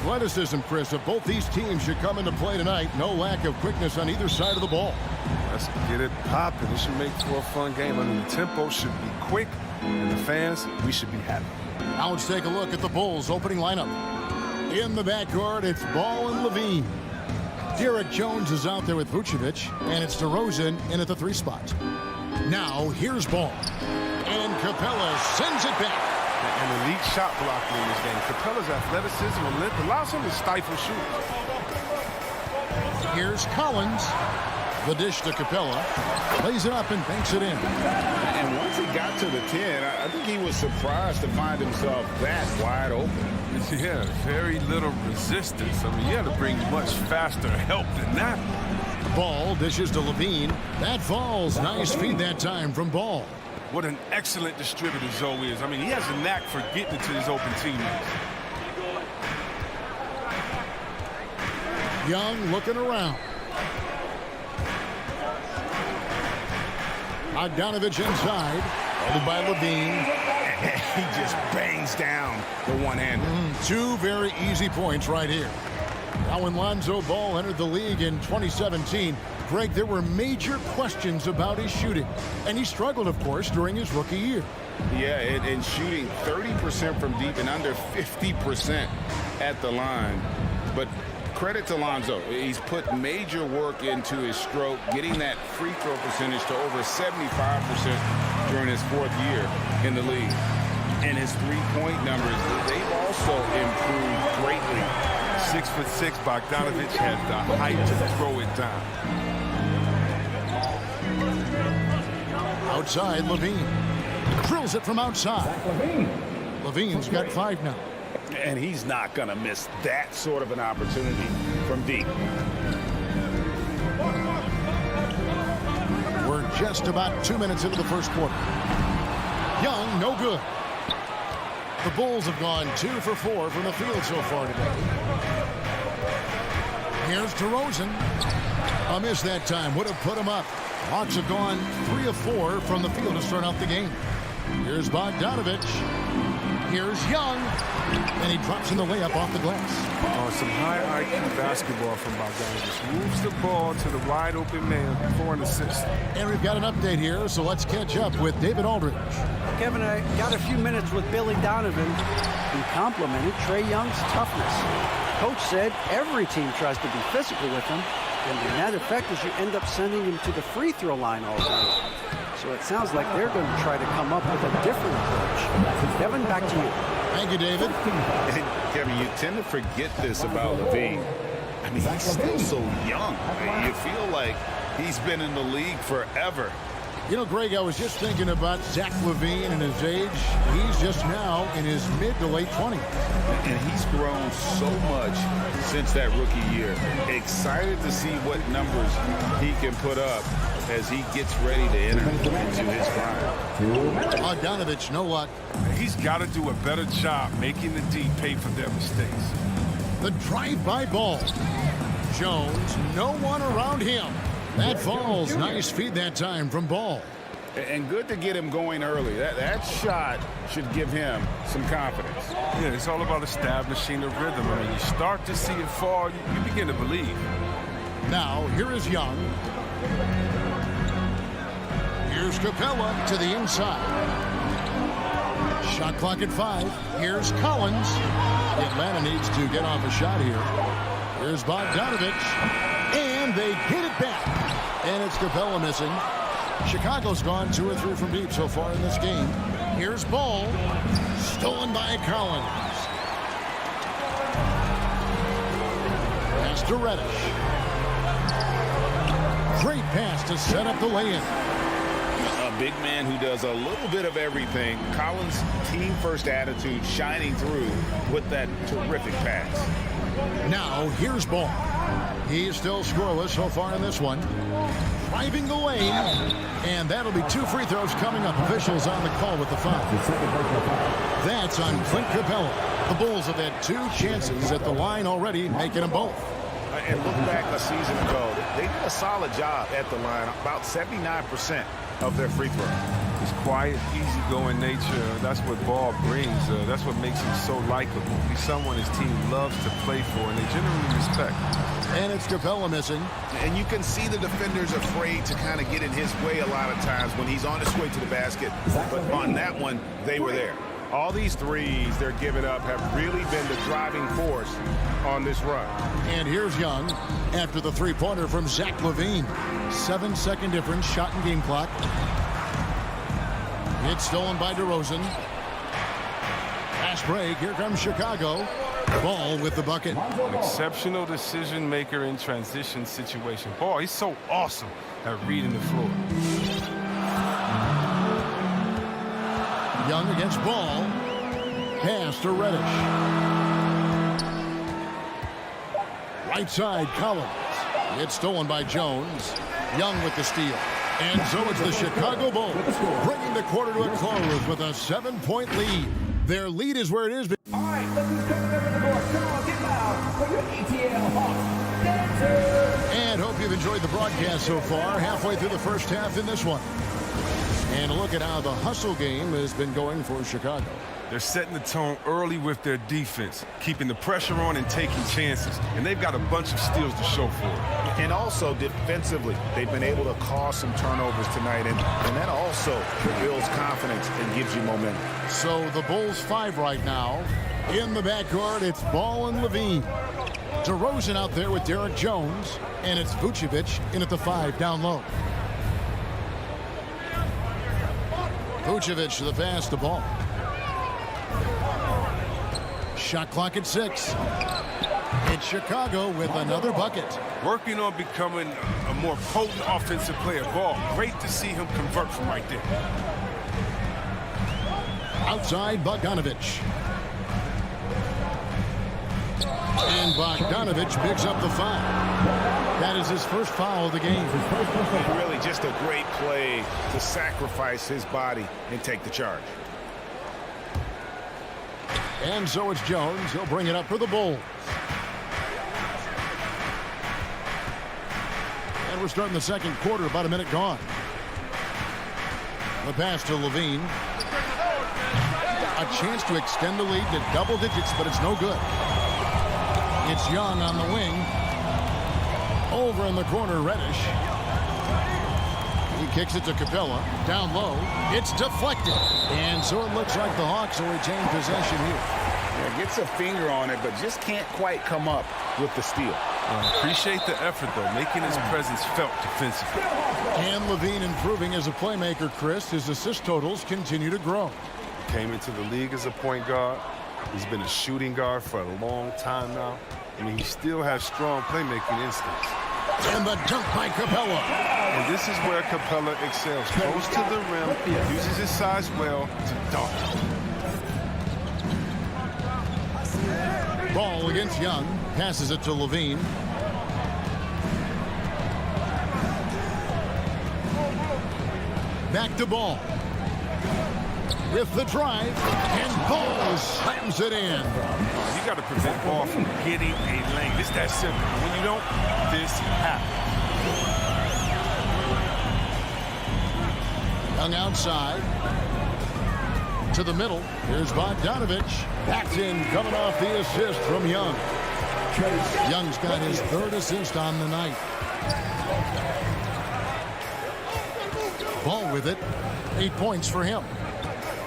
athleticism, Chris, of both these teams should come into play tonight. No lack of quickness on either side of the ball. Let's get it popping. It should make for a fun game. I mean, the tempo should be quick, and the fans, we should be happy. Now let's take a look at the Bulls' opening lineup. In the backcourt, it's Ball and Levine. Derek Jones is out there with Vucevic, and it's DeRozan in at the 3 spot. Now, here's Ball. And Capella sends it back. An elite shot blocker in this game. Capella's athleticism and length allows him to stifle shooters. Here's Collins. The dish to Capella. Lays it up and banks it in. And once he got to the 10, I think he was surprised to find himself that wide open. Yeah, very little resistance. I mean, you had to bring much faster help than that. Ball dishes to Levine. That falls. Nice feed that time from Ball. What an excellent distributor Zoe is. I mean, he has a knack for getting to his open teammates. Young looking around. Bogdanovich inside. Headed by Levine. He just bangs down the one-hander. 2 very easy points right here. Now when Lonzo Ball entered the league in 2017, Greg, there were major questions about his shooting. And he struggled, of course, during his rookie year. Yeah, and shooting 30% from deep and under 50% at the line. But credit to Lonzo. He's put major work into his stroke, getting that free throw percentage to over 75% during his 4th year in the league. And his three-point numbers, they've also improved greatly. 6'6", Bogdanovich has the height to throw it down. Outside, Levine. Drills it from outside. Levine's got 5 now. And he's not going to miss that sort of an opportunity from deep. We're just about 2 minutes into the first quarter. Young, no good. The Bulls have gone 2 for 4 from the field so far today. Here's DeRozan. A miss that time. Would have put him up. Hawks have gone 3 of 4 from the field to start out the game. Here's Bogdanovich. Here's Young. And he drops in the layup off the glass. Oh, some high IQ basketball from Bogdanovich. Moves the ball to the wide open man for an assist. And we've got an update here, so let's catch up with David Aldridge. Kevin, I got a few minutes with Billy Donovan. He complimented Trae Young's toughness. Coach said every team tries to be physical with him, and the net effect is you end up sending him to the free throw line all day. So it sounds like they're going to try to come up with a different approach. Kevin, back to you. Thank you, David. Kevin, you tend to forget this about Levine. I mean, he's still so young. You feel like he's been in the league forever. You know, Greg, I was just thinking about Zach LaVine and his age. He's just now in his mid to late 20s. And he's grown so much since that rookie year. Excited to see what numbers he can put up as he gets ready to enter into his prime. Bogdanovich, no luck. He's got to do a better job making the D pay for their mistakes. The drive-by ball. Jones, no one around him. That falls. Nice feed that time from Ball. And good to get him going early. That shot should give him some confidence. Yeah, it's all about establishing a rhythm. I mean, you start to see it fall, you begin to believe. Now, here is Young. Here's Capella to the inside. Shot clock at 5. Here's Collins. Atlanta needs to get off a shot here. Here's Bogdanovich. And they get it back. And it's Capella missing. Chicago's gone 2 or 3 from deep so far in this game. Here's Ball. Stolen by Collins. Pass to Reddish. Great pass to set up the lay-in. A big man who does a little bit of everything. Collins' team-first attitude shining through with that terrific pass. Now, here's Ball. He's still scoreless so far in this one. Driving the lane. And that'll be 2 free throws coming up. Officials on the call with the foul. That's on Clint Capella. The Bulls have had 2 chances at the line already, making them both. And look back a season ago. They did a solid job at the line. About 79% of their free throw. His quiet, easygoing nature, that's what Ball brings. That's what makes him so likable. He's someone his team loves to play for, and they generally respect. And it's Capella missing. And you can see the defenders afraid to kind of get in his way a lot of times when he's on his way to the basket. But on that one, they were there. All these threes they're giving up have really been the driving force on this run. And here's Young after the three-pointer from Zach LaVine. 7-second difference, shot and game clock. It's stolen by DeRozan. Fast break. Here comes Chicago. Ball with the bucket. An exceptional decision maker in transition situation. Ball, he's so awesome at reading the floor. Young against Ball. Pass to Reddish. Right side, Collins. It's stolen by Jones. Young with the steal. And so it's the Chicago Bulls bringing the quarter to a close with a 7-point lead. Their lead is where it is. All right, let's just come to the board. Come on, get loud for your ETL Hawks dancers. And hope you've enjoyed the broadcast so far. Halfway through the first half in this one. And a look at how the hustle game has been going for Chicago. They're setting the tone early with their defense, keeping the pressure on and taking chances. And they've got a bunch of steals to show for it. And also defensively, they've been able to cause some turnovers tonight. And that also builds confidence and gives you momentum. So the Bulls 5 right now. In the backcourt, it's Ball and LaVine. DeRozan out there with Derek Jones. And it's Vucevic in at the 5 down low. Vucevic to the pass, the ball. Shot clock at 6. It's Chicago with another bucket. Working on becoming a more potent offensive player. Ball, great to see him convert from right there. Outside, Bogdanovich. And Bogdanovich picks up the foul. That is his first foul of the game. Really just a great play to sacrifice his body and take the charge. And so it's Jones. He'll bring it up for the Bulls. And we're starting the second quarter, about a minute gone. The pass to LaVine. A chance to extend the lead to double digits, but it's no good. It's Young on the wing. Over in the corner, Reddish. He kicks it to Capella. Down low. It's deflected. And so it looks like the Hawks will retain possession here. Yeah, gets a finger on it, but just can't quite come up with the steal. Appreciate the effort, though, making his presence felt defensively. And LaVine improving as a playmaker, Chris. His assist totals continue to grow. Came into the league as a point guard. He's been a shooting guard for a long time now. I mean, he still has strong playmaking instincts. And the dunk by Capella. And this is where Capella excels. Goes to the rim, uses his size well to dunk. Ball against Young. Passes it to LaVine. Back to Ball. With the drive. And Ball slams it in. You got to prevent Ball from getting a lane. It's that simple. When you don't, this happens. Young outside. To the middle. Here's Bogdanovich. Backed in, coming off the assist from Young. Young's got his third assist on the night. Ball with it. 8 points for him.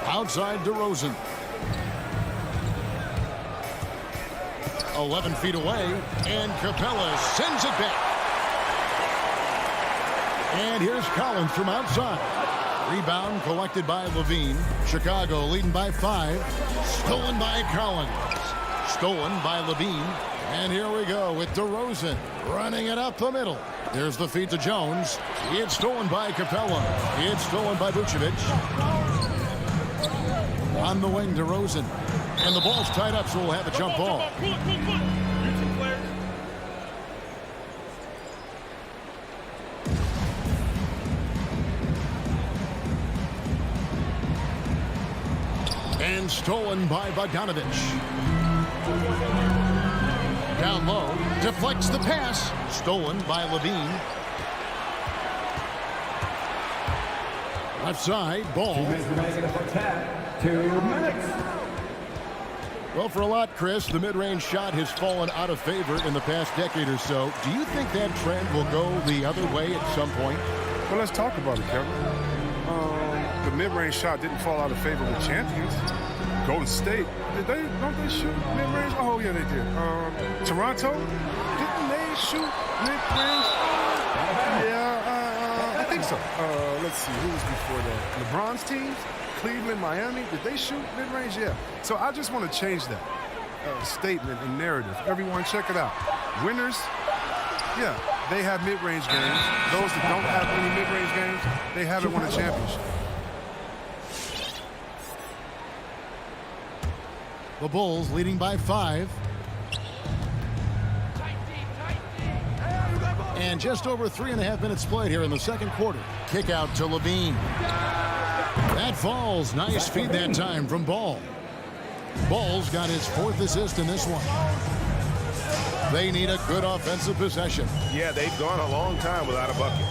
Outside DeRozan. 11 feet away. And Capella sends it back. And here's Collins from outside. Rebound collected by LaVine. Chicago leading by 5. Stolen by Collins. Stolen by LaVine. And here we go with DeRozan running it up the middle. There's the feed to Jones. It's stolen by Capella. It's stolen by Vucevic. On the wing, DeRozan. And the ball's tied up, so we'll have a jump ball. And stolen by Bogdanovich. Down low, deflects the pass. Stolen by LaVine. Left side, ball. 2 minutes remaining in the first half. 2 minutes. Well, for a lot, Chris, the mid-range shot has fallen out of favor in the past decade or so. Do you think that trend will go the other way at some point? Well, let's talk about it, Kevin. The mid-range shot didn't fall out of favor with champions. Golden State, don't they shoot mid-range? Oh, yeah, they did. Toronto, didn't they shoot mid-range? Yeah, I think so. Let's see, who was before that? LeBron's teams? Cleveland, Miami, did they shoot mid-range? Yeah. So I just want to change that statement and narrative. Everyone, check it out. Winners, yeah, they have mid-range games. Those that don't have any mid-range games, they haven't won a championship. The Bulls leading by 5. And just over 3.5 minutes played here in the second quarter. Kick out to Levine. That falls. Nice feed that time from Ball. Ball's got his 4th assist in this one. They need a good offensive possession. Yeah, they've gone a long time without a bucket.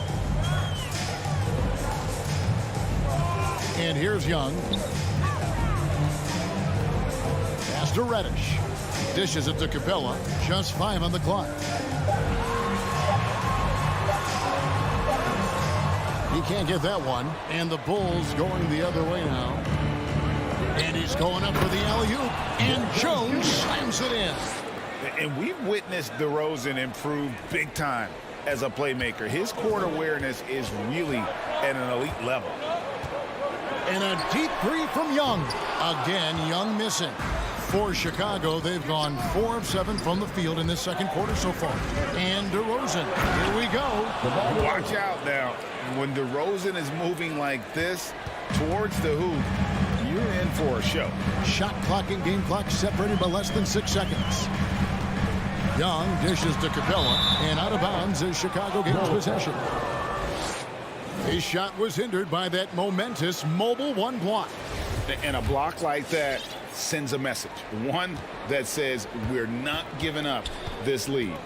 And here's Young. Pass to Reddish. Dishes it to Capella. Just 5 on the clock. He can't get that one. And the Bulls going the other way now. And he's going up for the alley-oop. And Jones slams it in. And we've witnessed DeRozan improve big time as a playmaker. His court awareness is really at an elite level. And a deep 3 from Young. Again, Young missing. For Chicago, they've gone 4 of 7 from the field in this second quarter so far. And DeRozan, here we go. Watch out now. When DeRozan is moving like this towards the hoop, you're in for a show. Shot clock and game clock separated by less than 6 seconds. Young dishes to Capella, and out of bounds as Chicago gains possession. His shot was hindered by that momentous mobile 1 block. And a block like that sends a message. One that says we're not giving up this lead.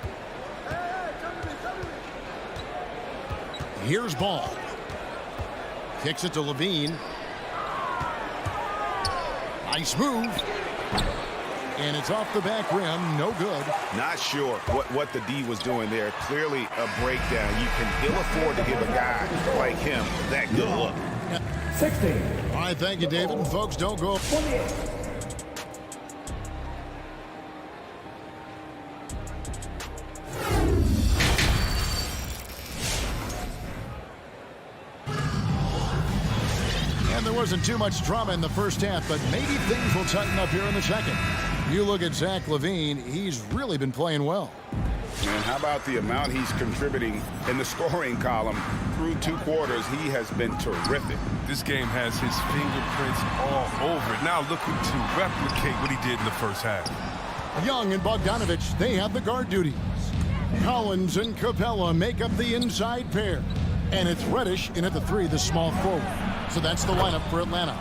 Here's Ball. Kicks it to Levine. Nice move. And it's off the back rim. No good. Not sure what the D was doing there. Clearly a breakdown. You can ill afford to give a guy like him that good look. 16. All right, thank you, David. And folks, don't go. 28. And there wasn't too much drama in the first half, but maybe things will tighten up here in the second. You look at Zach LaVine, he's really been playing well. And how about the amount he's contributing in the scoring column? Through 2 quarters, he has been terrific. This game has his fingerprints all over it. Now looking to replicate what he did in the first half. Young and Bogdanovich, they have the guard duties. Collins and Capella make up the inside pair. And it's Reddish in at the 3, the small forward. So that's the lineup for Atlanta.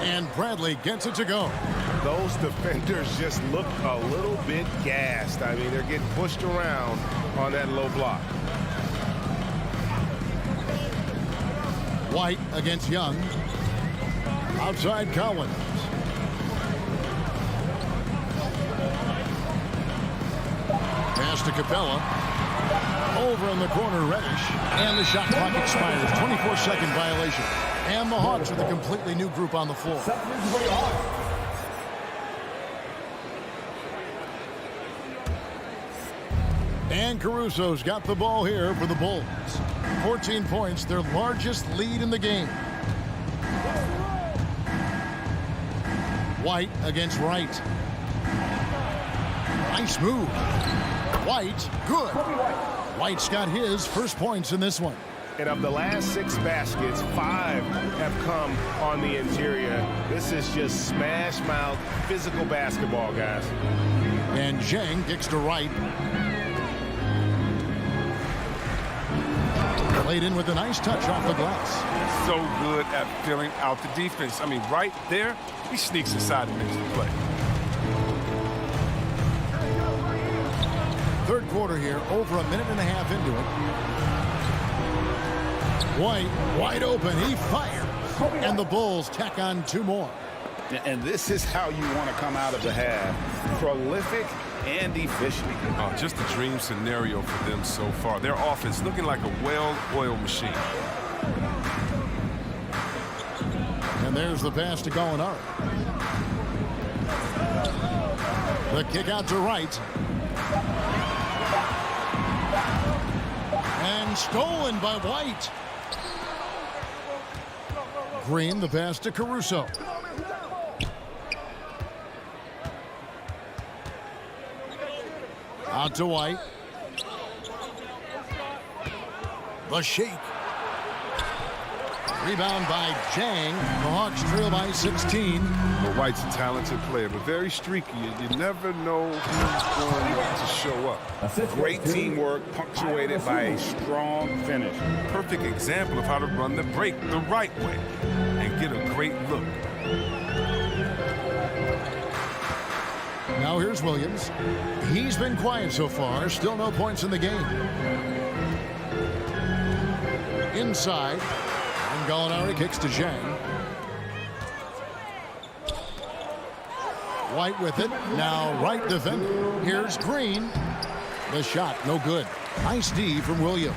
And Bradley gets it to go. Those defenders just look a little bit gassed. I mean, they're getting pushed around on that low block. White against Young. Outside Collins. Pass to Capella. Over in the corner, Reddish. And the shot clock expires. 24-second violation. And the Hawks with a completely new group on the floor. And Caruso's got the ball here for the Bulls. 14 points, their largest lead in the game. White against Wright. Nice move. White, good. White's got his first points in this one. And of the last 6 baskets, 5 have come on the interior. This is just smash mouth physical basketball, guys. And Zhang kicks to Wright. Played in with a nice touch off the glass. So good at filling out the defense. I mean, right there, he sneaks inside and makes the play. Third quarter here, over a minute and a half into it. White, wide open, he fires. And the Bulls tack on 2 more. And this is how you want to come out of the half. Prolific and efficient. Oh, just a dream scenario for them so far. Their offense looking like a well-oiled machine. And there's the pass to Gallinari. The kick out to Wright. And stolen by White. Green, the pass to Caruso. Out to White. The shake. Rebound by Chang. The Hawks trail by 16. Well, White's a talented player, but very streaky. You never know who's going to show up. Great teamwork punctuated by a strong finish. Perfect example of how to run the break the right way and get a great look. Now here's Williams. He's been quiet so far. Still no points in the game. Inside. And Gallinari kicks to Zhang. White with it. Now Wright defending. Here's Green. The shot, no good. Nice D from Williams.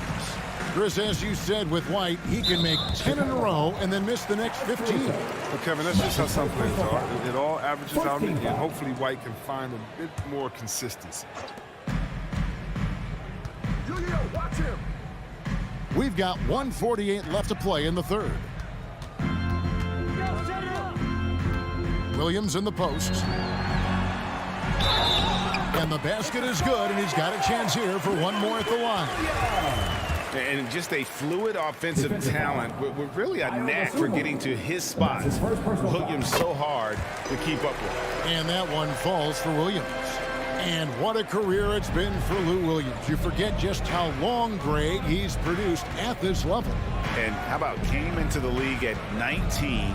Chris, as you said with White, he can make 10 in a row and then miss the next 15. Well, Kevin, that's just how some players are. It all averages out, and hopefully White can find a bit more consistency. Watch him. We've got 1:48 left to play in the third. Williams in the post. And the basket is good, and he's got a chance here for one more at the line. And just a fluid offensive talent with really a knack for getting to his spot. Williams so hard to keep up with. And that one falls for Williams. And what a career it's been for Lou Williams. You forget just how long, Greg, he's produced at this level. And how about came into the league at 19.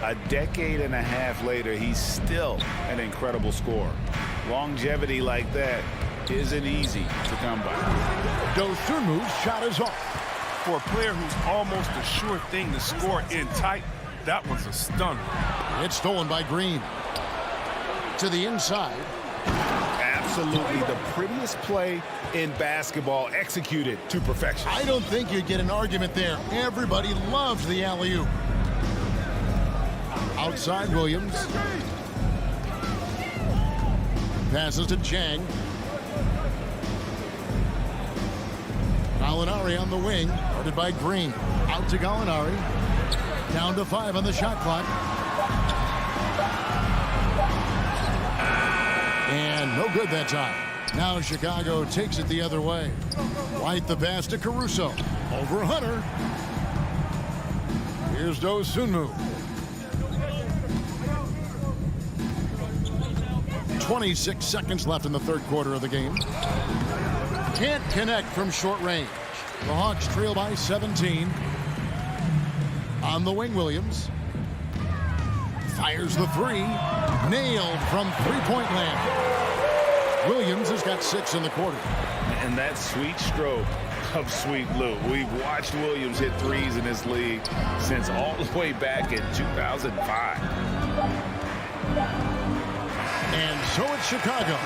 A decade and a half later, he's still an incredible scorer. Longevity like that isn't easy to come by. Dosunmu's shot is off. For a player who's almost a sure thing to score in tight, that was a stunner. It's stolen by Green. To the inside. Absolutely the prettiest play in basketball, executed to perfection. I don't think you'd get an argument there. Everybody loves the alley-oop. Outside Williams. Passes to Chang. Gallinari on the wing, guarded by Green. Out to Gallinari. Down to 5 on the shot clock. And no good that time. Now Chicago takes it the other way. White the pass to Caruso. Over Hunter. Here's Dosunmu. 26 seconds left in the third quarter of the game. Can't connect from short range. The Hawks trail by 17. On the wing, Williams. Fires the 3. Nailed from three-point land. Williams has got 6 in the quarter. And that sweet stroke of Sweet Lou. We've watched Williams hit threes in this league since all the way back in 2005. And so it's Chicago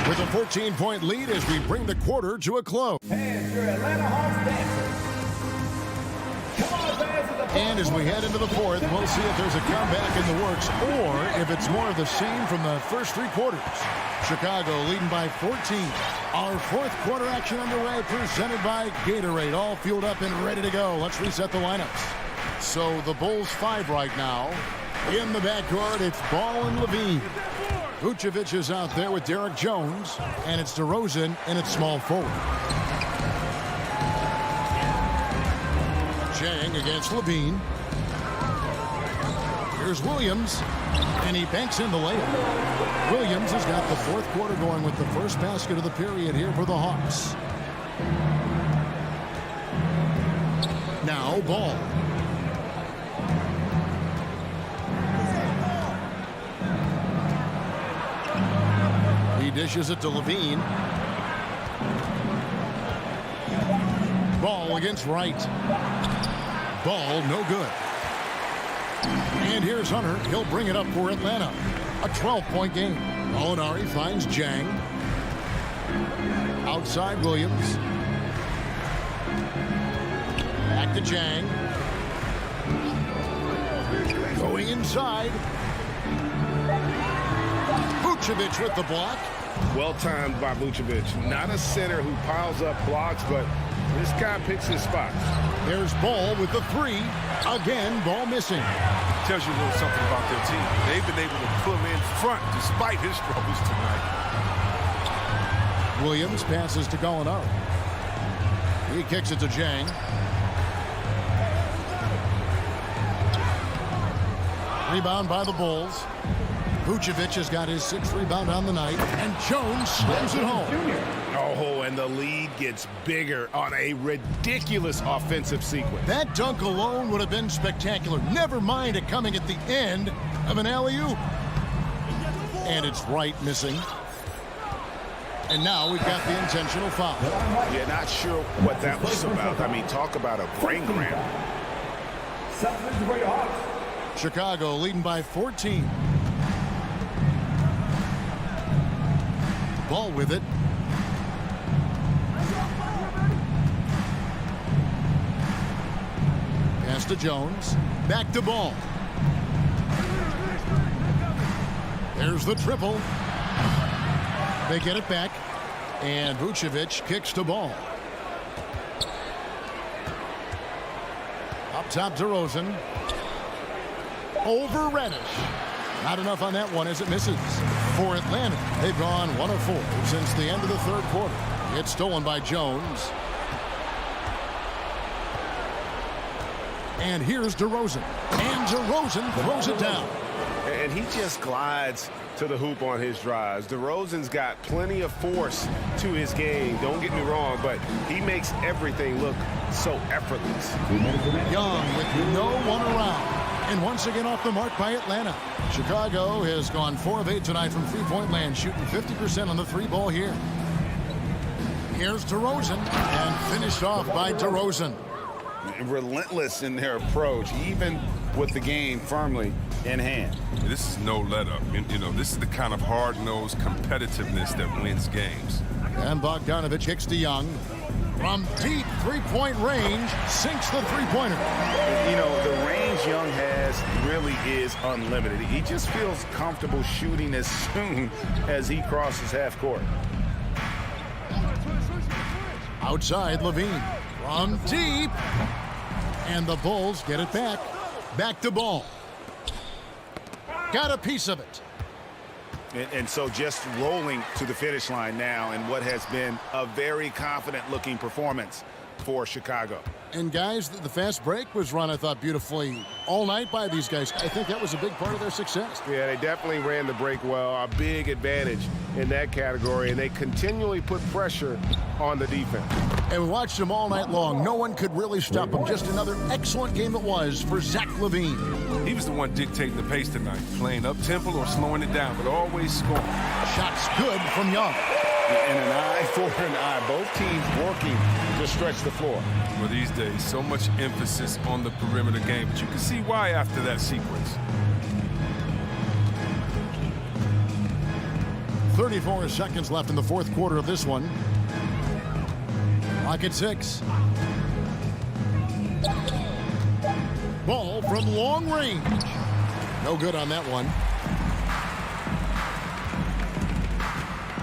with a 14-point lead as we bring the quarter to a close. And your Atlanta Hawks dancers. Come on, fans of the And as we head into the fourth, we'll see if there's a comeback in the works or if it's more of the same from the first 3 quarters. Chicago leading by 14. Our fourth quarter action underway, presented by Gatorade. All fueled up and ready to go. Let's reset the lineups. So the Bulls 5 right now. In the backcourt, it's Ball and Levine. Vucevic is out there with Derek Jones, and it's DeRozan, and it's small forward. Chang against Levine. Here's Williams, and he banks in the layup. Williams has got the fourth quarter going with the first basket of the period here for the Hawks. Now Ball. He dishes it to Levine. Ball against Wright. Ball no good. And here's Hunter. He'll bring it up for Atlanta. A 12-point game. Molinari finds Jang. Outside Williams. Back to Jang. Going inside. Vucevic with the block. Well timed by Vucevic. Not a center who piles up blocks, but this guy picks his spots. There's Ball with the three. Again, Ball missing. Tells you a little something about their team. They've been able to pull in front despite his struggles tonight. Williams passes to Gallinari. He kicks it to Jang. Rebound by the Bulls. Vucevic has got his 6th rebound on the night, and Jones slams it home. Oh, and the lead gets bigger on a ridiculous offensive sequence. That dunk alone would have been spectacular. Never mind it coming at the end of an alley-oop. And it's right missing. And now we've got the intentional foul. Yeah, not sure what that was about. I mean, talk about a brain cramp. Chicago leading by 14. Ball with it. Pass to Jones. Back to Ball. There's the triple. They get it back. And Vucevic kicks to Ball. Up top to Rosen. Over Reddish. Not enough on that one as it misses. For Atlanta, they've gone 1 of 4 since the end of the 3rd quarter. It's stolen by Jones. And here's DeRozan. And DeRozan throws it down. And he just glides to the hoop on his drives. DeRozan's got plenty of force to his game. Don't get me wrong, but he makes everything look so effortless. Young with no one around. And once again off the mark by Atlanta. Chicago has gone 4 of 8 tonight from three-point land, shooting 50% on the 3-ball here. Here's DeRozan, and finished off by DeRozan. Relentless in their approach, even with the game firmly in hand. This is no let-up. You know, this is the kind of hard-nosed competitiveness that wins games. And Bogdanovich kicks to Young. From deep three-point range, sinks the three-pointer. You know, the range Young has really is unlimited. He just feels comfortable shooting as soon as he crosses half court. Outside, Levine. From deep. And the Bulls get it back. Back to Ball. Got a piece of it. And so just rolling to the finish line now in what has been a very confident-looking performance for Chicago. And, guys, the fast break was run, I thought, beautifully all night by these guys. I think that was a big part of their success. Yeah, they definitely ran the break well. A big advantage in that category, and they continually put pressure on the defense. And we watched them all night long. No one could really stop them. Just another excellent game it was for Zach LaVine. He was the one dictating the pace tonight, playing up-tempo or slowing it down, but always scoring. Shots good from Young. And an eye for an eye. Both teams working to stretch the floor. Well, these days, so much emphasis on the perimeter game, but you can see why after that sequence. 34 seconds left in the 4th quarter of this one. Clock at 6. Ball from long range. No good on that one.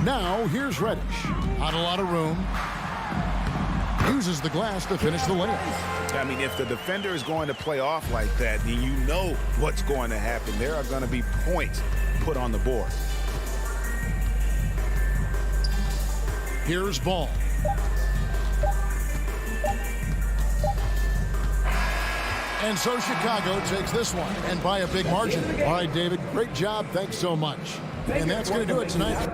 Now, here's Reddish. Not a lot of room. Uses the glass to finish the layup. I mean, if the defender is going to play off like that, then you know what's going to happen. There are going to be points put on the board. Here's Ball. And so Chicago takes this one, and by a big margin. All right, David, great job. Thanks so much. And that's going to do it tonight.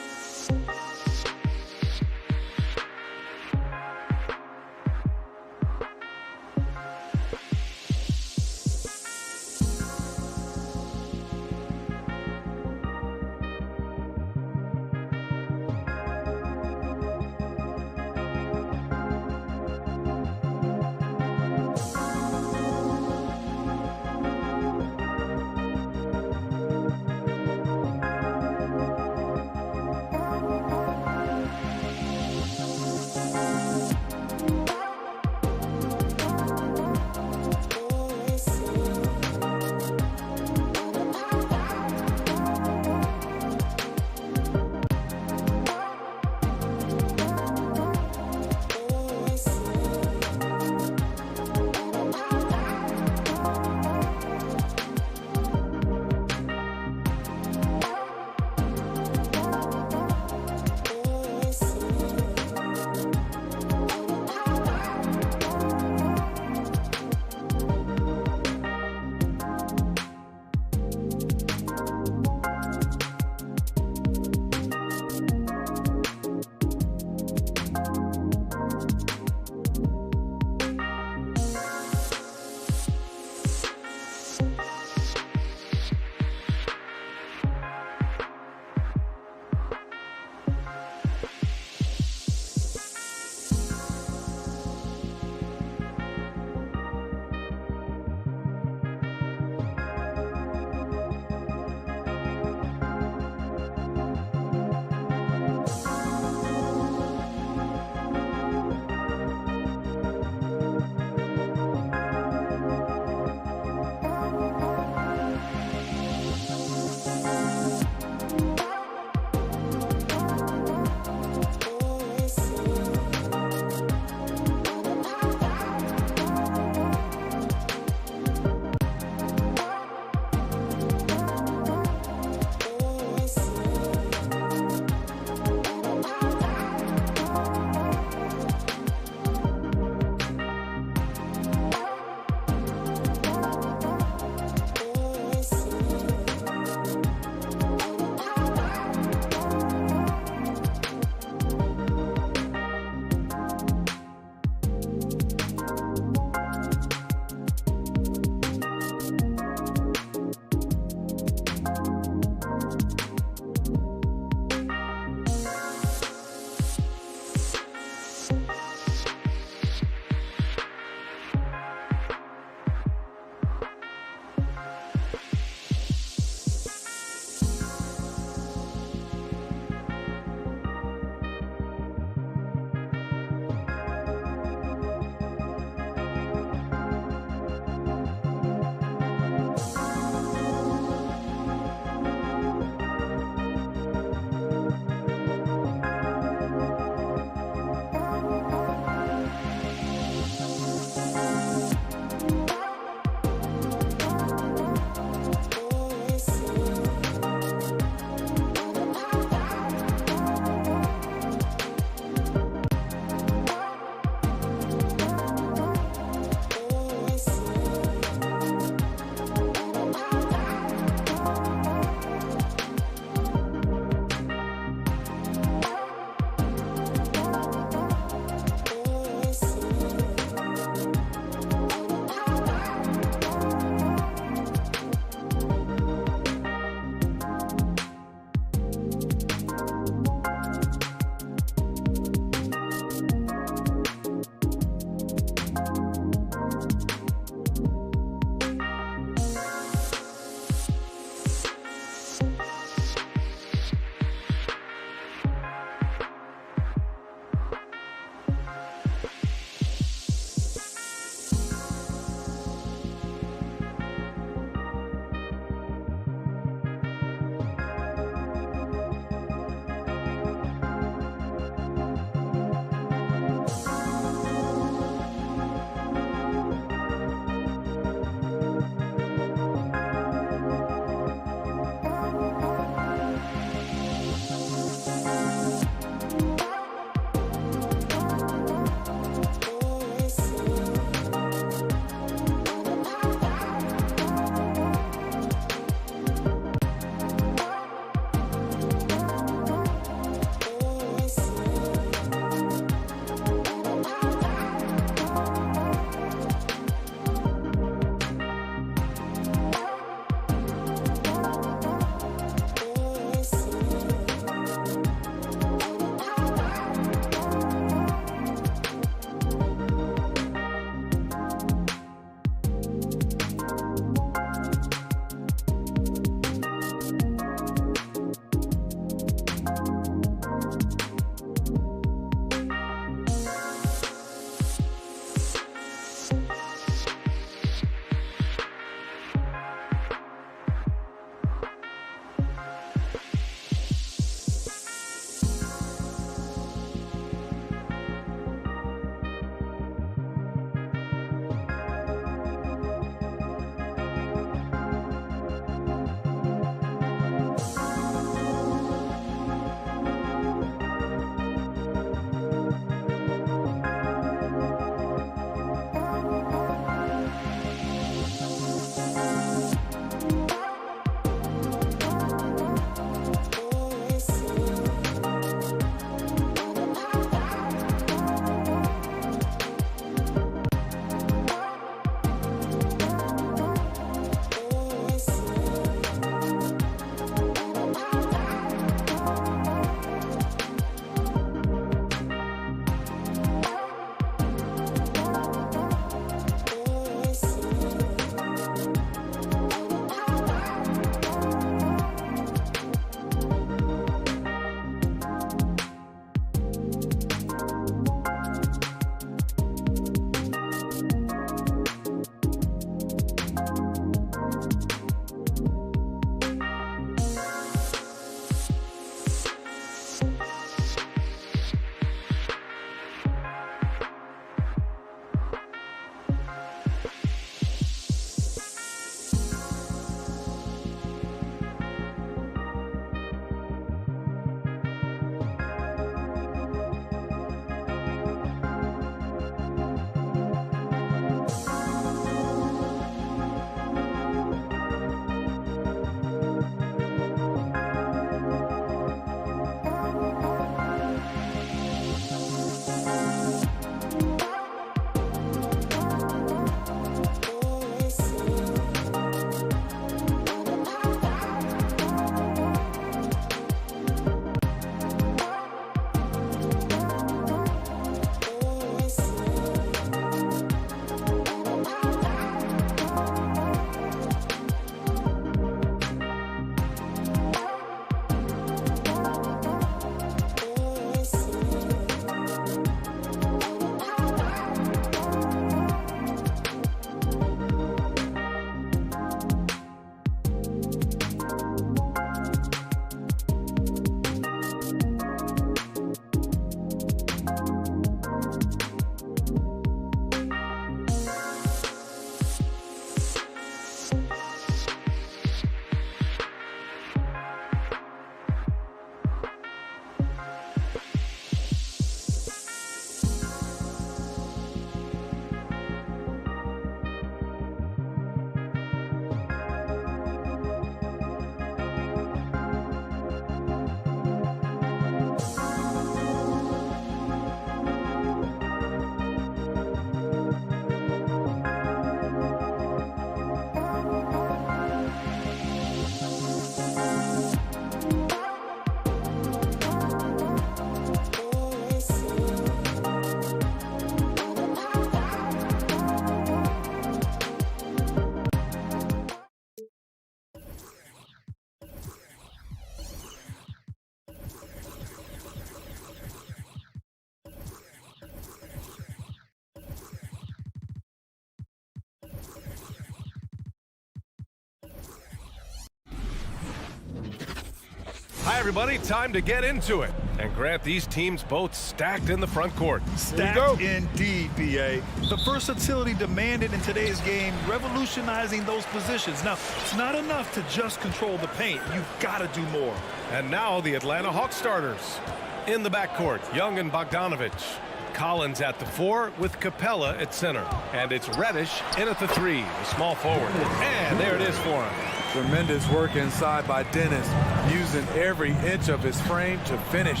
everybody, time to get into it. And Grant, these teams both stacked in the front court. Stacked indeed, B.A. The versatility demanded in today's game, revolutionizing those positions. Now, it's not enough to just control the paint. You've got to do more. And now the Atlanta Hawks starters. In the backcourt, Young and Bogdanovich. Collins at the 4 with Capella at center. And it's Reddish in at the 3, the small forward. And there it is for him. Tremendous work inside by Dennis, using every inch of his frame to finish.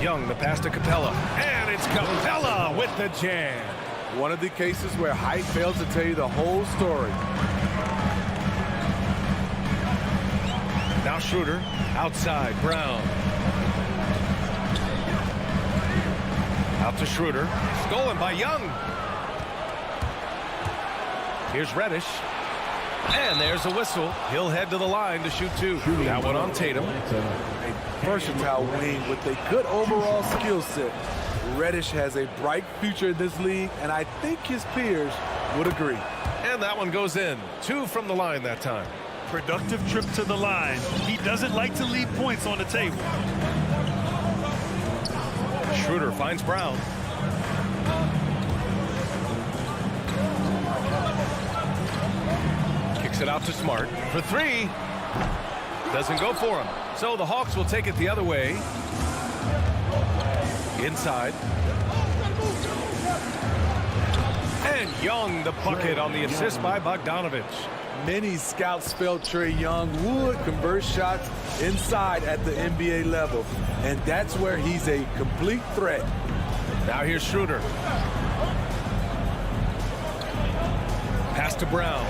Young, the pass to Capella. And it's Capella with the jam. One of the cases where height fails to tell you the whole story. Now Schroeder, outside, Brown. Out to Schroeder, stolen by Young. Here's Reddish. And there's a whistle. He'll head to the line to shoot 2. That one on Tatum. A versatile wing with a good overall skill set. Reddish has a bright future in this league, and I think his peers would agree. And that one goes in. 2 from the line that time. Productive trip to the line. He doesn't like to leave points on the table. Schroeder finds Brown. Kicks it out to Smart for 3. Doesn't go for him. So the Hawks will take it the other way. Inside. And Young the bucket on the assist by Bogdanovich. Many scouts felt Trae Young would convert shots inside at the NBA level, and that's where he's a complete threat. Now here's Schroeder. Pass to Brown.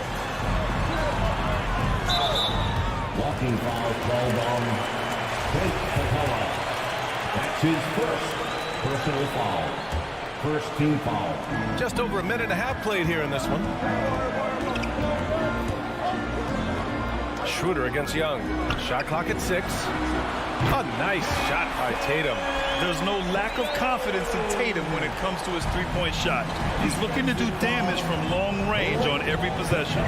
Walking foul called on Clint Capella. That's his first personal foul. First team foul. Just over a minute and a half played here in this one. Schroeder against Young. Shot clock at 6. A nice shot by Tatum. There's no lack of confidence in Tatum when it comes to his three-point shot. He's looking to do damage from long range on every possession.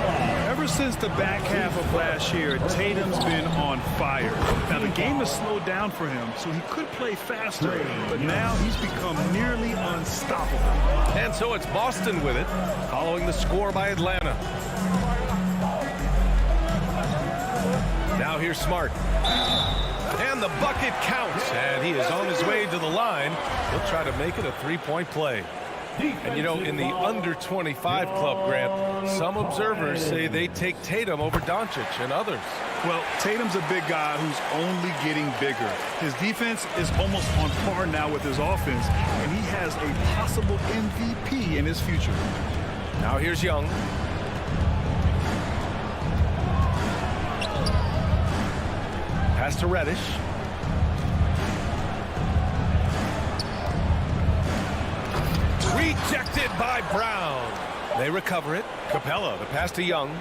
Ever since the back half of last year, Tatum's been on fire. Now, the game has slowed down for him, so he could play faster, but now he's become nearly unstoppable. And so it's Boston with it, following the score by Atlanta. Now here's Smart. And the bucket counts. And he is on his way to the line. He'll try to make it a three-point play. And, you know, in the under-25 club, Grant, some observers say they take Tatum over Doncic and others. Well, Tatum's a big guy who's only getting bigger. His defense is almost on par now with his offense, and he has a possible MVP in his future. Now here's Young. Pass to Reddish. Rejected by Brown. They recover it. Capella, the pass to Young.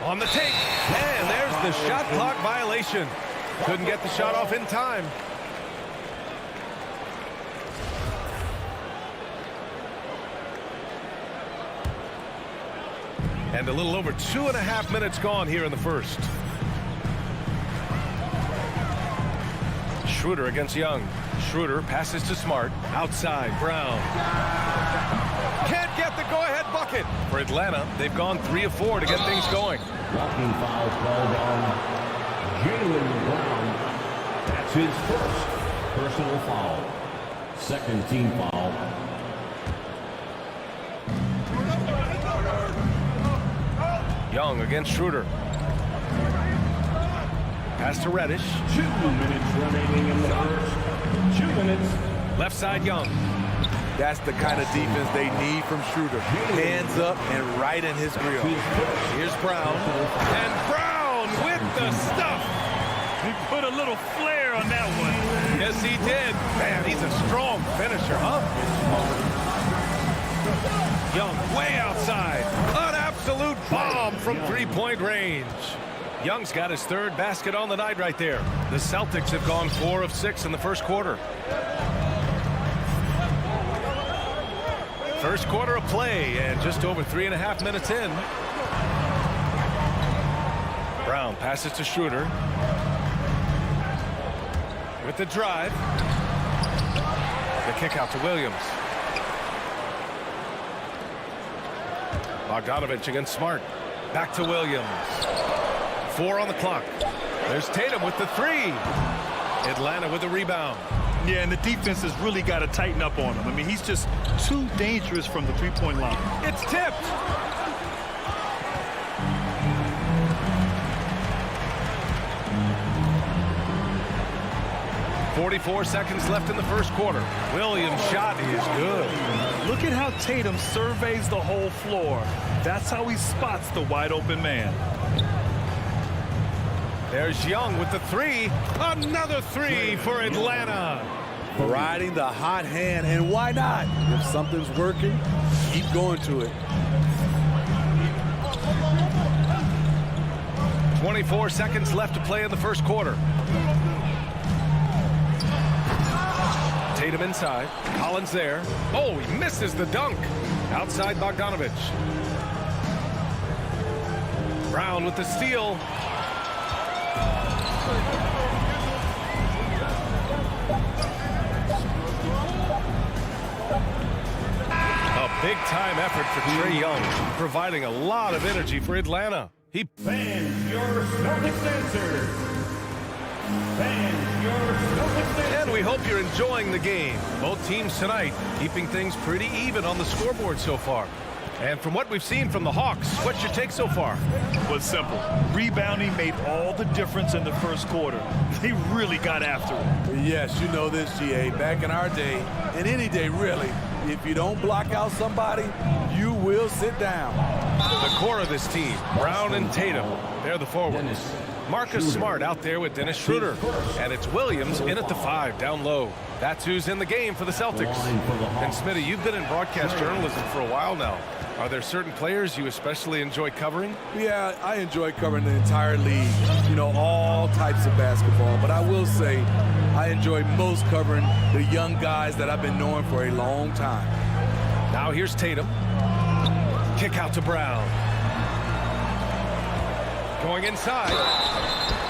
On the take. And there's the shot clock violation. Couldn't get the shot off in time. And a little over 2.5 minutes gone here in the first. Schroeder against Young. Schroeder passes to Smart. Outside, Brown. Can't get the go-ahead bucket. For Atlanta, they've gone 3 of 4 to get things going. Walking foul called on Jaylen Brown. That's his first personal foul. Second team foul. Young against Schroeder. Pass to Reddish. 2 minutes remaining in the first. 2 minutes. Left side, Young. That's the kind of defense they need from Schroeder. Hands up and right in his grill. Here's Brown. And Brown with the stuff. He put a little flair on that one. Yes, he did. Man, he's a strong finisher, huh? Young way outside. An absolute bomb from three-point range. Young's got his 3rd basket on the night right there. The Celtics have gone 4 of 6 in the first quarter. First quarter of play and just over 3.5 minutes in. Brown passes to Schroeder. with the drive. The kick out to Williams. Bogdanovich against Smart. Back to Williams. 4 on the clock. There's Tatum with the 3. Atlanta with the rebound. Yeah, and the defense has really got to tighten up on him. I mean, he's just too dangerous from the three-point line. It's tipped. .44 seconds left in the first quarter. Williams' shot is good. Look at how Tatum surveys the whole floor. That's how he spots the wide-open man. There's Young with the 3. Another 3 for Atlanta. Riding the hot hand, and why not? If something's working, keep going to it. 24 seconds left to play in the first quarter. Tatum inside. Collins there. Oh, he misses the dunk. Outside Bogdanovich. Brown with the steal. A big-time effort for Trae Young, providing a lot of energy for Atlanta. Fans, your Celtics answer. Fans, your Celtics answer. And we hope you're enjoying the game. Both teams tonight keeping things pretty even on the scoreboard so far. And from what we've seen from the Hawks, what's your take so far? Well, it's simple. Rebounding made all the difference in the first quarter. They really got after it. Yes, you know this, GA. Back in our day, and any day really, if you don't block out somebody, you will sit down. The core of this team, Brown and Tatum, they're the forwards. Marcus Smart out there with Dennis Schroeder. And it's Williams in at the 5, down low. That's who's in the game for the Celtics. And Smitty, you've been in broadcast journalism for a while now. Are there certain players you especially enjoy covering? Yeah, I enjoy covering the entire league, you know, all types of basketball. But I will say I enjoy most covering the young guys that I've been knowing for a long time. Now here's Tatum. Kick out to Brown. Going inside.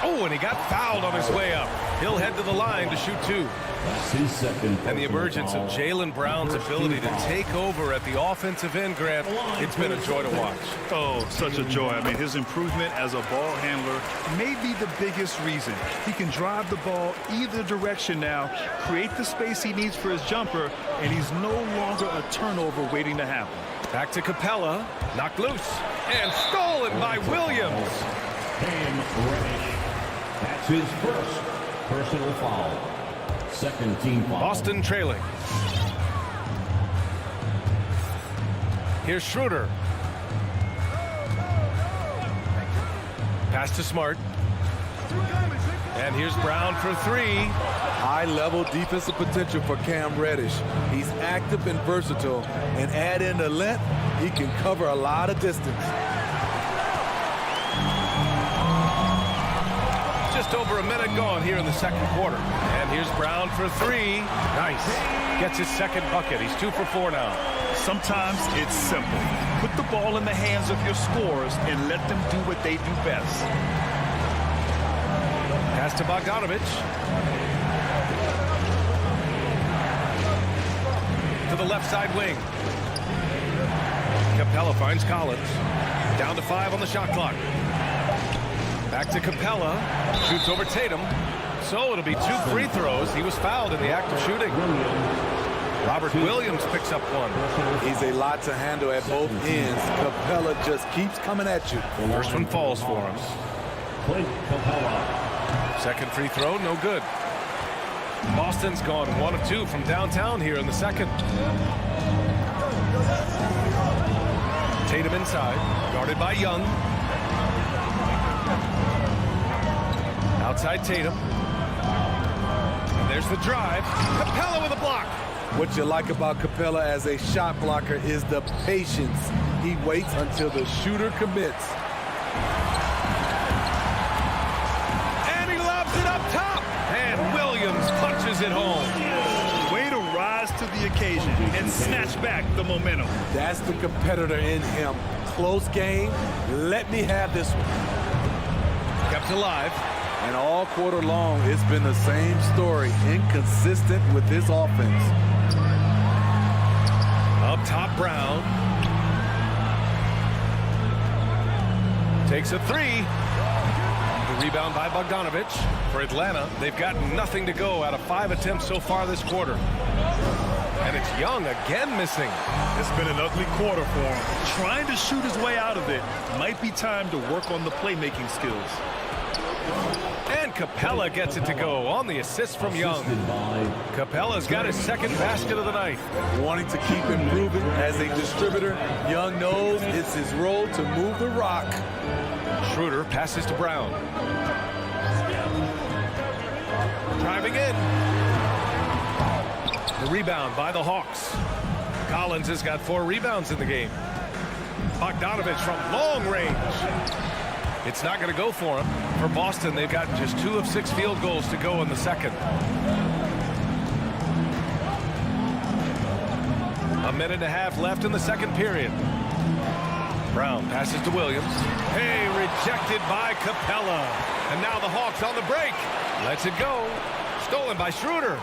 Oh, and he got fouled on his way up. He'll head to the line to shoot 2. His second. And the emergence of Jaylen Brown's ability to take over at the offensive end, Grant, it's been a joy to watch. Oh, such a joy. I mean, his improvement as a ball handler may be the biggest reason. He can drive the ball either direction now, create the space he needs for his jumper, and he's no longer a turnover waiting to happen. Back to Capella, knocked loose, and stolen by Williams. Cam Reddish. That's his first personal foul. Second team foul. Boston trailing. Here's Schroeder. Pass to Smart. And here's Brown for 3. High-level defensive potential for Cam Reddish. He's active and versatile, and add in the length, he can cover a lot of distance. Just over a minute gone here in the second quarter. And here's Brown for 3. Nice. Gets his second bucket. He's 2 for 4 now. Sometimes it's simple. Put the ball in the hands of your scorers and let them do what they do best. Pass to Bogdanovich. To the left side wing. Capella finds Collins. Down to 5 on the shot clock. Back to Capella. Shoots over Tatum. So it'll be 2 free throws. He was fouled in the act of shooting. Robert Williams picks up 1. He's a lot to handle at both ends. Capella just keeps coming at you. First one falls for him. Clint Capella. Second free throw, no good. Boston's gone 1 of 2 from downtown here in the second. Tatum inside, guarded by Young. Outside Tatum. And there's the drive. Capella with a block. What you like about Capella as a shot blocker is the patience. He waits until the shooter commits. And he lobs it up top. And Williams punches it home. Way to rise to the occasion and snatch back the momentum. That's the competitor in him. Close game. Let me have this one. Kept alive. And all quarter long, it's been the same story. Inconsistent with this offense. Up top, Brown. Takes a three. The rebound by Bogdanovich. For Atlanta, they've got nothing to go out of 5 attempts so far this quarter. And it's Young again missing. It's been an ugly quarter for him. Trying to shoot his way out of it. Might be time to work on the playmaking skills. And Capella gets it to go on the assist from Young. Capella's got his second basket of the night. Wanting to keep improving as a distributor, Young knows it's his role to move the rock. Schroeder passes to Brown. Driving in. The rebound by the Hawks. Collins has got 4 rebounds in the game. Bogdanovich from long range. It's not going to go for him. For Boston, they've got just 2 of 6 field goals to go in the second. A minute and a half left in the second period. Brown passes to Williams. Hey, rejected by Capella. And now the Hawks on the break. Lets it go. Stolen by Schroeder.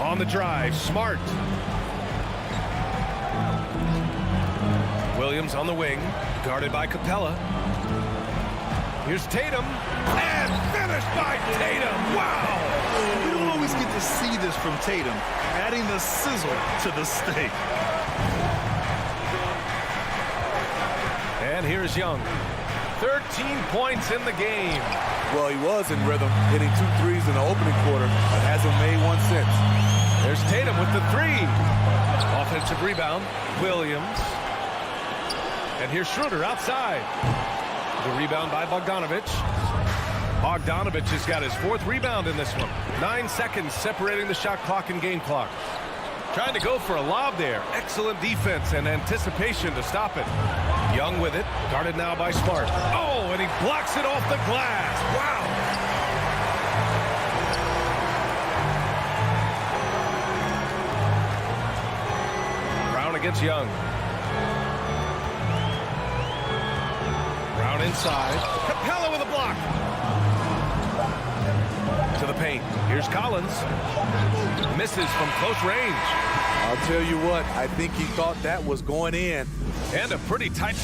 On the drive, Smart. Williams on the wing, guarded by Capella. Here's Tatum, and finished by Tatum. Wow! We don't always get to see this from Tatum, adding the sizzle to the steak. And here's Young. 13 points in the game. Well, he was in rhythm, hitting 2 threes in the opening quarter, but hasn't made one since. There's Tatum with the 3. Offensive rebound, Williams. And here's Schroeder outside. The rebound by Bogdanovich. Bogdanovich has got his 4th rebound in this one. 9 seconds separating the shot clock and game clock. Trying to go for a lob there. Excellent defense and anticipation to stop it. Young with it. Guarded now by Smart. Oh, and he blocks it off the glass. Wow. Brown against Young. Brown inside. Capella with a block. To the paint. Here's Collins. Misses from close range. I'll tell you what, I think he thought that was going in. And a pretty tight.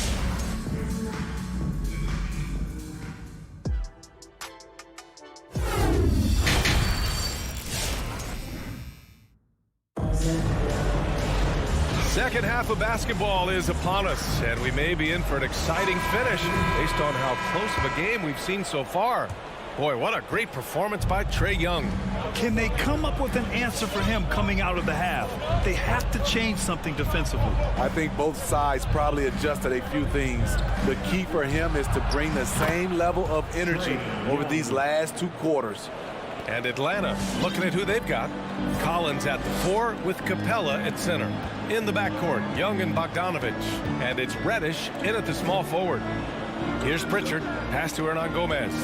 Second half of basketball is upon us, and we may be in for an exciting finish based on how close of a game we've seen so far. Boy, what a great performance by Trae Young. Can they come up with an answer for him coming out of the half? They have to change something defensively. I think both sides probably adjusted a few things. The key for him is to bring the same level of energy over these last 2 quarters. And Atlanta, looking at who they've got. Collins at the 4 with Capella at center. In the backcourt, Young and Bogdanovich. And it's Reddish in at the small forward. Here's Pritchard, pass to Hernan Gomez.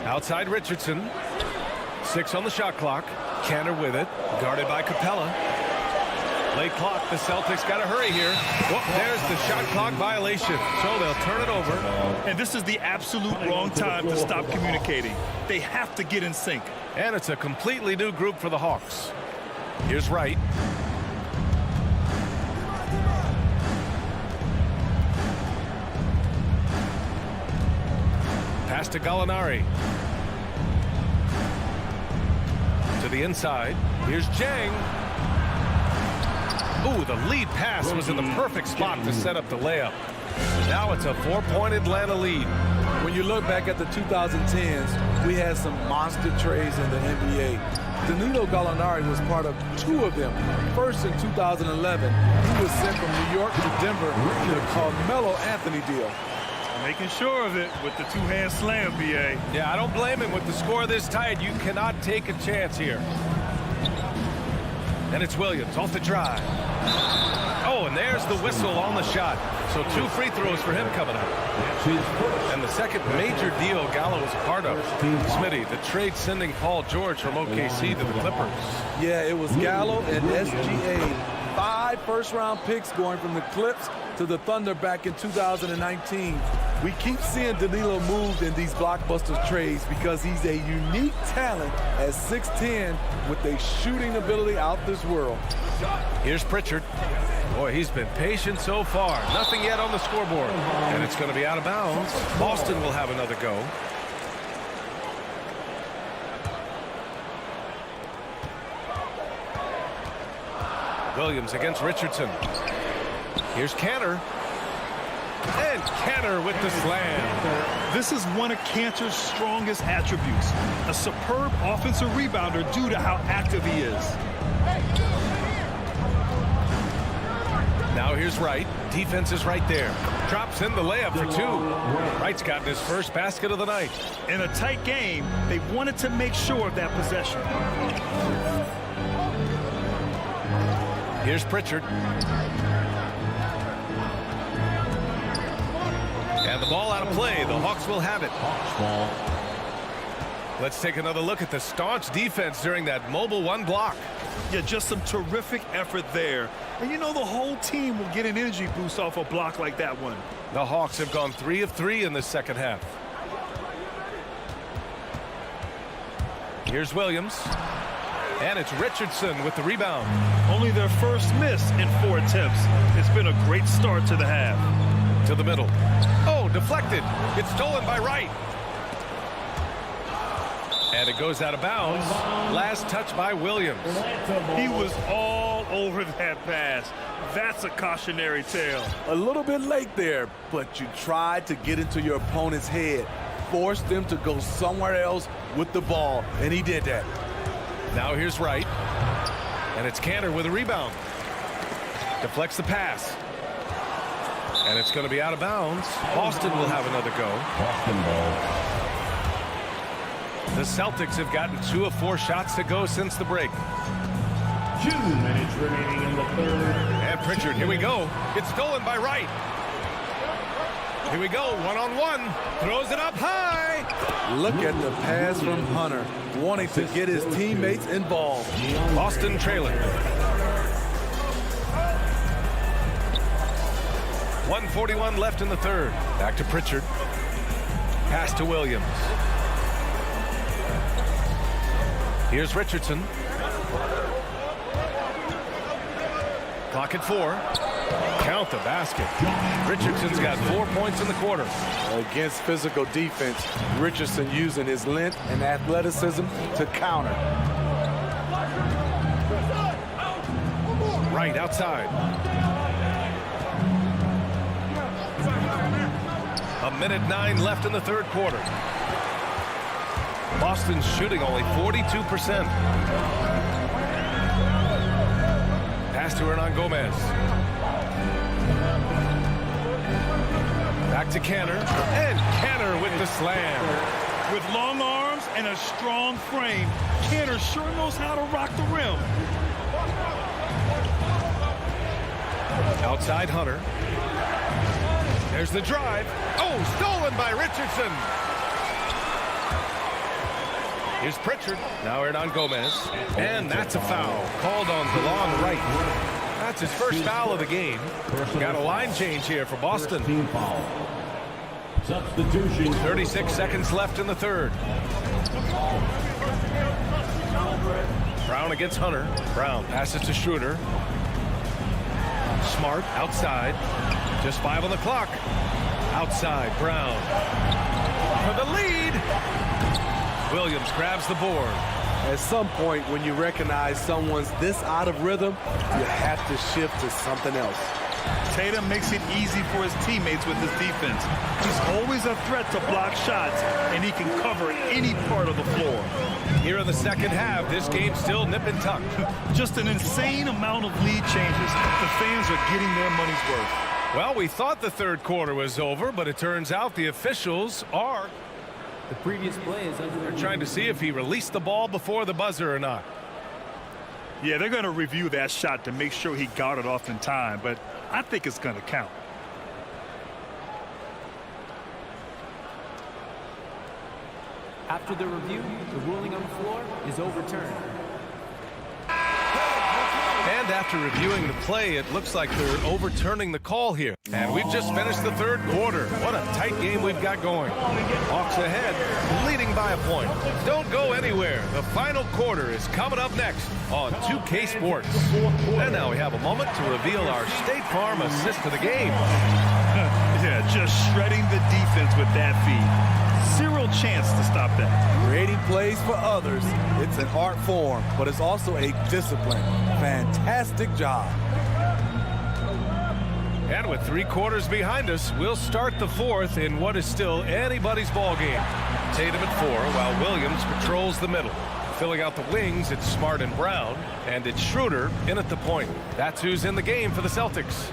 Outside Richardson. 6 on the shot clock. Cantor with it. Guarded by Capella. Late clock. The Celtics got to hurry here. Whoop, there's the shot clock violation. So they'll turn it over. And this is the absolute wrong time to stop communicating. They have to get in sync. And it's a completely new group for the Hawks. Here's Wright. Pass to Gallinari. To the inside. Here's Jang. Ooh, the lead pass was in the perfect spot to set up the layup. Now it's a 4-point Atlanta lead. When you look back at the 2010s, we had some monster trades in the NBA. Danilo Gallinari was part of 2 of them. First in 2011, he was sent from New York to Denver in the Carmelo Anthony deal. Making sure of it with the 2-hand slam, B.A. Yeah, I don't blame him. With the score this tight, you cannot take a chance here. And it's Williams off the drive. Oh, and there's the whistle on the shot. So 2 free throws for him coming up. And the second major deal Gallo was a part of. Smitty, the trade sending Paul George from OKC to the Clippers. Yeah, it was Gallo and SGA. 5 first-round picks going from the Clips to the Thunder back in 2019. We keep seeing Danilo moved in these blockbuster trades because he's a unique talent at 6'10" with a shooting ability out this world. Here's Pritchard. Boy, he's been patient so far. Nothing yet on the scoreboard. And it's going to be out of bounds. Boston will have another go. Williams against Richardson. Here's Cantor. And Cantor with the slam. This is one of Cantor's strongest attributes. A superb offensive rebounder due to how active he is. Now here's Wright. Defense is right there. Drops in the layup for two. Wright's gotten his first basket of the night. In a tight game, they wanted to make sure of that possession. Here's Pritchard. And the ball out of play. The Hawks will have it. Let's take another look at the staunch defense during that mobile one block. Yeah, just some terrific effort there. And you know the whole team will get an energy boost off a block like that one. The Hawks have gone 3 of 3 in the second half. Here's Williams. And it's Richardson with the rebound. Only their first miss in 4 attempts. It's been a great start to the half. To the middle. Oh, deflected. It's stolen by Wright. And it goes out of bounds. Last touch by Williams. He was all over that pass. That's a cautionary tale. A little bit late there, but you tried to get into your opponent's head. Forced them to go somewhere else with the ball, and he did that. Now here's Wright. And it's Cantor with a rebound. Deflects the pass. And it's going to be out of bounds. Boston will have another go. Boston ball. The Celtics have gotten 2 of 4 shots to go since the break. 2 minutes remaining in the third. And Pritchard, here we go. It's stolen by Wright. Here we go, one-on-one. Throws it up high. Look at the pass from Hunter, wanting to get his teammates involved. Boston trailing. 1:41 left in the third. Back to Pritchard. Pass to Williams. Here's Richardson. Clock at 4. Count the basket. Richardson's got 4 points in the quarter. Against physical defense, Richardson using his length and athleticism to counter. Right outside. A minute 9 left in the third quarter. Boston's shooting only 42%. Pass to Hernan Gomez. Back to Cantor. And Cantor with the slam. With long arms and a strong frame, Cantor sure knows how to rock the rim. Outside Hunter. There's the drive. Oh, stolen by Richardson. Here's Pritchard. Now Hernan Gomez. And that's a foul called on DeLon Wright. That's his first foul of the game. Got a line change here for Boston. Team foul. Substitution. 36 seconds left in the third. Brown against Hunter. Brown passes to Schroeder. Smart outside. Just 5 on the clock. Outside Brown. For the lead. Williams grabs the board. At some point, when you recognize someone's this out of rhythm, you have to shift to something else. Tatum makes it easy for his teammates with his defense. He's always a threat to block shots, and he can cover any part of the floor. Here in the second half, this game's still nip and tuck. Just an insane amount of lead changes. The fans are getting their money's worth. Well, we thought the third quarter was over, but it turns out the officials are The previous play is under They're trying to see if he released the ball before the buzzer or not. Yeah, they're going to review that shot to make sure he got it off in time, but I think it's going to count. After the review, the ruling on the floor is overturned. And after reviewing the play, it looks like they're overturning the call here. And we've just finished the third quarter. What a tight game we've got going. Hawks ahead, leading by a point. Don't go anywhere. The final quarter is coming up next on 2K Sports. And now we have a moment to reveal our State Farm assist to the game. Yeah, just shredding the defense with that feed. Zero chance to stop that. Creating plays for others, it's an art form, but it's also a discipline. Fantastic job. And with 3 quarters behind us, we'll start the fourth in what is still anybody's ball game. Tatum at 4, while Williams patrols the middle. Filling out the wings, it's Smart and Brown, and it's Schroeder in at the point. That's who's in the game for the Celtics.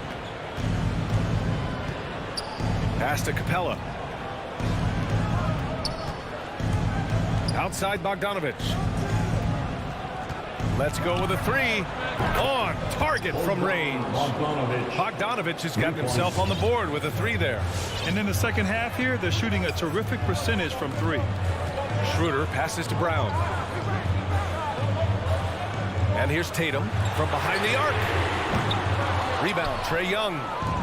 Pass to Capella. Outside Bogdanovich. Let's go with a 3. On target from range. Bogdanovich has gotten himself on the board with a 3 there. And in the second half here, they're shooting a terrific percentage from 3. Schroeder passes to Brown. And here's Tatum from behind the arc. Rebound, Trae Young.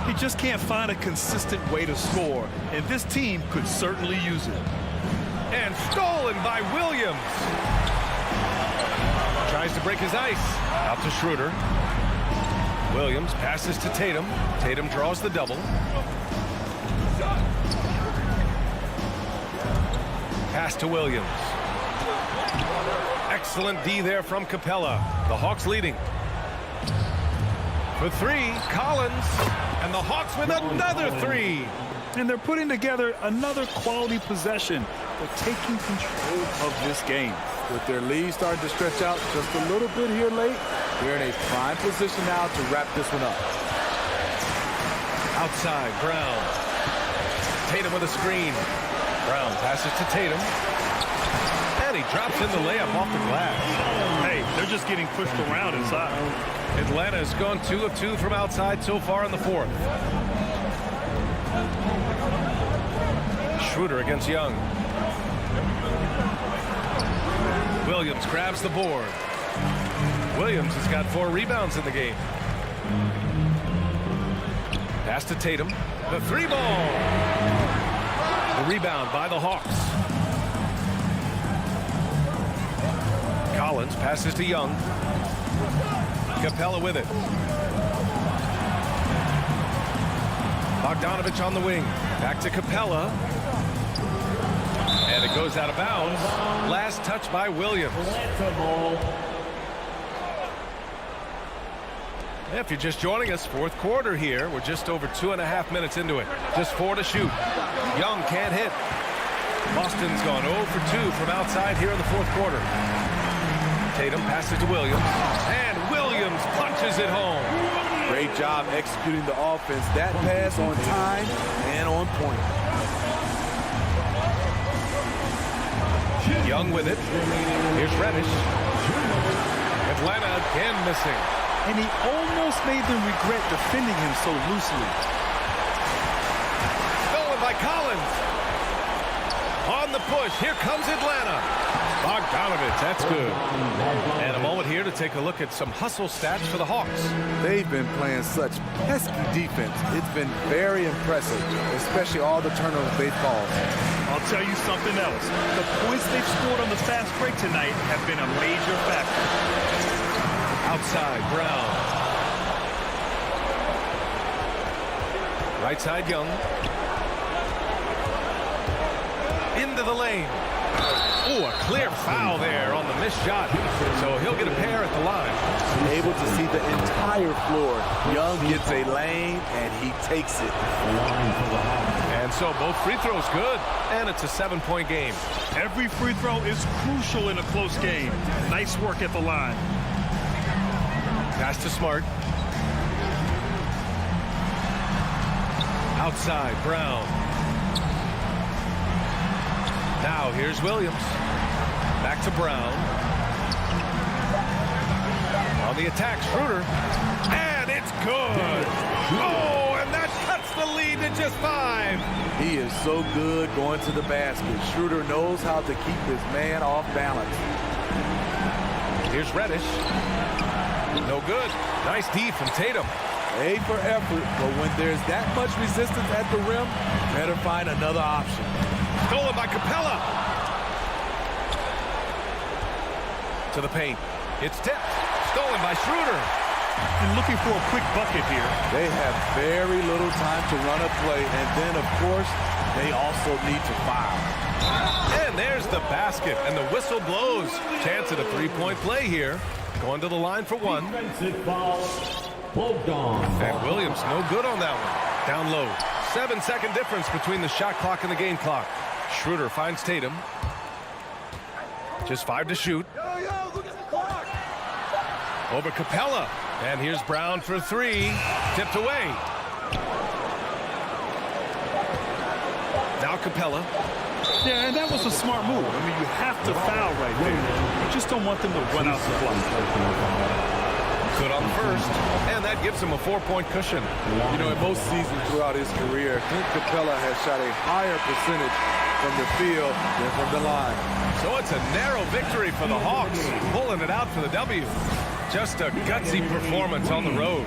He just can't find a consistent way to score, and this team could certainly use it. And stolen by Williams. Tries to break his ice. Out to Schroeder. Williams passes to Tatum. Tatum draws the double. Pass to Williams. Excellent D there from Capella. The Hawks leading. For 3, Collins. And the Hawks with another 3. And they're putting together another quality possession. They're taking control of this game. With their lead starting to stretch out just a little bit here late, they're in a prime position now to wrap this one up. Outside, Brown. Tatum with a screen. Brown passes to Tatum. And he drops in the layup off the glass. Hey, they're just getting pushed around inside. Atlanta has gone 2 of 2 from outside so far in the fourth. Schroeder against Young. Williams grabs the board. Williams has got 4 rebounds in the game. Pass to Tatum. The 3 ball. The rebound by the Hawks. Collins passes to Young. Capella with it. Bogdanovich on the wing. Back to Capella. And it goes out of bounds. Last touch by Williams. If you're just joining us, fourth quarter here. We're just over 2.5 minutes into it. Just 4 to shoot. Young can't hit. Boston's gone 0 for 2 from outside here in the fourth quarter. Tatum passes to Williams. And Williams punches it home. Great job executing the offense. That pass on time and on point. Young with it. Here's Reddish. Atlanta again missing. And he almost made them regret defending him so loosely. Stolen by Collins. On the push. Here comes Atlanta. Bogdanovich, that's good. And a moment here to take a look at some hustle stats for the Hawks. They've been playing such pesky defense. It's been very impressive, especially all the turnovers they've caused. I'll tell you something else. The points they've scored on the fast break tonight have been a major factor. Outside, Brown. Right side, Young. Into the lane. Oh, a clear foul there on the missed shot. So he'll get a pair at the line. Able to see the entire floor. Young gets a lane, and he takes it. And so both free throws good, and it's a 7-point game. Every free throw is crucial in a close game. Nice work at the line. Pass to Smart. Outside, Brown. Now here's Williams. Back to Brown. On the attack, Schroeder. And it's good. Oh, and that cuts the lead to just 5. He is so good going to the basket. Schroeder knows how to keep his man off balance. Here's Reddish. No good. Nice D from Tatum. A for effort, but when there's that much resistance at the rim, better find another option. Stolen by Capella. To the paint. It's tipped. Stolen by Schroeder. And looking for a quick bucket here. They have very little time to run a play, and then, of course, they also need to foul. And there's the basket, and the whistle blows. Chance at a three-point play here. Going to the line for one. Defensive foul. Bogdan. And Williams no good on that one. Down low. 7-second difference between the shot clock and the game clock. Schroeder finds Tatum. Just 5 to shoot. Over Capella. And here's Brown for 3. Tipped away. Now Capella. Yeah, and that was a smart move. I mean, you have to foul right there. You just don't want them to run out the clock. Good on the first. And that gives him a 4-point cushion. You know, in most seasons throughout his career, Clint Capella has shot a higher percentage from the field than from the line. So it's a narrow victory for the Hawks, pulling it out for the W. Just a gutsy performance on the road.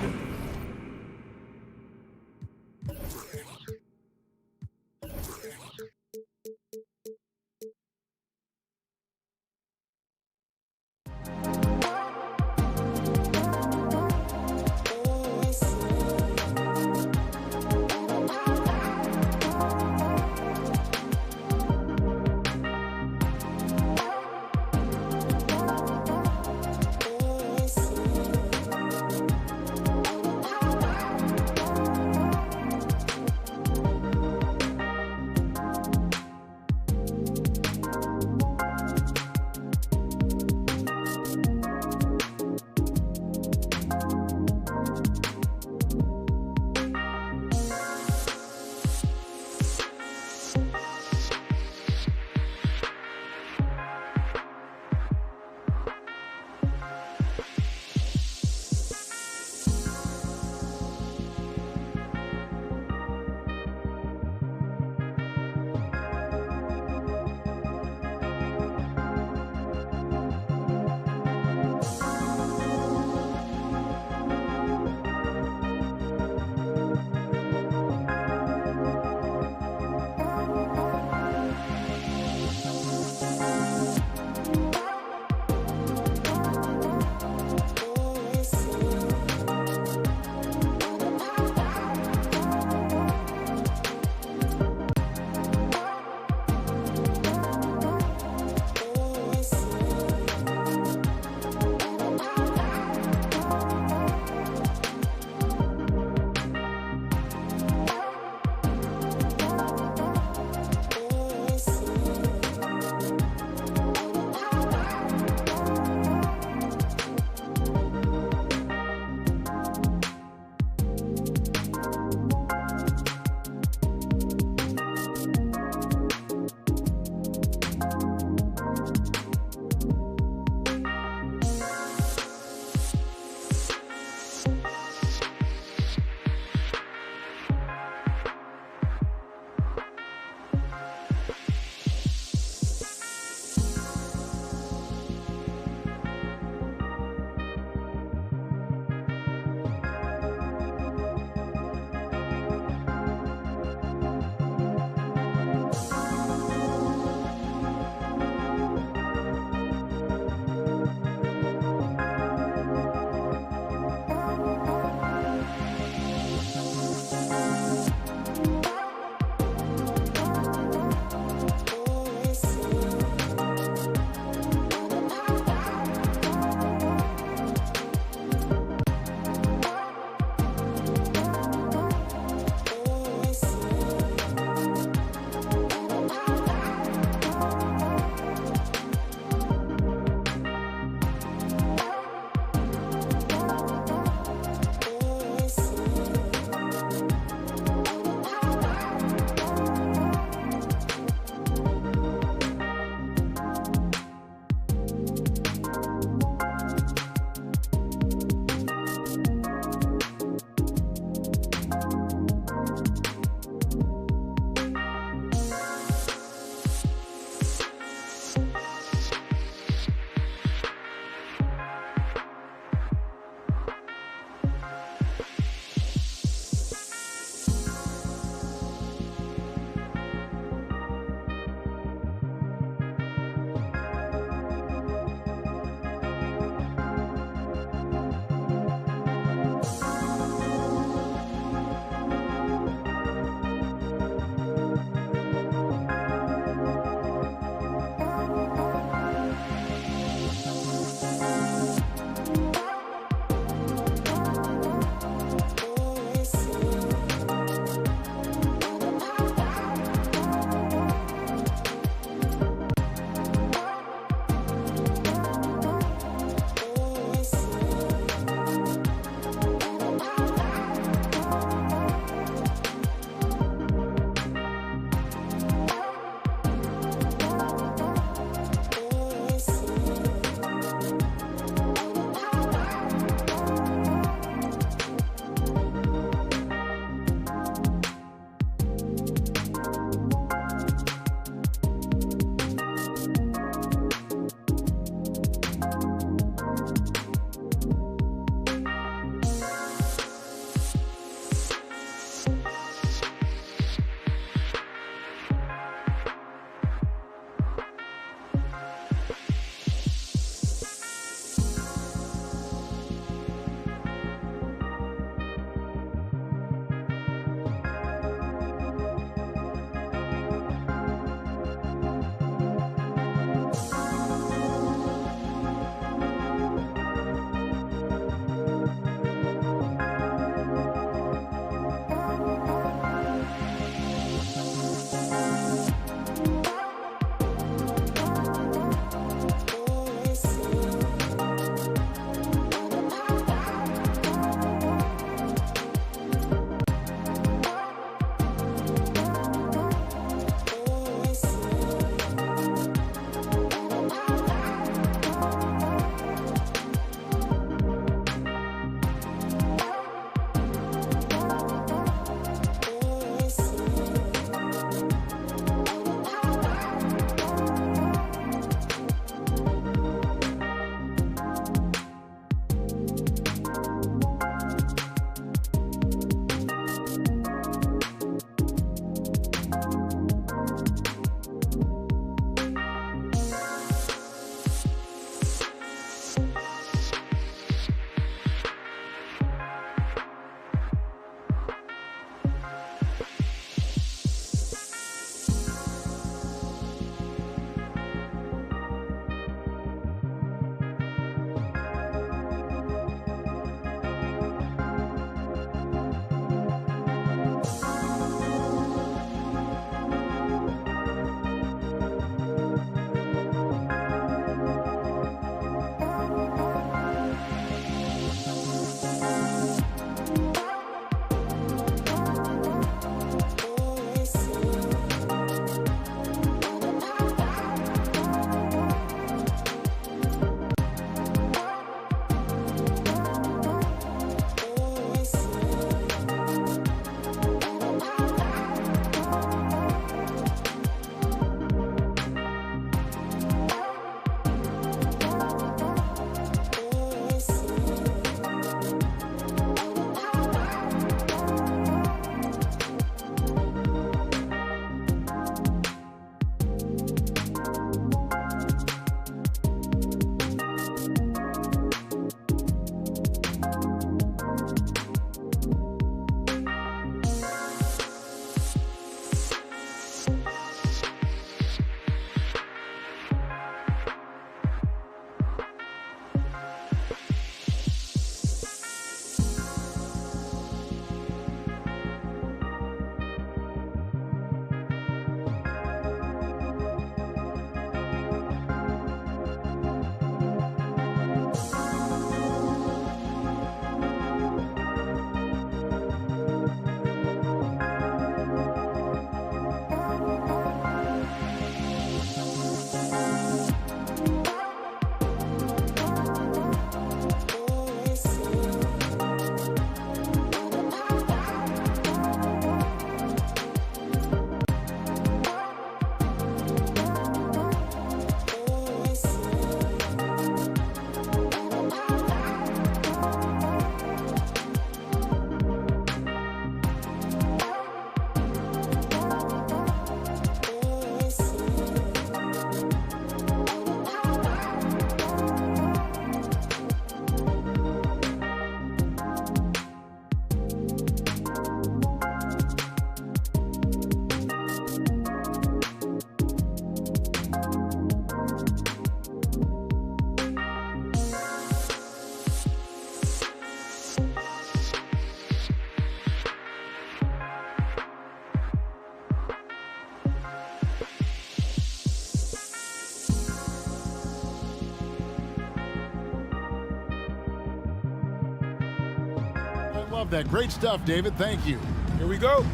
love that. Great stuff, David. Thank you. Here we go.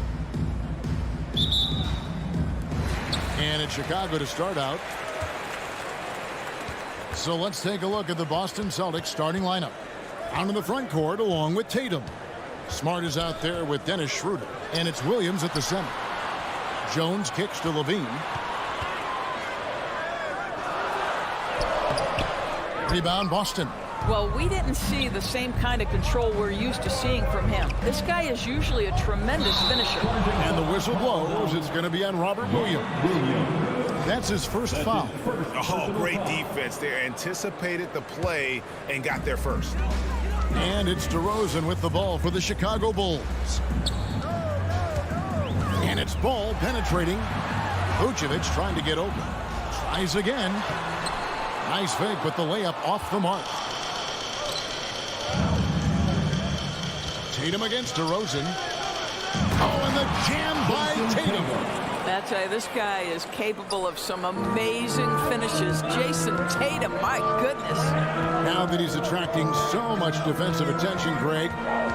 And it's Chicago to start out. So let's take a look at the Boston Celtics starting lineup. Out in the front court along with Tatum. Smart is out there with Dennis Schroeder. And it's Williams at the center. Jones kicks to Levine. Rebound Boston. Well, we didn't see the same kind of control we're used to seeing from him. This guy is usually a tremendous finisher. And the whistle blows. It's going to be on Robert Williams. That's his first foul. Oh, great defense there. Anticipated the play and got there first. And it's DeRozan with the ball for the Chicago Bulls. And it's Ball penetrating. Vucevic trying to get open. Tries again. Nice fake with the layup off the mark. Tatum against DeRozan. Oh, and the jam by Tatum. That's why this guy is capable of some amazing finishes. Jason Tatum, my goodness. Now that he's attracting so much defensive attention, Greg,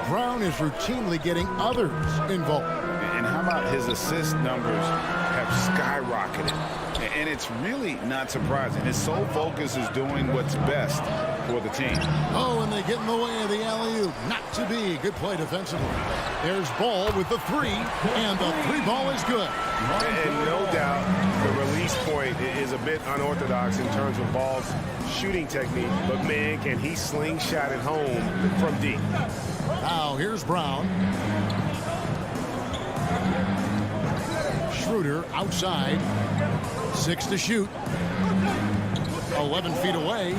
Brown is routinely getting others involved. And how about his assist numbers have skyrocketed? And it's really not surprising. His sole focus is doing what's best for the team. Oh, and they get in the way of the alley-oop. Not to be. Good play defensively. There's Ball with the three, and the three ball is good. And no doubt the release point is a bit unorthodox in terms of Ball's shooting technique. But, man, can he slingshot it home from deep. Now, here's Brown. Schroeder outside. 6 to shoot. 11 feet away.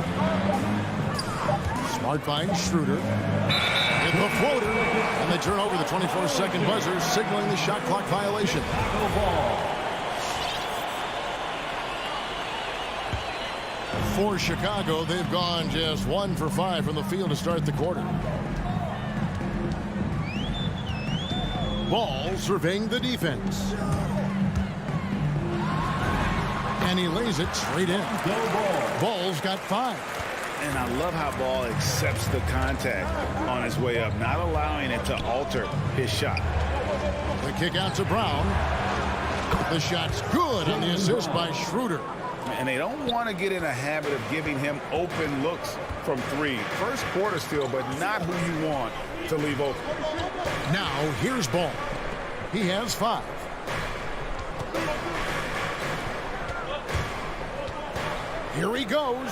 Smart finds Schroeder. Hit the floater. And they turn over the 24-second buzzer, signaling the shot clock violation. No ball. For Chicago, they've gone just 1 for 5 from the field to start the quarter. Ball surveying the defense. And he lays it straight in. Ball's got 5. And I love how Ball accepts the contact on his way up, not allowing it to alter his shot. The kick out to Brown. The shot's good on the assist by Schroeder. And they don't want to get in a habit of giving him open looks from 3. First quarter still, but not who you want to leave open. Now here's Ball. He has 5. Here he goes.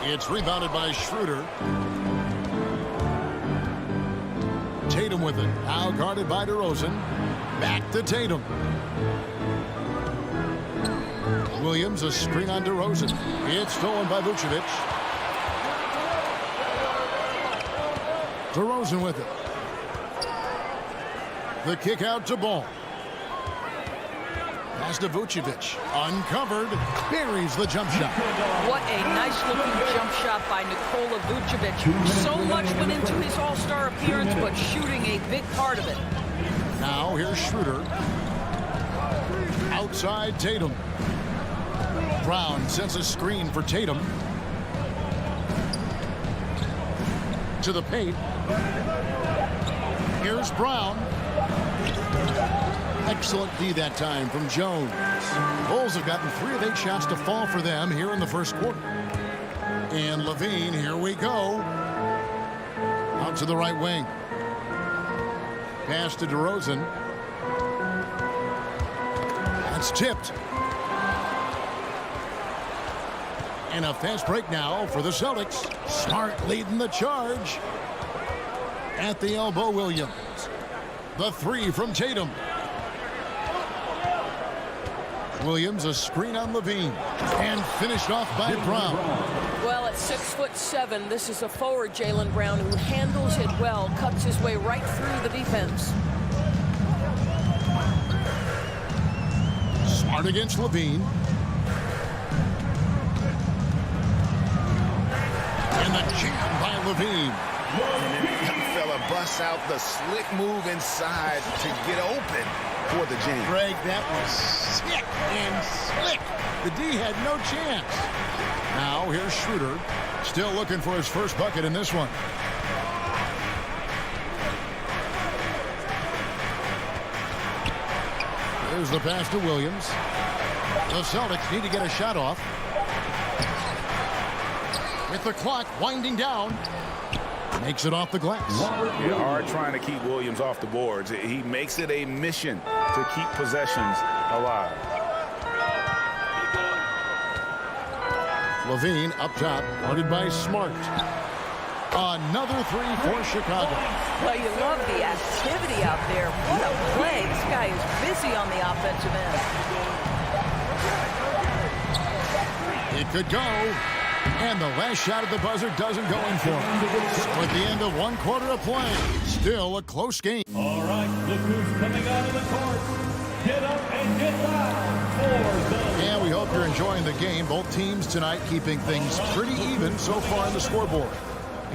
It's rebounded by Schroeder. Tatum with it. Now guarded by DeRozan. Back to Tatum. Williams, a screen on DeRozan. It's stolen by Vucevic. DeRozan with it. The kick out to Ball. Pass to Vucevic. Uncovered. Buries the jump shot. What a nice-looking jump shot by Nikola Vucevic. So much went into his all-star appearance, but shooting a big part of it. Now here's Schroeder. Outside Tatum. Brown sends a screen for Tatum. To the paint. Here's Brown. Excellent D that time from Jones. Bulls have gotten 3 of 8 shots to fall for them here in the first quarter. And Levine, here we go. Out to the right wing. Pass to DeRozan. That's tipped. And a fast break now for the Celtics. Smart leading the charge. At the elbow, Williams. The 3 from Tatum. Williams, a screen on Levine. And finished off by Brown. Well, at 6'7", this is a forward, Jaylen Brown, who handles it well, cuts his way right through the defense. Smart against Levine. And the jam by Levine. And then young fella busts out the slick move inside to get open for the jam. Greg, that was sick and slick. The D had no chance. Now here's Schroeder, still looking for his first bucket in this one. Here's the pass to Williams. The Celtics need to get a shot off. With the clock winding down. Makes it off the glass. They are trying to keep Williams off the boards. He makes it a mission to keep possessions alive. Levine up top, guarded by Smart. Another three for Chicago. Well, you love the activity out there. What a play. This guy is busy on the offensive end. It could go. And the last shot at the buzzer doesn't go in for him. So at the end of one quarter of play, still a close game. All right, look who's coming out of the court. Get up and get loud for the... And we hope you're enjoying the game. Both teams tonight keeping things pretty even so far on the scoreboard.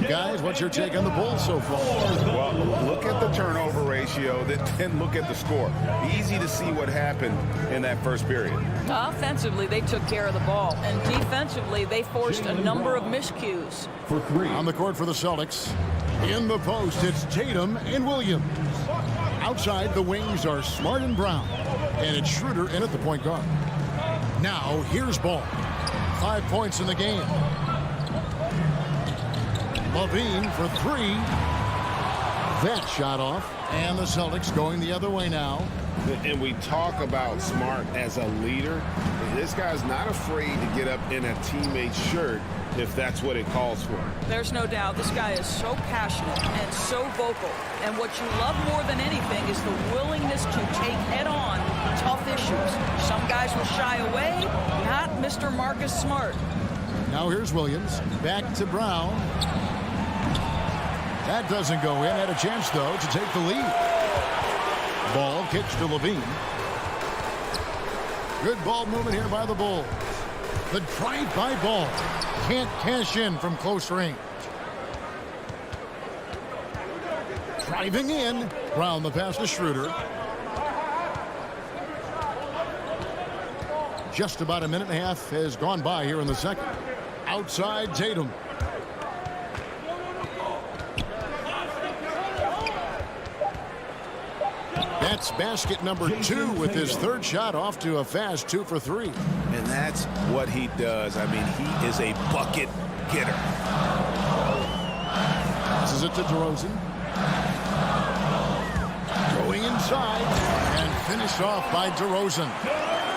Guys, what's your take on the Bulls so far? Well, look at the turnover ratio, then look at the score. Easy to see what happened in that first period. Offensively, they took care of the ball. And defensively, they forced a number of miscues. For three. On the court for the Celtics. In the post, it's Tatum and Williams. Outside, the wings are Smart and Brown. And it's Schroeder in at the point guard. Now, here's Ball. 5 points in the game. Levine for three. That shot off. And the Celtics going the other way now. And we talk about Smart as a leader. This guy's not afraid to get up in a teammate's shirt if that's what it calls for. There's no doubt this guy is so passionate and so vocal. And what you love more than anything is the willingness to take head-on tough issues. Some guys will shy away, not Mr. Marcus Smart. Now here's Williams. Back to Brown. That doesn't go in. Had a chance, though, to take the lead. Ball kicks to Levine. Good ball movement here by the Bulls. The drive by Ball. Can't cash in from close range. Driving in. Brown the pass to Schroeder. Just about a minute and a half has gone by here in the second. Outside Tatum. That's basket number 2 with his third shot off to a fast 2 for 3. And that's what he does. I mean, he is a bucket getter. This is it to DeRozan. Going inside and finished off by DeRozan.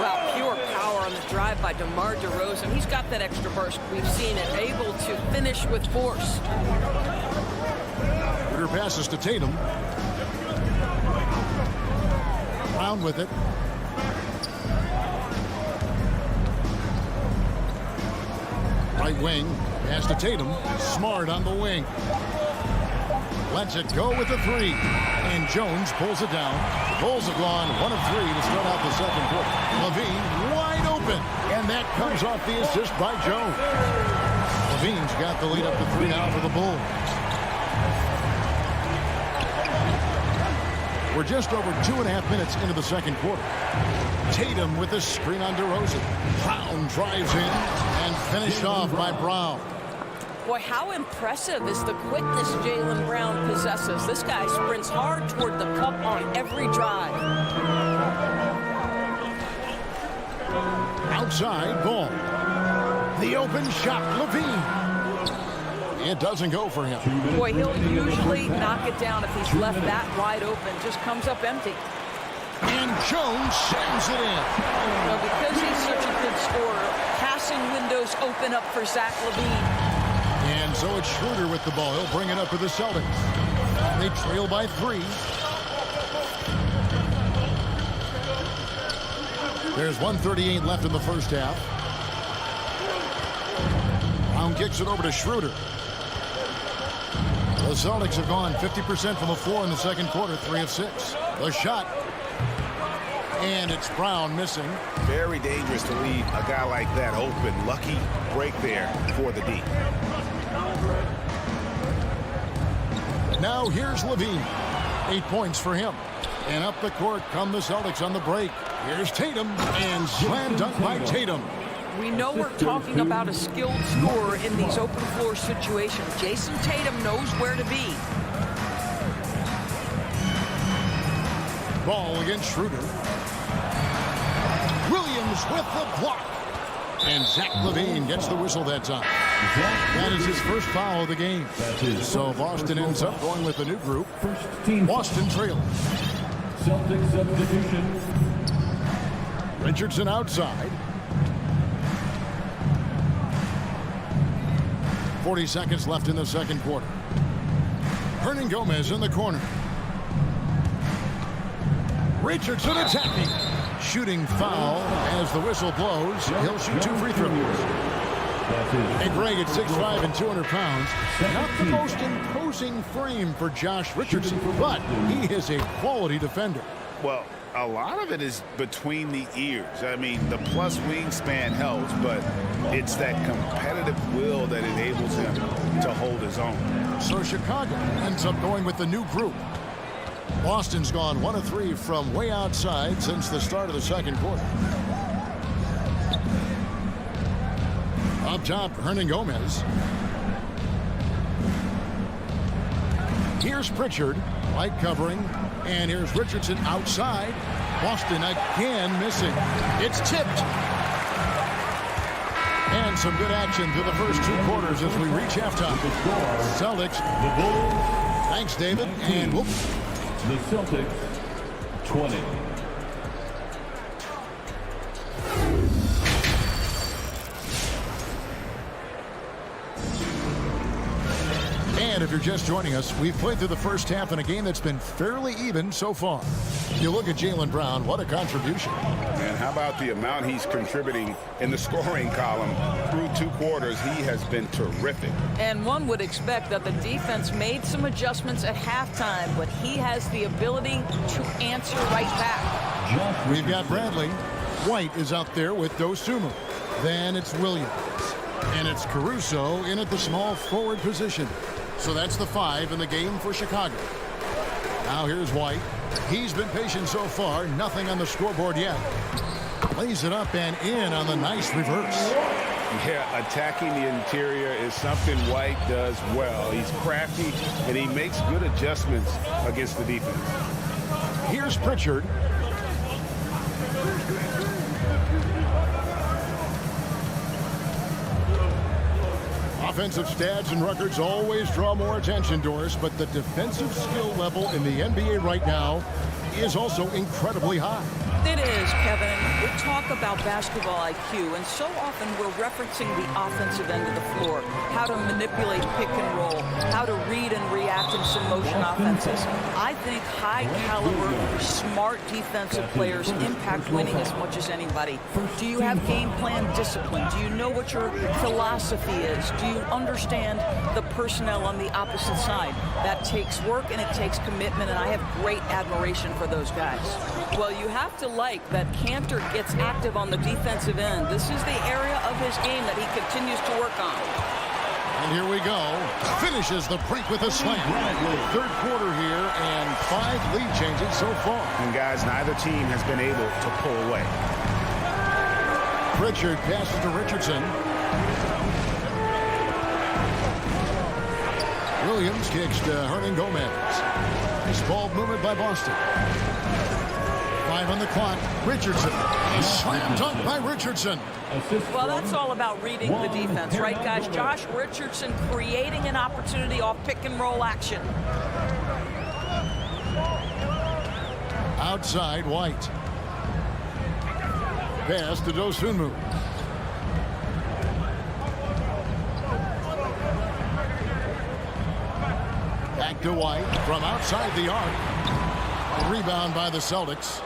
Well, pure power on the drive by DeMar DeRozan. He's got that extra burst. We've seen it, able to finish with force. Schroeder passes to Tatum. Brown with it. Right wing. Pass to Tatum. Smart on the wing. Lets it go with the three. And Jones pulls it down. The Bulls have gone 1 of 3 to start out the second quarter. Levine wide open. And that comes off the assist by Jones. Levine's got the lead up to 3 now for the Bulls. We're just over 2.5 minutes into the second quarter. Tatum with a screen on DeRozan. Brown drives in and finished off by Brown. Boy, how impressive is the quickness Jaylen Brown possesses. This guy sprints hard toward the cup on every drive. Outside Ball. The open shot, Levine. It doesn't go for him. Boy, he'll usually knock it down if he's left that wide open. Just comes up empty. And Jones sends it in. Well, because he's such a good scorer, passing windows open up for Zach LaVine. And so it's Schroeder with the ball. He'll bring it up for the Celtics. They trail by 3. There's 1:38 left in the first half. Brown kicks it over to Schroeder. The Celtics have gone 50% from the floor in the second quarter, 3 of 6. The shot. And it's Brown missing. Very dangerous to leave a guy like that open. Lucky break there for the D. Now here's Levine. 8 points for him. And up the court come the Celtics on the break. Here's Tatum. And slam dunk by Tatum. We know we're talking about a skilled scorer in these open floor situations. Jason Tatum knows where to be. Ball against Schroeder. Williams with the block. And Zach LaVine gets the whistle that time. That is his first foul of the game. So Boston ends up going with the new group. Boston trails. Celtics substitution. Richardson outside. 40 seconds left in the second quarter. Hernangomez in the corner. Richardson attacking. Shooting foul as the whistle blows. He'll shoot 2 free throws. And Greg at 6'5" and 200 pounds. Not the most imposing frame for Josh Richardson, but he is a quality defender. Well, a lot of it is between the ears. I mean, the plus wingspan helps, but it's that competitive will that enables him to hold his own. So Chicago ends up going with the new group. Boston's gone 1 of 3 from way outside since the start of the second quarter. Up top, Hernangomez. Here's Pritchard, light covering, and here's Richardson outside. Boston again missing. It's tipped. And some good action through the first 2 quarters as we reach halftime. Celtics. Thanks, David. And whoop. The Celtics, 20. And if you're just joining us, we've played through the first half in a game that's been fairly even so far. You look at Jaylen Brown, what a contribution. And how about the amount he's contributing in the scoring column through 2 quarters? He has been terrific. And one would expect that the defense made some adjustments at halftime, but he has the ability to answer right back. We've got Bradley. White is out there with Dosunmu. Then it's Williams. And it's Caruso in at the small forward position. So that's the 5 in the game for Chicago. Now here's White. He's been patient so far. Nothing on the scoreboard yet. Lays it up and in on the nice reverse. Yeah, attacking the interior is something White does well. He's crafty, and he makes good adjustments against the defense. Here's Pritchard. Offensive stats and records always draw more attention, Doris, but the defensive skill level in the NBA right now is also incredibly high. It is, Kevin. We talk about basketball IQ, and so often we're referencing the offensive end of the floor, how to manipulate pick and roll, how to read and react in some motion offenses. I think high-caliber, smart defensive players impact winning as much as anybody. Do you have game plan discipline? Do you know what your philosophy is? Do you understand the personnel on the opposite side? That takes work and it takes commitment, and I have great admiration for those guys. Well, you have to like that Cantor gets active on the defensive end. This is the area of his game that he continues to work on. And here we go. Finishes the break with a slam. Third quarter here and 5 lead changes so far. And guys, neither team has been able to pull away. Pritchard passes to Richardson. Williams kicks to Hernangomez. Nice ball movement by Boston. 5 on the clock. Richardson. A slam dunk by Richardson. Well, that's all about reading the defense, right, guys? Josh Richardson creating an opportunity off pick-and-roll action. Outside, White. Pass to Dosunmu. Back to White from outside the arc. Rebound by the Celtics.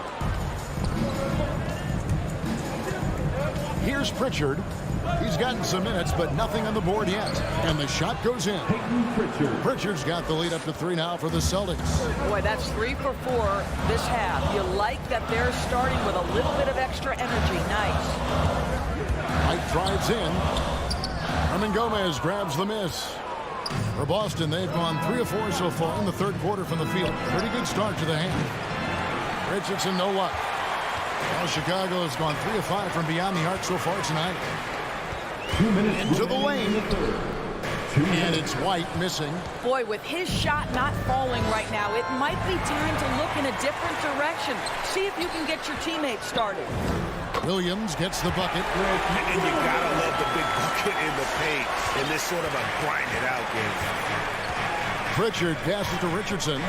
Here's Pritchard. He's gotten some minutes, but nothing on the board yet. And the shot goes in. Pritchard's got the lead up to 3 now for the Celtics. Boy, that's 3 for 4 this half. You like that they're starting with a little bit of extra energy. Nice. White drives in. Hernangomez grabs the miss. For Boston, they've gone 3 of 4 so far in the third quarter from the field. Pretty good start to the half. Richardson, no luck. Well, Chicago has gone 3 of 5 from beyond the arc so far tonight. 2 minutes into the lane. And it's White missing. Boy, with his shot not falling right now, it might be time to look in a different direction. See if you can get your teammates started. Williams gets the bucket. And you gotta love the big bucket in the paint in this sort of a grind-it-out game. Pritchard passes to Richardson.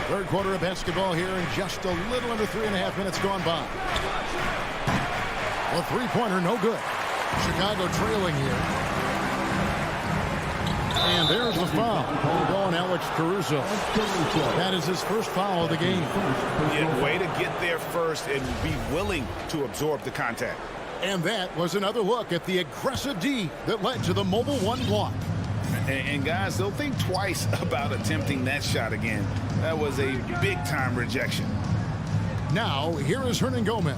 Third quarter of basketball here, and just a little under 3.5 minutes gone by. A three-pointer, no good. Chicago trailing here. And there's the foul. Going Alex Caruso. That is his first foul of the game. Yeah, way to get there first and be willing to absorb the contact. And that was another look at the aggressive D that led to the mobile one block. And guys, they'll think twice about attempting that shot again. That was a big-time rejection. Now, here is Hernan Gomez.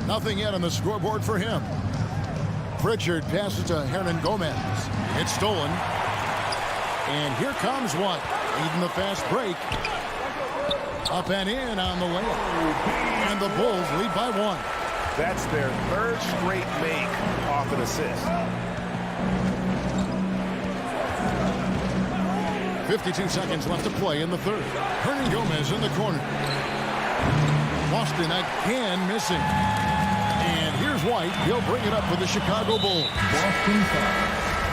Nothing yet on the scoreboard for him. Pritchard passes to Hernan Gomez. It's stolen. And here comes one. Even the fast break. Up and in on the layup. And the Bulls lead by 1. That's their third straight make off an assist. 52 seconds left to play in the third. Hernan Gomez in the corner. Boston again missing. And here's White. He'll bring it up for the Chicago Bulls.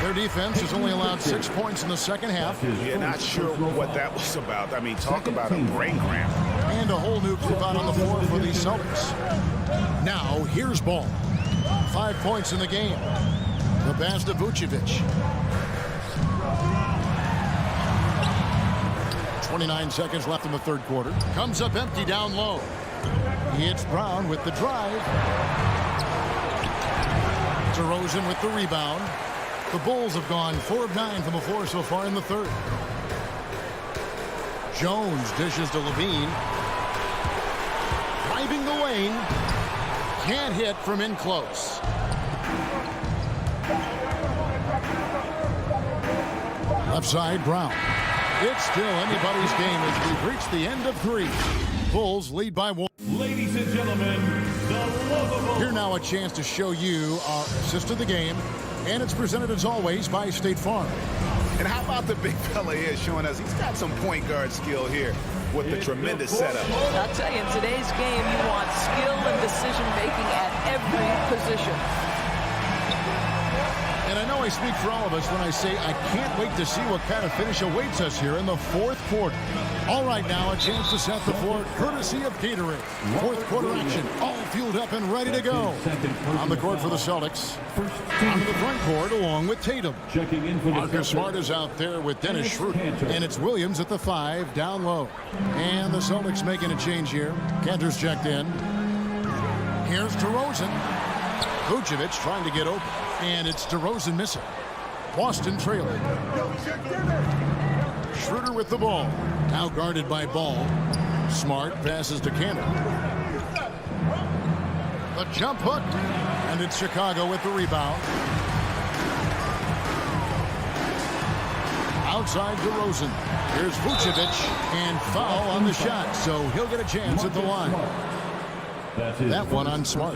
Their defense has only allowed 6 points in the second half. Yeah, not sure what that was about. I mean, talk about a brain cramp. And a whole new group out on the floor for the Celtics. Now, here's Ball. 5 points in the game. The pass to Vucevic. 29 seconds left in the third quarter. Comes up empty down low. It's Brown with the drive. DeRozan with the rebound. The Bulls have gone 4 of 9 from the floor so far in the third. Jones dishes to Levine. Driving the lane. Can't hit from in close. Left side, Brown. It's still anybody's game as we've reached the end of 3. Bulls lead by 1. Ladies and gentlemen, the lovable. Here now a chance to show you our assist of the game. And it's presented as always by State Farm. And how about the big fella here showing us he's got some point guard skill here with the tremendous setup. I'll tell you, in today's game, you want skill and decision-making at every position. And I know I speak for all of us when I say I can't wait to see what kind of finish awaits us here in the fourth quarter. All right, now a chance to set the floor courtesy of Gatorade. Fourth quarter action, all fueled up and ready to go. On the court for the Celtics. Onto the front court along with Tatum. Checking in for the Marcus Smart is out there with Dennis Schroeder. And it's Williams at the 5 down low. And the Celtics making a change here. Cantor's checked in. Here's DeRozan. Vucevic trying to get open. And it's DeRozan missing. Boston trailing. Schroeder with the ball. Now guarded by Ball. Smart passes to Cantor. The jump hook. And it's Chicago with the rebound. Outside DeRozan. Here's Vucevic. And foul on the shot. So he'll get a chance at the line. That one on Smart.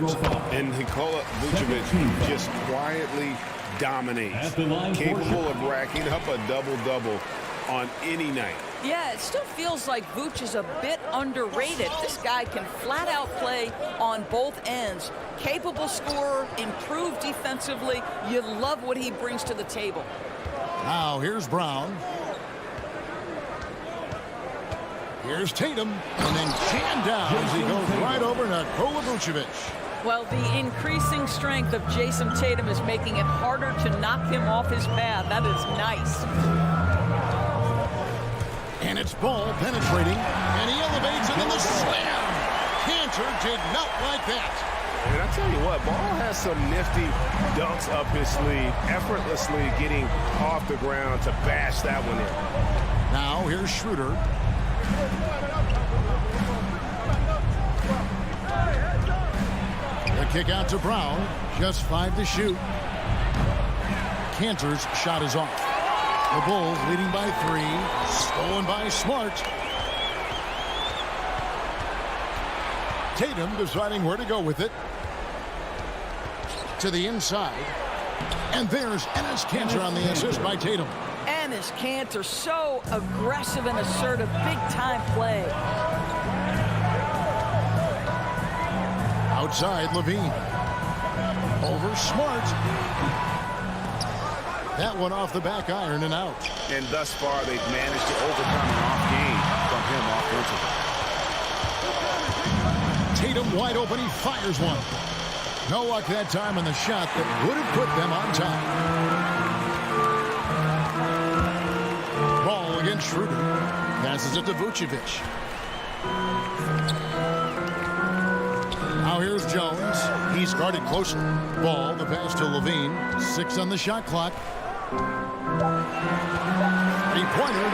And Nikola Vucevic just quietly dominates. Capable of racking up a double-double on any night. Yeah, it still feels like Vooch is a bit underrated. This guy can flat out play on both ends. Capable scorer, improved defensively. You love what he brings to the table. Now here's Brown. Here's Tatum, and then jammed down as he goes right over Nikola Vucevic. Well, the increasing strength of Jason Tatum is making it harder to knock him off his path. That is nice. And it's Ball penetrating, and he elevates it in the slam. Cantor did not like that. And I tell you what, Ball has some nifty dunks up his sleeve, effortlessly getting off the ground to bash that one in. Now here's Schroeder. The kick out to Brown. Just 5 to shoot. Cantor's shot is off. The Bulls leading by 3. Stolen by Smart. Tatum deciding where to go with it. To the inside. And there's Enes Kanter on the assist by Tatum. Enes Kanter, so aggressive and assertive. Big-time play. Outside, Levine. Over Smart. That one off the back iron and out. And thus far, they've managed to overcome an off game from him offensively. Tatum wide open. He fires one. No luck that time on the shot that would have put them on top. Ball against Schroeder. Passes it to Vucevic. Now here's Jones. He's guarded closer. Ball, the pass to Levine. 6 on the shot clock. 3-pointer.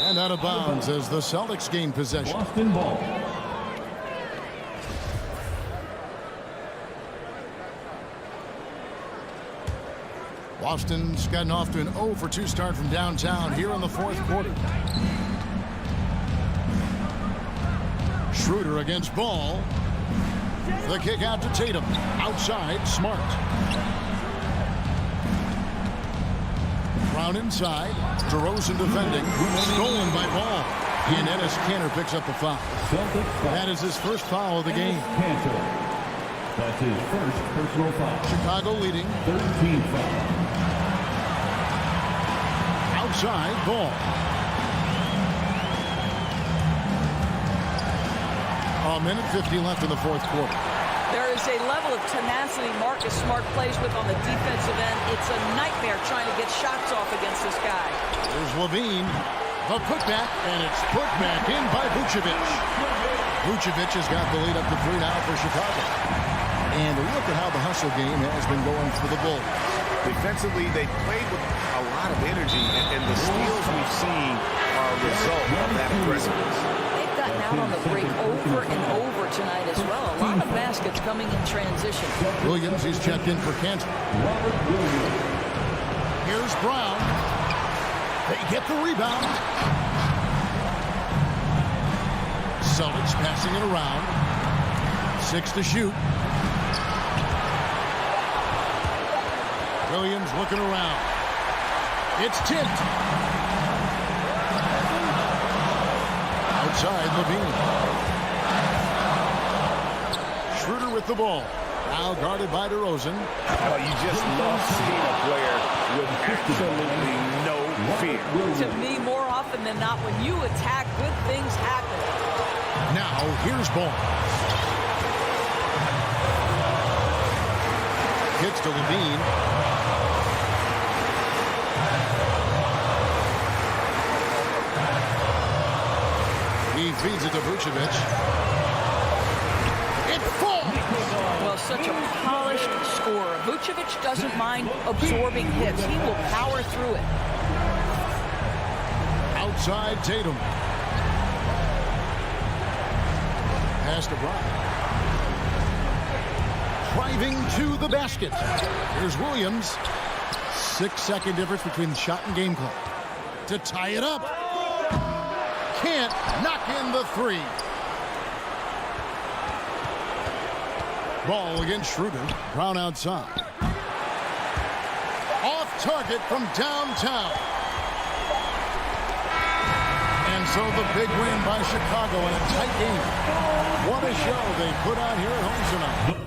And out of bounds as the Celtics gain possession. Boston ball. Boston's gotten off to an 0-for-2 start from downtown here in the fourth quarter. Schroeder against Ball. The kick out to Tatum. Outside, Smart. Brown inside. DeRozan defending. Stolen by Ball. And Enes Kanter picks up the foul. That is his first foul of the game. That's his first personal foul. Chicago leading. 13 foul. Outside, Ball. A minute 50 left in the fourth quarter. There is a level of tenacity Marcus Smart plays with on the defensive end. It's a nightmare trying to get shots off against this guy. There's Levine. The putback, and it's put back in by Vucevic. Vucevic has got the lead up to 3 now for Chicago. And look at how the hustle game has been going for the Bulls. Defensively, they played with a lot of energy, and the steals we've seen are a result of that aggressiveness. They've gotten out on the break over and over tonight as well. A lot of baskets coming in transition. Williams, he's checked in for Kent. Here's Brown. They get the rebound. Celtics passing it around. 6 to shoot. Williams looking around. It's tipped. Outside, Levine. Schroeder with the ball. Now guarded by DeRozan. Oh, you just love seeing a player with absolutely no fear. To me, more often than not, when you attack, good things happen. Now, here's Ball. Kicks to Levine. He feeds it to Vucevic. It falls! Well, such a polished scorer. Vucevic doesn't mind absorbing hits. He will power through it. Outside Tatum. Pass to Brown. Driving to the basket. Here's Williams. 6-second difference between the shot and game clock. To tie it up. Can't knock in the 3. Ball against Schroeder. Brown outside. Off target from downtown. And so the big win by Chicago in a tight game. What a show they put on here at home tonight.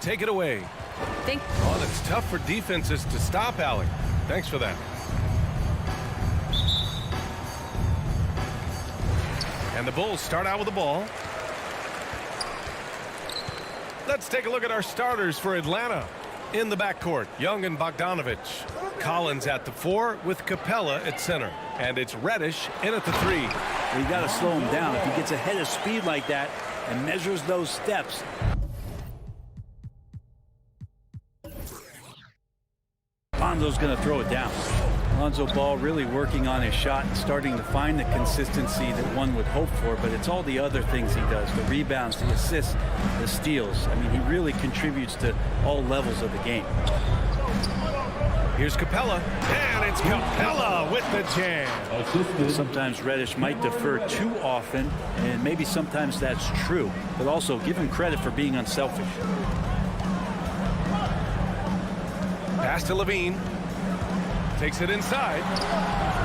take it away. Oh, it's tough for defenses to stop, Alec. Thanks for that. And the Bulls start out with the ball. Let's take a look at our starters for Atlanta. In the backcourt, Young and Bogdanovich. Collins at the 4 with Capella at center. And it's Reddish in at the 3. You got to slow him down. If he gets ahead of speed like that and measures those steps. Lonzo's going to throw it down. Lonzo Ball really working on his shot and starting to find the consistency that one would hope for, but it's all the other things he does, the rebounds, the assists, the steals. I mean, he really contributes to all levels of the game. Here's Capella, and it's Capella with the jam. Sometimes Reddish might defer too often, and maybe sometimes that's true, but also give him credit for being unselfish. Pass to Levine. Takes it inside.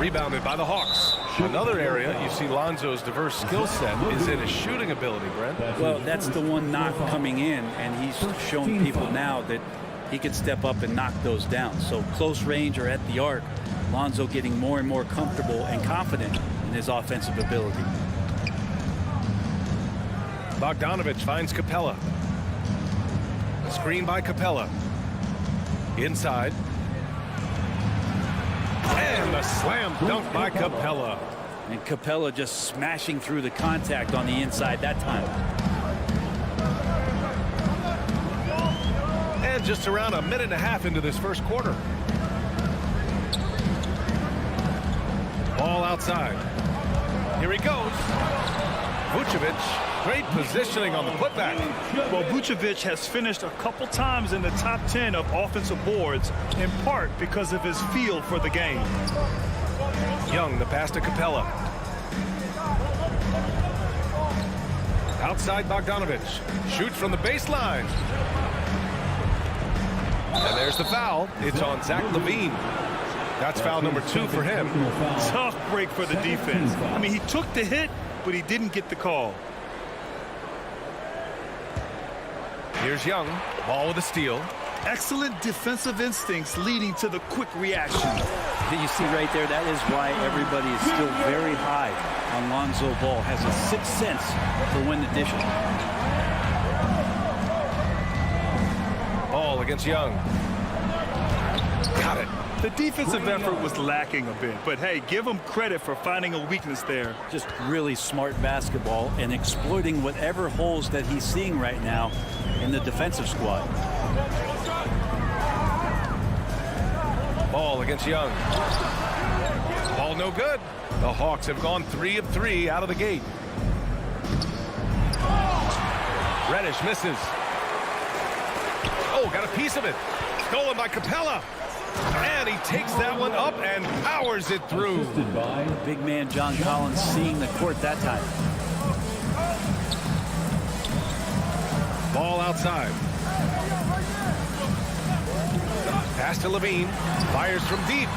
Rebounded by the Hawks. Another area you see Lonzo's diverse skill set is in his shooting ability, Brent. Well, that's the one knock coming in, and he's shown people now that he can step up and knock those down. So close range or at the arc, Lonzo getting more and more comfortable and confident in his offensive ability. Bogdanovich finds Capella. Screen by Capella. Inside. And a slam dunk by Capella. And Capella just smashing through the contact on the inside that time. And just around a minute and a half into this first quarter. Ball outside. Here he goes. Vucevic. Great positioning on the putback. Well, Vucevic has finished a couple times in the top 10 of offensive boards, in part because of his feel for the game. Young, the pass to Capella. Outside Bogdanovich. Shoots from the baseline. And there's the foul. It's on Zach LaVine. That's foul number 2 for him. Tough break for the defense. I mean, he took the hit, but he didn't get the call. Here's Young. Ball with a steal. Excellent defensive instincts leading to the quick reaction. You see right there, that is why everybody is still very high on Lonzo Ball. Has a sixth sense for when to dish it. Ball against Young. Got it. The defensive effort was lacking a bit, but hey, give him credit for finding a weakness there. Just really smart basketball and exploiting whatever holes that he's seeing right now in the defensive squad. Ball against Young. Ball no good. The Hawks have gone 3 of 3 out of the gate. Reddish misses. Oh, got a piece of it. Stolen by Capella. And he takes that one up and powers it through. Big man John Collins seeing the court that time. Ball outside. Pass to Levine. Fires from deep.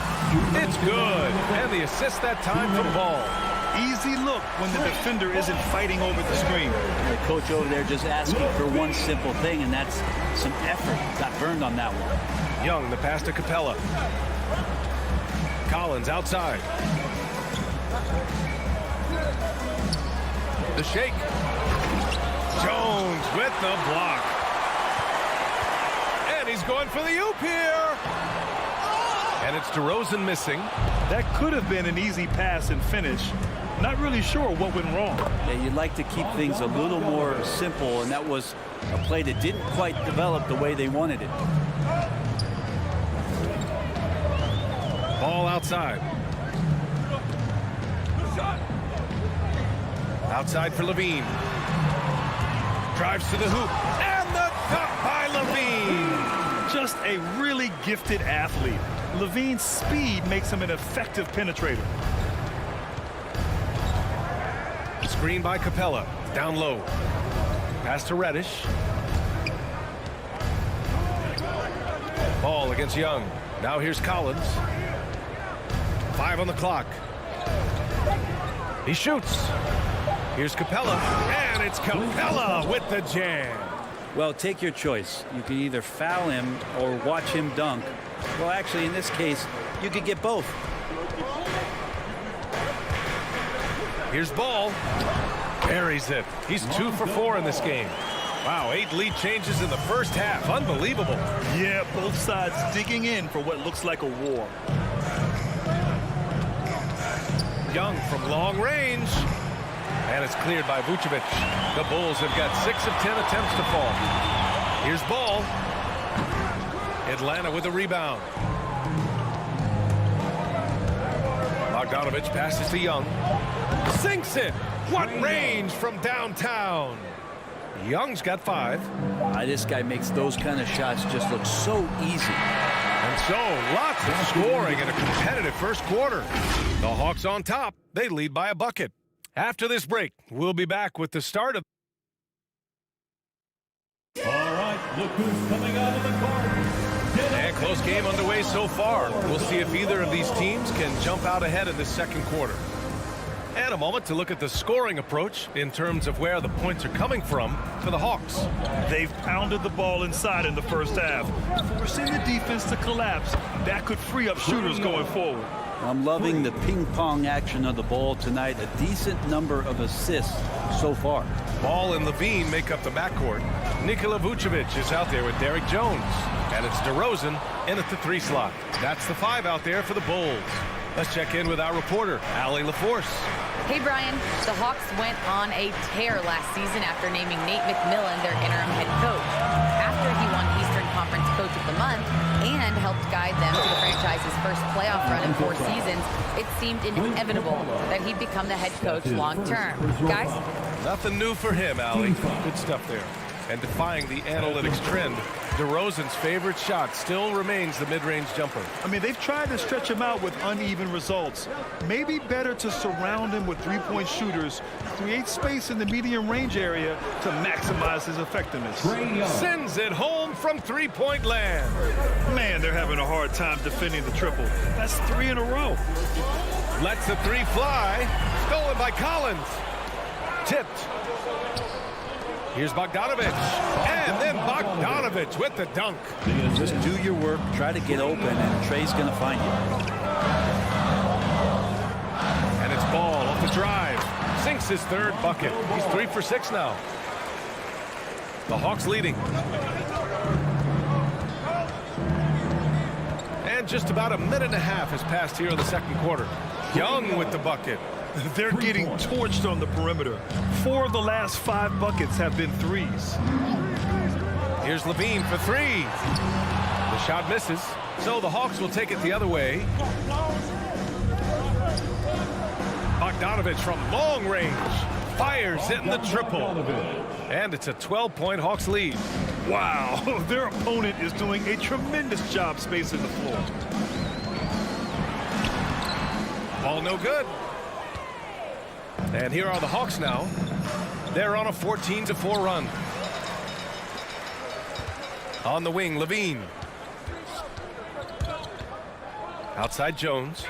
It's good. And the assist that time from Ball. Easy look when the defender isn't fighting over the screen. The coach over there just asking for one simple thing, and that's some effort. Got burned on that one. Young, the pass to Capella. Collins outside. The shake. Jones with the block. And he's going for the oop here. And it's DeRozan missing. That could have been an easy pass and finish. Not really sure what went wrong. Yeah, you'd like to keep things a little more simple, and that was a play that didn't quite develop the way they wanted it. Ball outside. Outside for Levine. Drives to the hoop. And the dunk by Levine. Just a really gifted athlete. Levine's speed makes him an effective penetrator. Screen by Capella. Down low. Pass to Reddish. Ball against Young. Now here's Collins. 5 on the clock. He shoots. Here's Capella. And it's Capella with the jam. Well, take your choice. You can either foul him or watch him dunk. Well, actually, in this case, you could get both. Here's Ball. Buries it. He's 2 for 4 in this game. Wow, 8 lead changes in the first half. Unbelievable. Yeah, both sides digging in for what looks like a war. Young from long range. And it's cleared by Vucevic. The Bulls have got 6 of 10 attempts to fall. Here's Ball. Atlanta with a rebound. Bogdanovich passes to Young. Sinks it. What range from downtown. Young's got 5. This guy makes those kind of shots just look so easy. And so lots of scoring in a competitive first quarter. The Hawks on top. They lead by a bucket. After this break, we'll be back with the start of. All right, look who's coming out of the court. And close game underway so far. We'll see if either of these teams can jump out ahead in this second quarter. And a moment to look at the scoring approach in terms of where the points are coming from for the Hawks. They've pounded the ball inside in the first half, forcing the defense to collapse. That could free up shooters going forward. I'm loving the ping-pong action of the ball tonight. A decent number of assists so far. Ball and Levine make up the backcourt. Nikola Vucevic is out there with Derek Jones. And it's DeRozan in at the 3 slot. That's the 5 out there for the Bulls. Let's check in with our reporter, Allie LaForce. Hey, Brian. The Hawks went on a tear last season after naming Nate McMillan their interim head coach. After he won Eastern Conference Coach of the Month and helped guide them to the franchise's first playoff run in 4 seasons, it seemed inevitable that he'd become the head coach long term. Guys? Nothing new for him, Allie. Good stuff there. And defying the analytics trend, DeRozan's favorite shot still remains the mid-range jumper. I mean, they've tried to stretch him out with uneven results. Maybe better to surround him with 3-point shooters, create space in the medium range area to maximize his effectiveness. Sends it home from 3-point land. Man, they're having a hard time defending the triple. That's 3 in a row. Lets the 3 fly. Stolen by Collins. Tipped. Here's Bogdanovich. And then Bogdanovich with the dunk. Just do your work, try to get open, and Trey's going to find you. And it's Ball off the drive. Sinks his 3rd bucket. He's 3 for 6 now. The Hawks leading. And just about a minute and a half has passed here in the second quarter. Young with the bucket. They're getting torched on the perimeter. 4 of the last 5 buckets have been threes. Here's Levine for 3. The shot misses, so the Hawks will take it the other way. Bogdanovich from long range fires in the triple. And it's a 12-point Hawks lead. Wow, their opponent is doing a tremendous job spacing the floor. Ball no good. And here are the Hawks now. They're on a 14-4 run. On the wing, Levine. Outside Jones.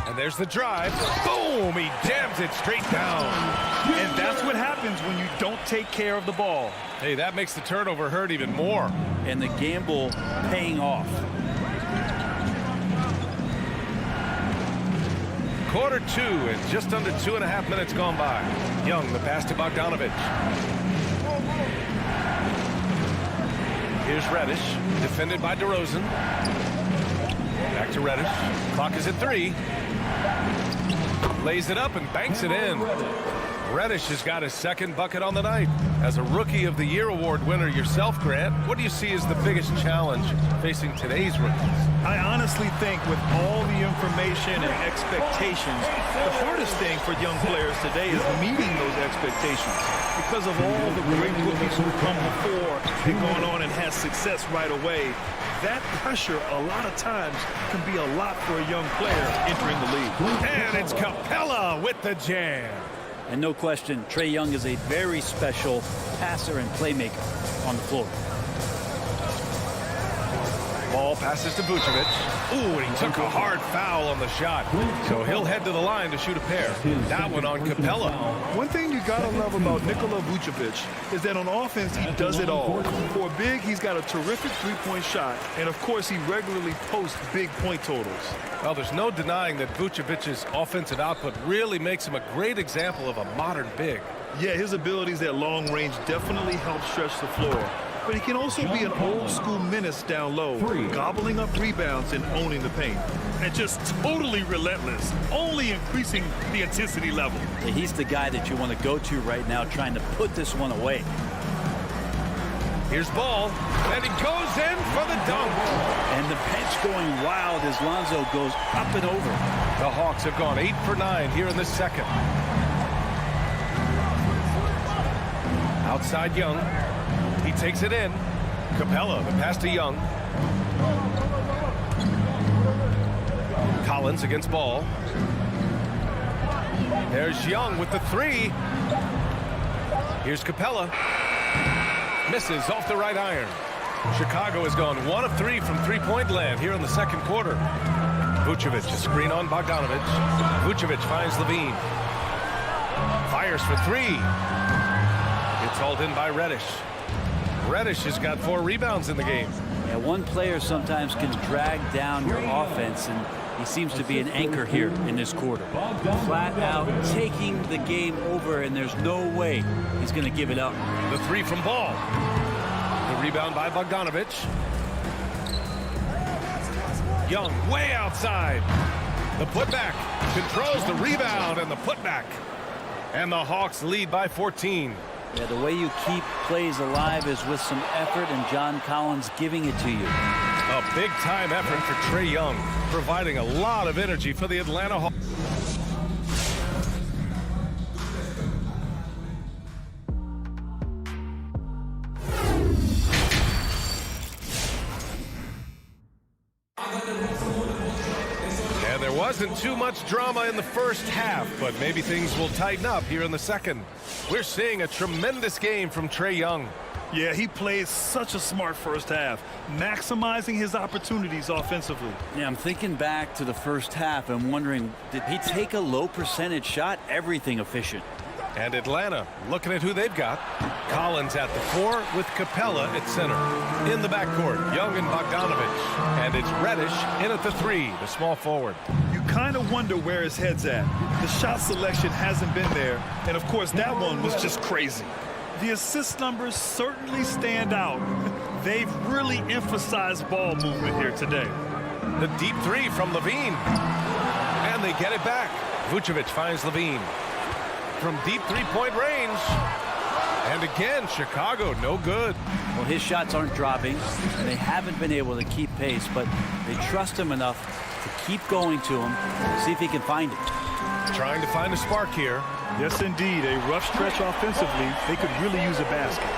And there's the drive. Boom! He jams it straight down. And that's what happens when you don't take care of the ball. Hey, that makes the turnover hurt even more. And the gamble paying off. Quarter 2 and just under 2.5 minutes gone by. Young, the pass to Bogdanovich. Here's Reddish, defended by DeRozan. Back to Reddish. Clock is at 3. Lays it up and banks it in. Reddish has got his 2nd bucket on the night. As a Rookie of the Year award winner yourself, Grant, what do you see as the biggest challenge facing today's rookies? I honestly think with all the information and expectations, the hardest thing for young players today is meeting those expectations. Because of all the great rookies who've come before and gone on and had success right away, that pressure a lot of times can be a lot for a young player entering the league. And it's Capella with the jam. And no question, Trae Young is a very special passer and playmaker on the floor. Ball passes to Vucevic. Ooh, and he took a hard foul on the shot. So he'll head to the line to shoot a pair. That one on Capella. One thing you gotta love about Nikola Vucevic is that on offense, he does it all. For a big, he's got a terrific three-point shot, and of course, he regularly posts big point totals. Well, there's no denying that Vucevic's offensive output really makes him a great example of a modern big. Yeah, his abilities at long range definitely help stretch the floor. But he can also be an old-school menace down low, gobbling up rebounds and owning the paint. And just totally relentless, only increasing the intensity level. He's the guy that you want to go to right now, trying to put this one away. Here's Ball, and he goes in for the dunk. And the bench going wild as Lonzo goes up and over. The Hawks have gone 8 for 9 here in the second. Outside Young. He takes it in. Capella, the pass to Young. Collins against Ball. There's Young with the three. Here's Capella. Misses off the right iron. Chicago has gone 1 of 3 from three-point land here in the second quarter. Vucevic, a screen on Bogdanovic. Vucevic finds Levine. Fires for three. It's hauled in by Reddish. Reddish has got 4 rebounds in the game. Yeah, one player sometimes can drag down your offense, and he seems to be an anchor here in this quarter. Flat out taking the game over, and there's no way he's going to give it up. The three from Ball. The rebound by Bogdanovic. Young way outside. The putback controls the rebound and the putback. And the Hawks lead by 14. Yeah, the way you keep plays alive is with some effort, and John Collins giving it to you. A big-time effort for Trae Young, providing a lot of energy for the Atlanta Hawks. And there wasn't too much drama in the first half, but maybe things will tighten up here in the second. We're seeing a tremendous game from Trae Young. Yeah, he played such a smart first half, maximizing his opportunities offensively. Yeah, I'm thinking back to the first half and wondering, did he take a low percentage shot? Everything efficient. And Atlanta, looking at who they've got. Collins at the 4 with Capella at center. In the backcourt, Young and Bogdanovic. And it's Reddish in at the 3, the small forward. You kind of wonder where his head's at. The shot selection hasn't been there. And, of course, that one was just crazy. The assist numbers certainly stand out. They've really emphasized ball movement here today. The deep 3 from Levine. And they get it back. Vucevic finds Levine. From deep three-point range. And again, Chicago, no good. Well, his shots aren't dropping. They haven't been able to keep pace, but they trust him enough to keep going to him, see if he can find it. Trying to find a spark here. Yes, indeed. A rough stretch offensively. They could really use a basket.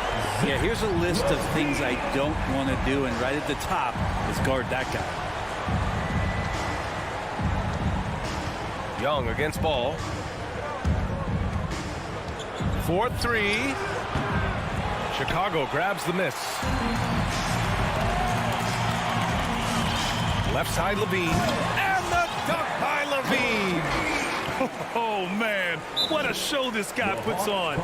Yeah, here's a list of things I don't want to do, and right at the top is guard that guy. Young against Ball. 4-3. Chicago grabs the miss. Left side Levine. And the dunk by Levine. Oh, man. What a show this guy puts on.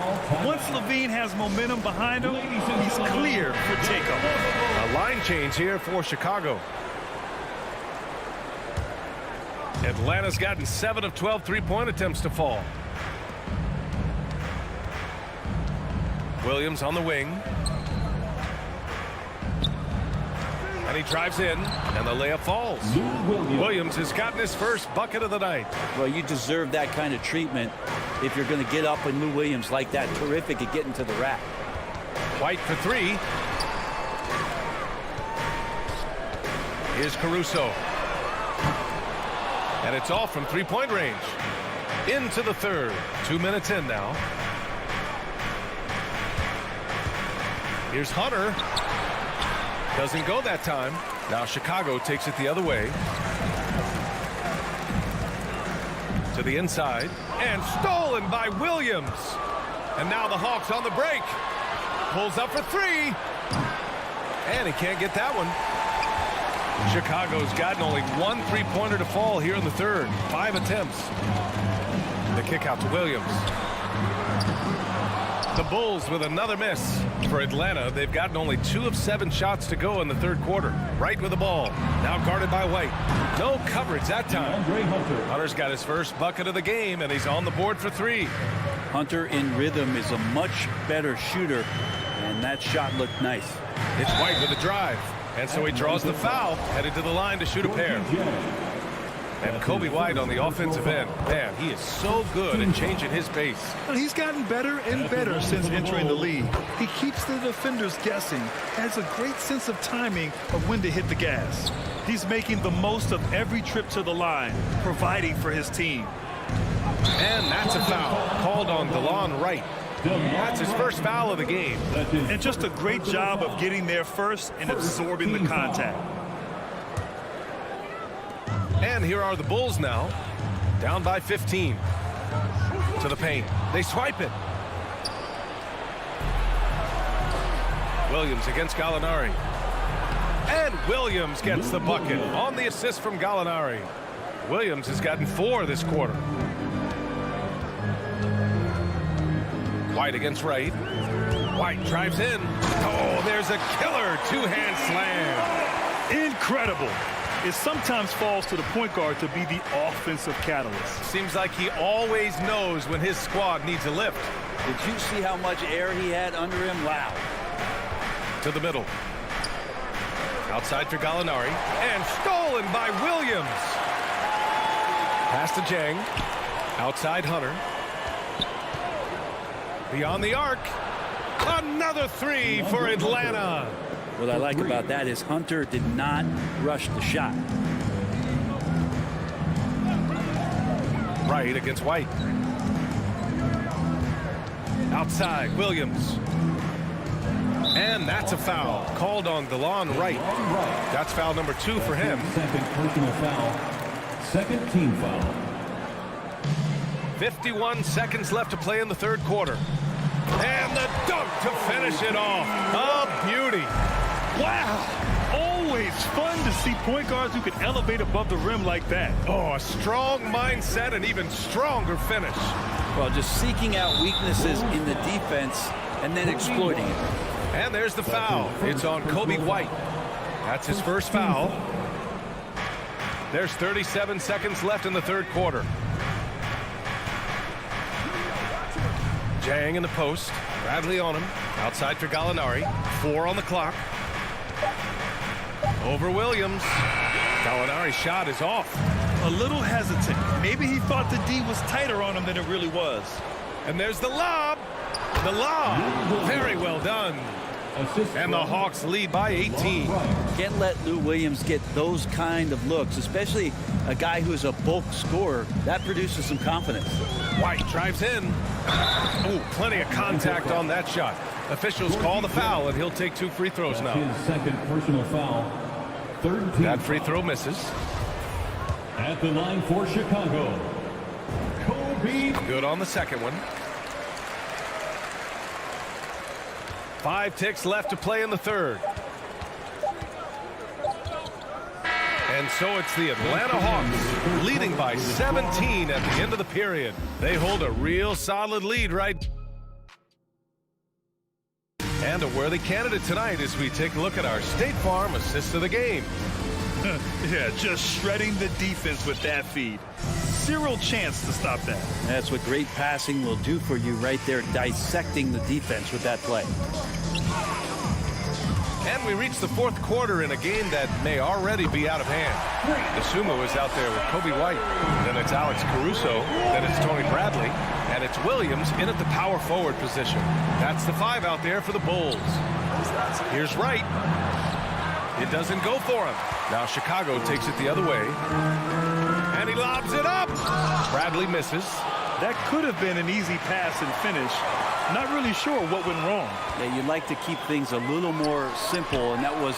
Once Levine has momentum behind him, he's clear for takeoff. A line change here for Chicago. Atlanta's gotten 7 of 12 three-point attempts to fall. Williams on the wing. And he drives in, and the layup falls. Williams has gotten his first bucket of the night. Well, you deserve that kind of treatment if you're going to get up with Lou Williams like that. Terrific at getting to the rack. White for 3. Here's Caruso. And it's off from three-point range. Into the third. 2 minutes in now. Here's Hunter. Doesn't go that time. Now Chicago takes it the other way. To the inside. And stolen by Williams. And now the Hawks on the break. Pulls up for 3. And he can't get that one. Chicago's gotten only one three-pointer to fall here in the third. 5 attempts. The kick out to Williams. The Bulls with another miss. For Atlanta, they've gotten only 2 of 7 shots to go in the third quarter. Wright with the ball. Now guarded by White. No coverage that time. Hunter's got his first bucket of the game, and he's on the board for 3. Hunter in rhythm is a much better shooter, and that shot looked nice. It's White with the drive. And so he draws the foul, headed to the line to shoot a pair. And Kobe White on the offensive end. Man, he is so good at changing his pace. Well, he's gotten better and better since entering the league. He keeps the defenders guessing, has a great sense of timing of when to hit the gas. He's making the most of every trip to the line, providing for his team. And that's a foul called on DeLon Wright. That's his first foul of the game. And just a great job of getting there first and absorbing the contact. And here are the Bulls now, down by 15. To the paint. They swipe it. Williams against Gallinari. And Williams gets the bucket on the assist from Gallinari. Williams has gotten 4 this quarter. White against Wright. White drives in. Oh, there's a killer two-hand slam. Incredible. It sometimes falls to the point guard to be the offensive catalyst. Seems like he always knows when his squad needs a lift. Did you see how much air he had under him? Wow. To the middle. Outside for Gallinari. And stolen by Williams. Pass to Jang. Outside Hunter. Beyond the arc. Another 3 for Atlanta. What I like about that is Hunter did not rush the shot. Wright against White. Outside, Williams. And that's a foul called on DeLon Wright. That's foul number 2 for him. Second personal foul. Second team foul. 51 seconds left to play in the third quarter. And the dunk to finish it off. A beauty. Wow. Always fun to see point guards who can elevate above the rim like that. Oh, a strong mindset and even stronger finish. Well, just seeking out weaknesses in the defense and then exploiting it. And there's the foul. It's on Kobe White. That's his first foul. There's 37 seconds left in the third quarter. Jang in the post. Bradley on him. Outside for Gallinari. 4 on the clock. Over Williams. Gallinari's shot is off. A little hesitant. Maybe he thought the D was tighter on him than it really was. And there's the lob. The lob. Very well done. And the Hawks lead by 18. Can't let Lou Williams get those kind of looks, especially a guy who's a bulk scorer. That produces some confidence. White drives in. Oh, plenty of contact on that shot. Officials call the foul, and he'll take 2 free throws now. His second personal foul. Third team. That free throw misses. At the line for Chicago, Kobe. Good on the second one. 5 ticks left to play in the third. And so it's the Atlanta Hawks leading by 17 at the end of the period. They hold a real solid lead right. And a worthy candidate tonight as we take a look at our State Farm assist of the game. Yeah, just shredding the defense with that feed. Zero chance to stop that. That's what great passing will do for you right there, dissecting the defense with that play. And we reach the fourth quarter in a game that may already be out of hand. The Sumo is out there with Kobe White. Then it's Alex Caruso. Then it's Tony Bradley. And it's Williams in at the power forward position. That's the 5 out there for the Bulls. Here's Wright. It doesn't go for him. Now Chicago takes it the other way. And he lobs it up. Bradley misses. That could have been an easy pass and finish. Not really sure what went wrong. Yeah, you'd like to keep things a little more simple, and that was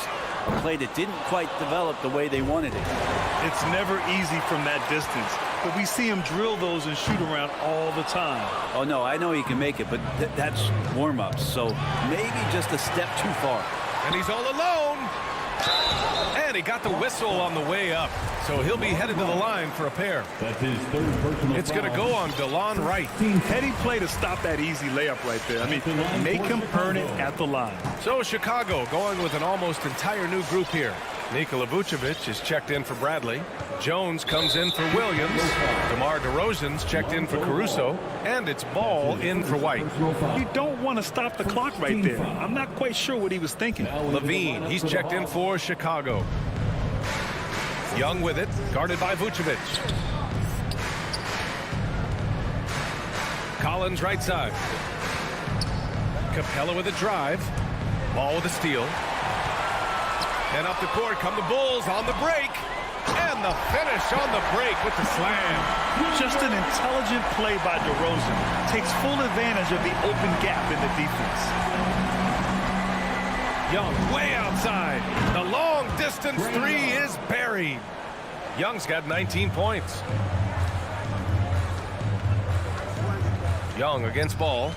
a play that didn't quite develop the way they wanted it. It's never easy from that distance, but we see him drill those and shoot around all the time. Oh, no, I know he can make it, but that's warm-ups, so maybe just a step too far. And he's all alone. And he got the whistle on the way up. So he'll be headed to the line for a pair. That's his third personal It's going to go on DeLon Wright. Heady play to stop that easy layup right there. I mean, make him earn it at the line. So Chicago going with an almost entire new group here. Nikola Vucevic is checked in for Bradley. Jones comes in for Williams. DeMar DeRozan's checked in for Caruso. And it's Ball in for White. You don't want to stop the clock right there. I'm not quite sure what he was thinking. Levine, he's checked in for Chicago. Young with it, guarded by Vucevic. Collins right side. Capella with a drive. Ball with a steal. And up the court come the Bulls on the break. And the finish on the break with the slam. Just an intelligent play by DeRozan. Takes full advantage of the open gap in the defense. Young way outside. The long distance three is buried. Young's got 19 points. Young against Ball.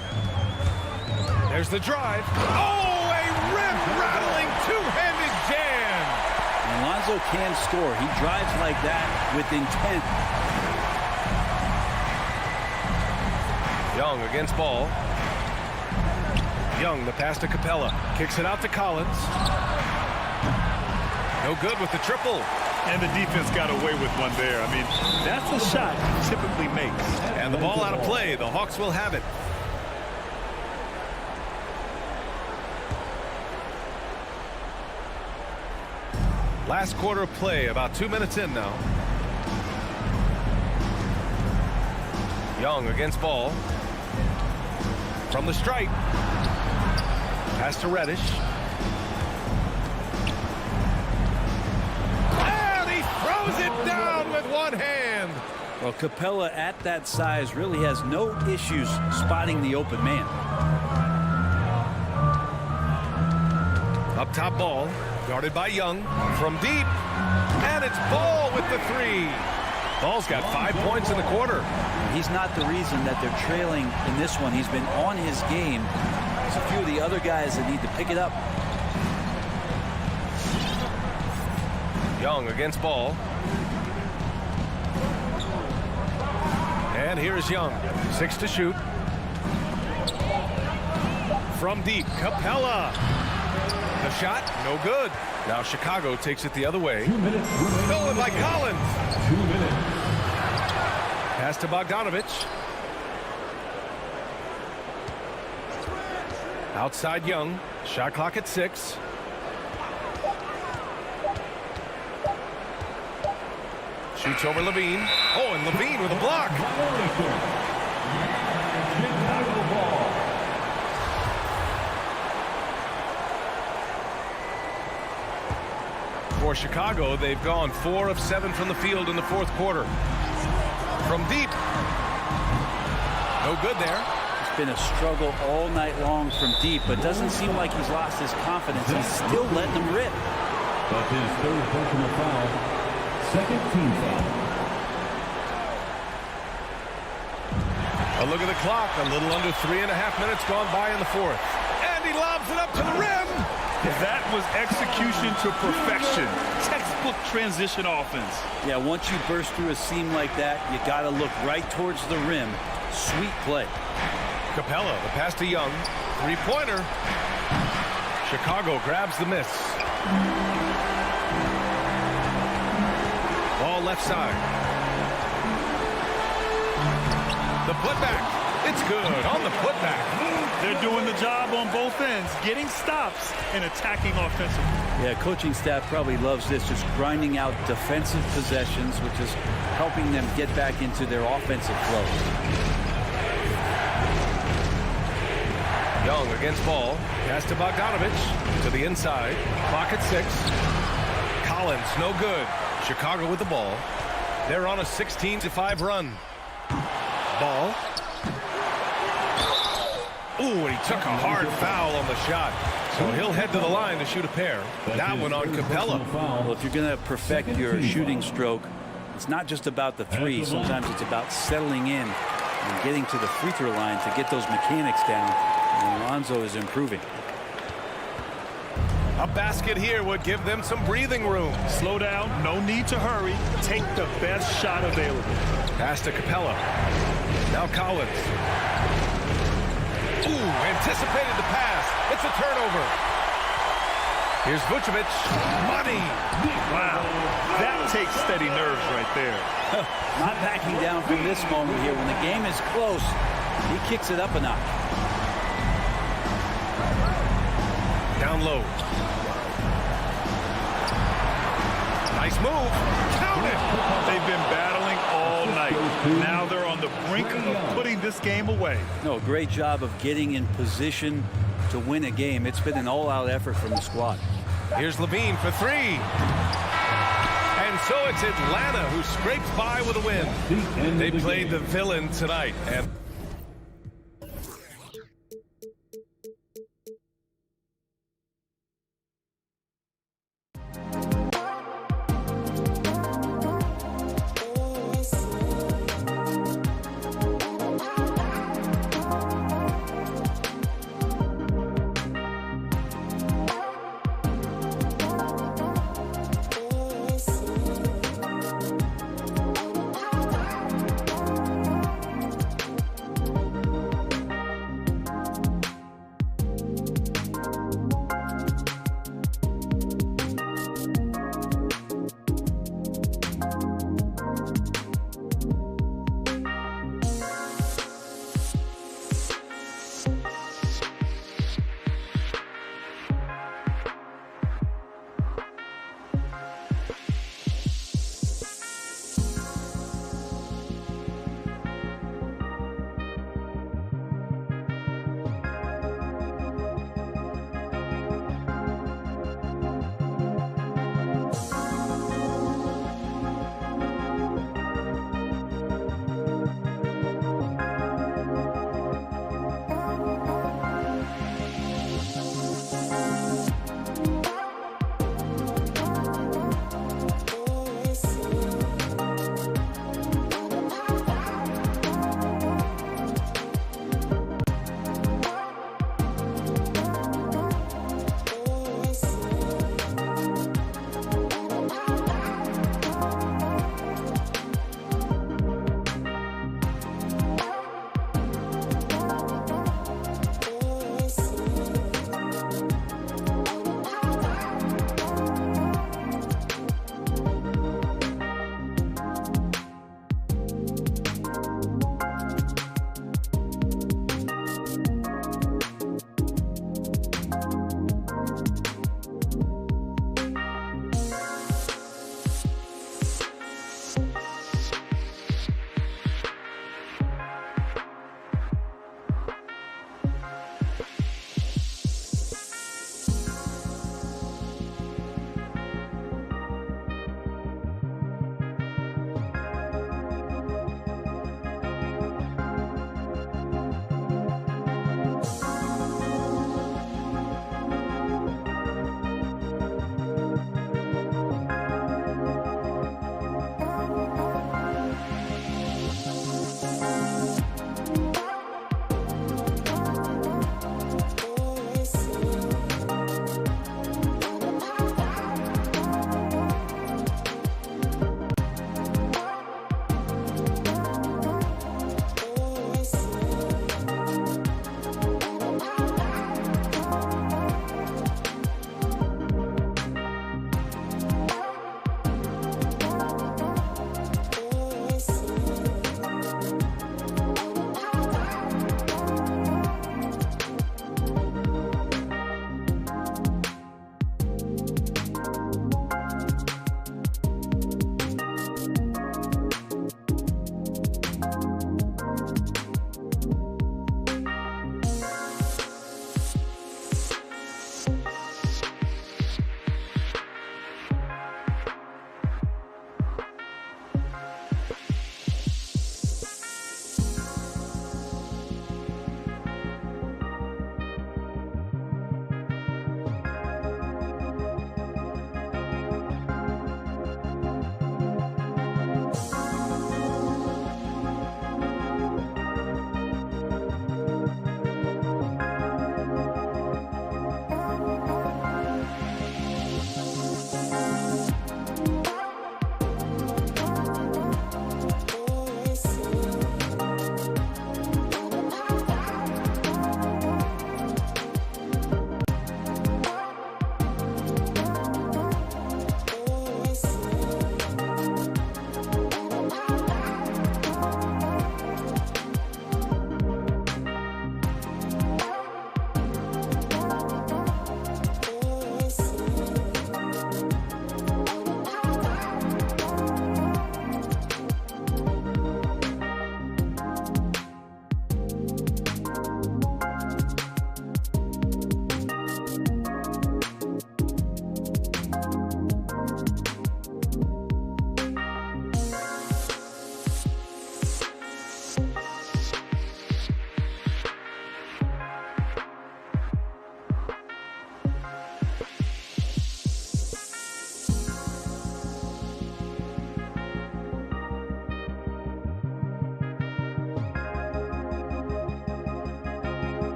There's the drive. Oh, a rim-rattling two-handed jam. And Lonzo can score. He drives like that with intent. Young against Ball. Young, the pass to Capella. Kicks it out to Collins. No good with the triple. And the defense got away with one there. I mean, that's a shot he typically makes. And the ball out of play. The Hawks will have it. Last quarter of play, about 2 minutes in now. Young against Ball. From the stripe. Pass to Reddish. And he throws it down with one hand. Well, Capella at that size really has no issues spotting the open man. Up top Ball. Guarded by Young from deep. And it's Ball with the three. Ball's got 5 points in the quarter. He's not the reason that they're trailing in this one. He's been on his game. There's a few of the other guys that need to pick it up. Young against Ball. And here's Young. 6 to shoot. From deep, Capella. The shot, no good. Now Chicago takes it the other way. 2 minutes. Stolen by Collins. 2 minutes. Pass to Bogdanovich. Outside Young. Shot clock at 6. Shoots over Levine. Oh, and Levine with a block. Chicago ball. For Chicago, they've gone 4 of 7 from the field in the fourth quarter. From deep. No good there. It's been a struggle all night long from deep, but doesn't seem like he's lost his confidence. He's still letting them rip. That's his third personal foul. Second team foul. A look at the clock. A little under 3.5 minutes gone by in the fourth. And he lobs it up to the rim. That was execution to perfection. Textbook transition offense. Yeah, once you burst through a seam like that, you got to look right towards the rim. Sweet play. Capella, the pass to Young. Three-pointer. Chicago grabs the miss. Ball left side. The putback. It's good on the putback. They're doing the job on both ends, getting stops and attacking offensively. Yeah, coaching staff probably loves this, just grinding out defensive possessions, which is helping them get back into their offensive flow. Young against Ball. Pass to Bogdanovich. To the inside. Clock at 6. Collins, no good. Chicago with the ball. They're on a 16-5 run. Ball. Ooh, and he took a hard foul on the shot. So he'll head to the line to shoot a pair. That one on Capella. Well, if you're going to perfect your shooting stroke, it's not just about the three. Sometimes it's about settling in and getting to the free throw line to get those mechanics down. And Lonzo is improving. A basket here would give them some breathing room. Slow down. No need to hurry. Take the best shot available. Pass to Capella. Now Collins. Ooh, anticipated the pass. It's a turnover. Here's Vucevic. Money. Wow. That takes steady nerves right there. Not backing down from this moment here. When the game is close, he kicks it up a notch. Down low. Nice move. Count it. They've been battling all night. Now they're on the brink of putting this game away. No, great job of getting in position to win a game. It's been an all-out effort from the squad. Here's Levine for three. And so it's Atlanta who scrapes by with a win. They played the villain tonight. And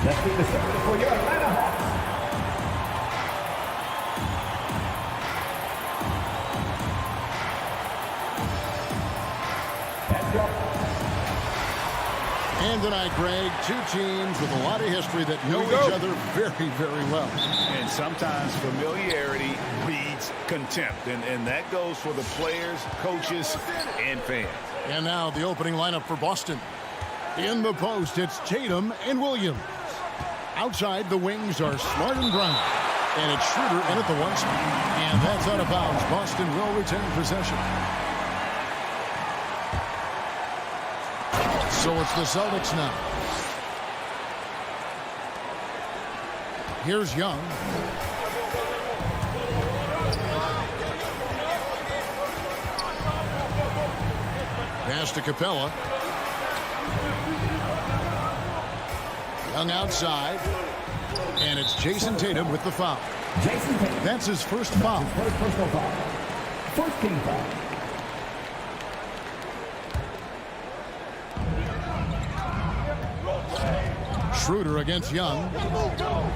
Netting the start for your Atlanta Hawks. And tonight, Greg, two teams with a lot of history that know each other very, very well. And sometimes familiarity breeds contempt. And that goes for the players, coaches, and fans. And now the opening lineup for Boston. In the post, it's Tatum and Williams. Outside, the wings are Smart and Brown. And it's Schroeder in at the one spot. And that's out of bounds. Boston will retain possession. So it's the Celtics now. Here's Young. Pass to Capella. Young outside. And it's Jason Tatum with the foul. Jason Tatum. That's his first foul. His first personal foul. First team foul. Schroeder against Young.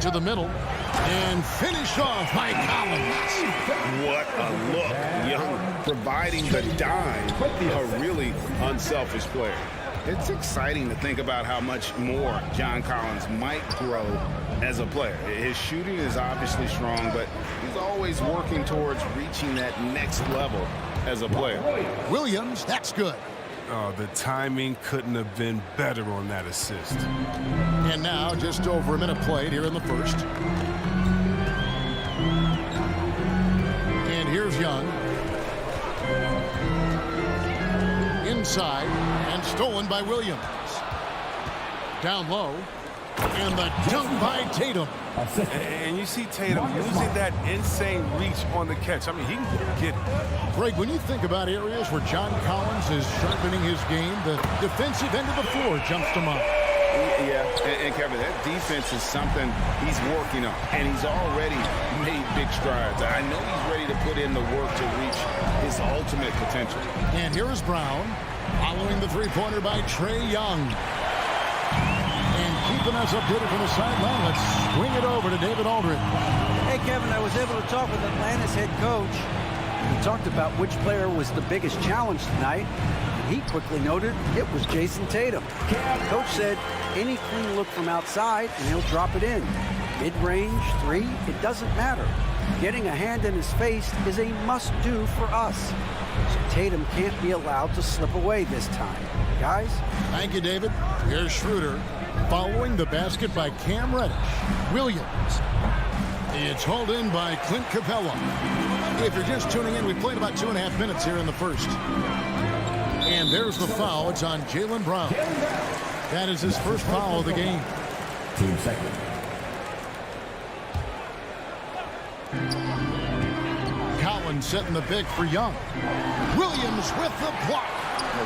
To the middle. And finished off by Collins. What a look. Young providing the dime. A really unselfish player. It's exciting to think about how much more John Collins might grow as a player. His shooting is obviously strong, but he's always working towards reaching that next level as a player. Williams, that's good. Oh, the timing couldn't have been better on that assist. And now just over a minute played here in the first. And here's Young. Inside and stolen by Williams. Down low. And the dunk by Tatum. And you see Tatum using that insane reach on the catch. I mean, he can get it. Greg, when you think about areas where John Collins is sharpening his game, the defensive end of the floor jumps to mind. Yeah, and Kevin, that defense is something he's working on, and he's already made big strides. I know he's ready to put in the work to reach his ultimate potential. And here is Brown, following the three-pointer by Trae Young. And keeping us updated from the sideline, let's swing it over to David Aldridge. Hey, Kevin, I was able to talk with Atlanta's head coach. He talked about which player was the biggest challenge tonight. He quickly noted it was Jason Tatum. Coach said any clean look from outside and he'll drop it in. Mid-range, three, it doesn't matter. Getting a hand in his face is a must-do for us. So Tatum can't be allowed to slip away this time. Guys? Thank you, David. Here's Schroeder following the basket by Cam Reddish. Williams. It's hauled in by Clint Capella. If you're just tuning in, we played about 2.5 minutes here in the first. And there's the foul. It's on Jaylen Brown. That is his first foul of the game. Team second. Collins setting the big for Young. Williams with the block.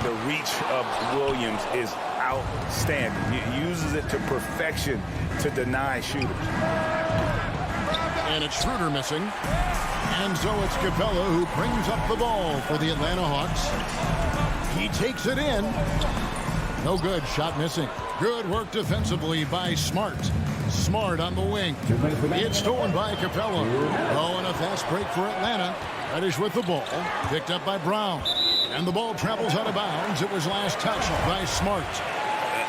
The reach of Williams is outstanding. He uses it to perfection to deny shooters. And it's Schroeder missing. And so it's Capella who brings up the ball for the Atlanta Hawks. He takes it in. No good. Shot missing. Good work defensively by Smart. Smart on the wing. It's stolen by Capella. Oh, and a fast break for Atlanta. Reddish with the ball. Picked up by Brown. And the ball travels out of bounds. It was last touched by Smart.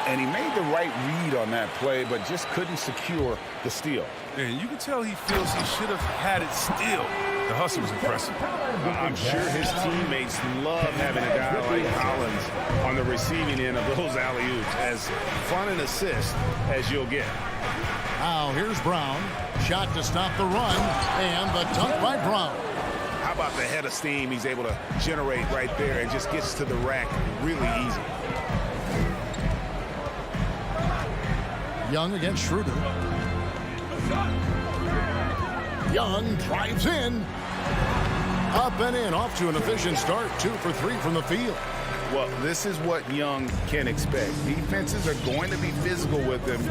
And he made the right read on that play, but just couldn't secure the steal. And you can tell he feels he should have had it still. The hustle was impressive. I'm sure his teammates love having a guy like Collins on the receiving end of those alley-oops. As fun an assist as you'll get. Now here's Brown. Shot to stop the run. And the dunk by Brown. How about the head of steam he's able to generate right there and just gets to the rack really easy. Young against Schroeder. Young drives in. Up and in. Off to an efficient start. 2 for 3 from the field. Well, this is what Young can expect. Defenses are going to be physical with him.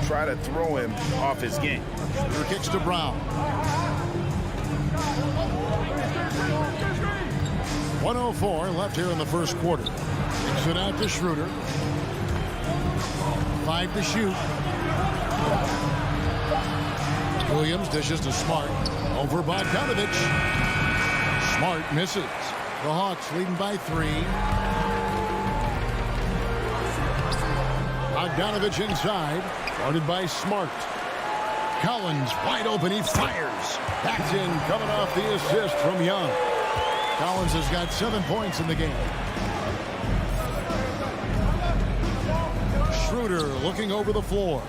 Try to throw him off his game. Schroeder kicks to Brown. 1:04 left here in the first quarter. Kicks it out to Schroeder. 5 to shoot. Williams dishes to Smart. Over Bogdanovich. Smart misses. The Hawks leading by 3. Bogdanovich inside. Guarded by Smart. Collins wide open. He fires. That's in, coming off the assist from Young. Collins has got 7 points in the game. Schroeder looking over the floor.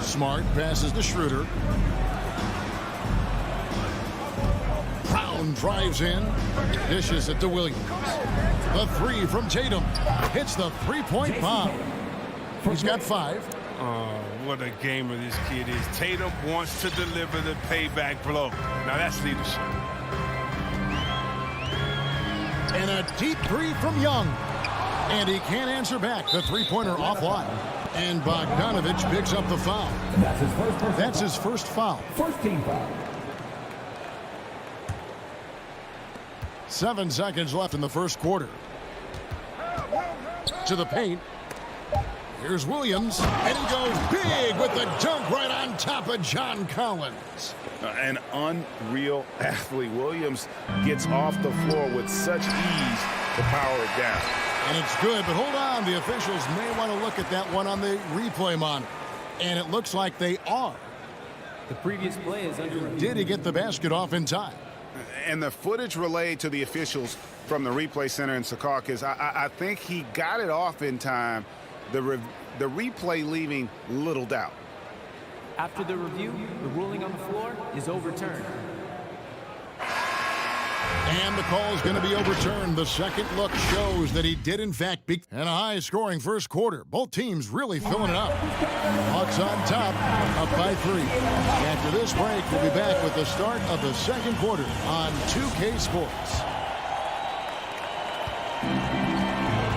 Smart passes to Schroeder. Brown drives in. Dishes it to Williams. The 3 from Tatum. Hits the three-point bomb. He's got 5. What a gamer this kid is. Tatum wants to deliver the payback blow. Now that's leadership. And a deep 3 from Young. And he can't answer back. The three-pointer offline. And Bogdanovich picks up the foul. That's his first foul. First team foul. 7 seconds left in the first quarter. To the paint. Here's Williams. And he goes big with the dunk right on top of John Collins. An unreal athlete. Williams gets off the floor with such ease to power it down. And it's good, but hold on. The officials may want to look at that one on the replay monitor. And it looks like they are. The previous play is under review. Did he get the basket off in time? And the footage relayed to the officials from the replay center in Secaucus, I think he got it off in time. The replay leaving little doubt. After the review, the ruling on the floor is overturned. And the call is going to be overturned. The second look shows that he did, in fact, beat. And a high-scoring first quarter. Both teams really filling it up. Hawks on top, up by 3. After this break, we'll be back with the start of the second quarter on 2K Sports.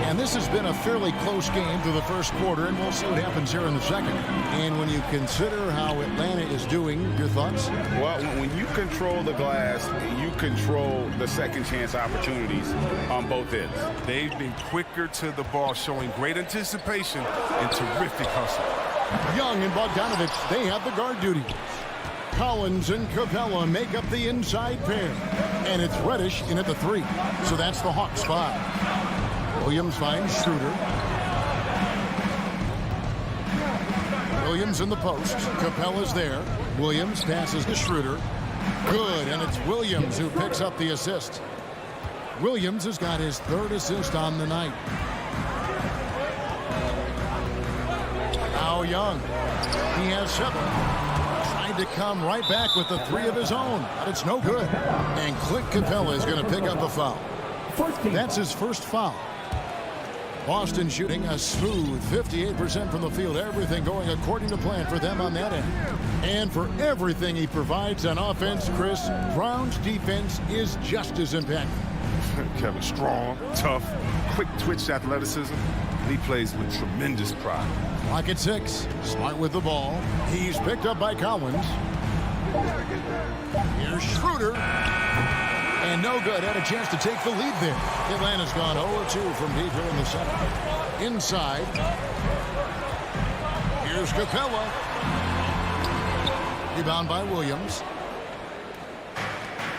And this has been a fairly close game through the first quarter, and we'll see what happens here in the second. And when you consider how Atlanta is doing, your thoughts? Well, when you control the glass, you control the second chance opportunities on both ends. They've been quicker to the ball, showing great anticipation and terrific hustle. Young and Bogdanovich, they have the guard duties. Collins and Capella make up the inside pair. And it's Reddish in at the 3. So that's the Hawks 5. Williams finds Schroeder. Williams in the post. Capella's there. Williams passes to Schroeder. Good, and it's Williams who picks up the assist. Williams has got his 3rd assist on the night. Now Young. He has 7. Tried to come right back with the 3 of his own, but it's no good. And Clint Capella is going to pick up the foul. That's his first foul. Boston shooting a smooth 58% from the field. Everything going according to plan for them on that end. And for everything he provides on offense, Chris, Brown's defense is just as impactful. Kevin, strong, tough, quick twitch athleticism. And he plays with tremendous pride. Clock at 6. Smart with the ball. He's picked up by Collins. Here's Schroeder. And no good. Had a chance to take the lead there. Atlanta's gone 0-2 from deep here in the second. Inside. Here's Capella. Rebound by Williams.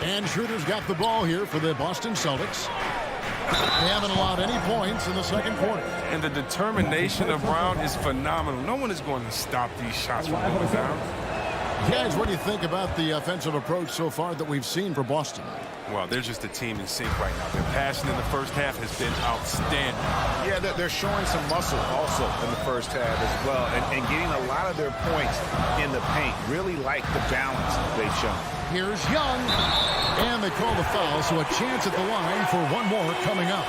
And Schroeder's got the ball here for the Boston Celtics. They haven't allowed any points in the second quarter. And the determination of Brown is phenomenal. No one is going to stop these shots from going down. Guys, what do you think about the offensive approach so far that we've seen for Boston? Well, they're just a team in sync right now. Their passion in the first half has been outstanding. Yeah, they're showing some muscle also in the first half as well, and getting a lot of their points in the paint. Really like the balance they've shown. Here's Young, and they call the foul, so a chance at the line for one more coming up.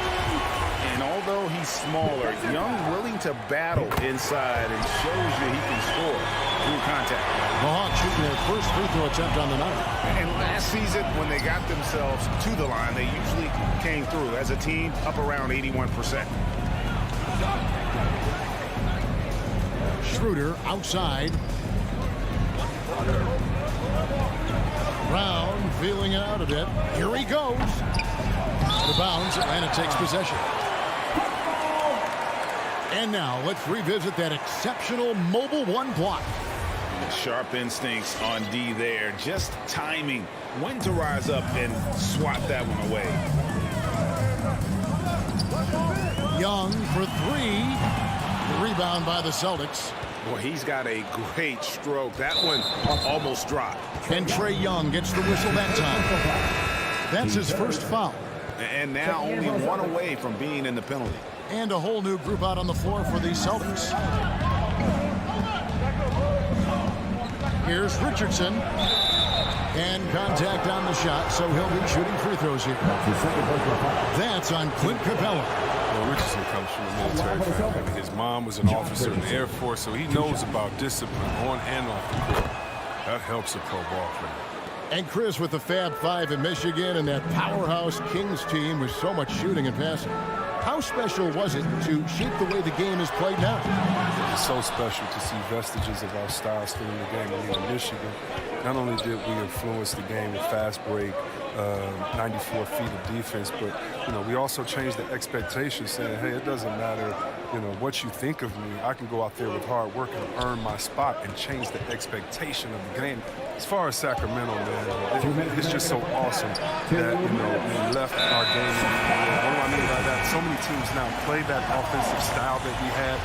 And although he's smaller, Young willing to battle inside and shows you he can score through contact. The Hawks shooting their first free throw attempt on the night. And last season, when they got themselves to the line, they usually came through as a team up around 81%. Schroeder outside. Brown feeling it out a bit. Here he goes. The bounce. Atlanta takes possession. And now let's revisit that exceptional mobile one block. Sharp instincts on D there. Just timing when to rise up and swat that one away. Young for three. Rebound by the Celtics. Boy, he's got a great stroke. That one almost dropped. And Trae Young gets the whistle that time. That's his first foul. And now only one away from being in the penalty. And a whole new group out on the floor for the Celtics. Here's Richardson. And contact on the shot, so he'll be shooting free throws here. That's on Clint Capella. Well, Richardson comes from a military family. His mom was an officer in the Air Force, so he knows about discipline on and off the court. That helps a pro ball player. And Chris with the Fab Five in Michigan and that powerhouse Kings team with so much shooting and passing. How special was it to shape the way the game is played now? It's so special to see vestiges of our style still in the game. And in Michigan, not only did we influence the game with fast break, 94 feet of defense, but we also changed the expectations, saying, hey, it doesn't matter, what you think of me. I can go out there with hard work and earn my spot and change the expectation of the game. As far as Sacramento, man, it's just so awesome that we left our game. What do I mean by that? So many teams now play that offensive style that we had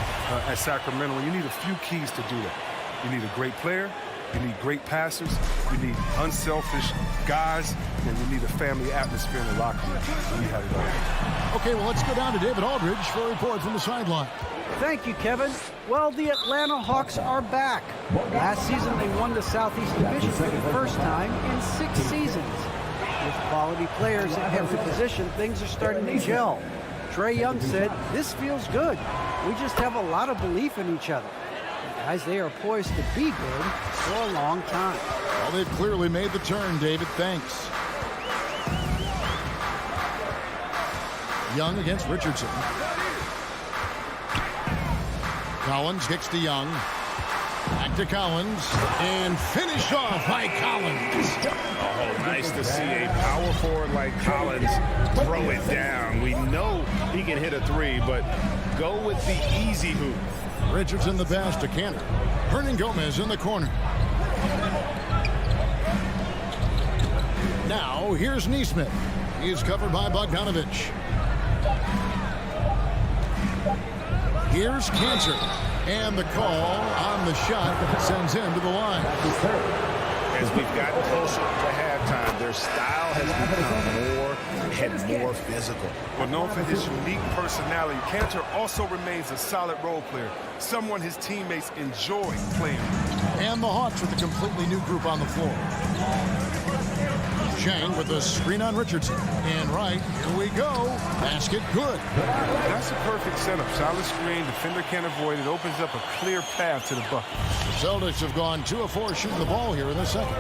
at Sacramento, and you need a few keys to do that. You need a great player. You need great passers. You need unselfish guys, and you need a family atmosphere in the locker room. We had it all. Okay, well, let's go down to David Aldridge for a report from the sideline. Thank you, Kevin. Well, the Atlanta Hawks are back. Last season, they won the Southeast Division for the first time in 6 seasons. With quality players at every position, things are starting to gel. Trae Young said, "This feels good. We just have a lot of belief in each other." Guys, they are poised to be good for a long time. Well, they've clearly made the turn, David. Thanks. Young against Richardson. Collins kicks to Young. Back to Collins. And finished off by Collins. Oh, nice to see a power forward like Collins throw it down. We know he can hit a three, but go with the easy hoop. Richardson the pass to Cantor. Hernan Gomez in the corner. Now here's Neesmith. He's covered by Bogdanovich. Here's Cantor. And the call on the shot sends him to the line. As we've gotten closer to halftime, their style has become more and more physical. Well, known for his unique personality, Cantor also remains a solid role player, someone his teammates enjoy playing with. And the Hawks with a completely new group on the floor. Chang with the screen on Richardson. And right, here we go. Basket good. That's a perfect setup. Solid screen, defender can't avoid it. Opens up a clear path to the bucket. The Celtics have gone 2 of 4 shooting the ball here in the second.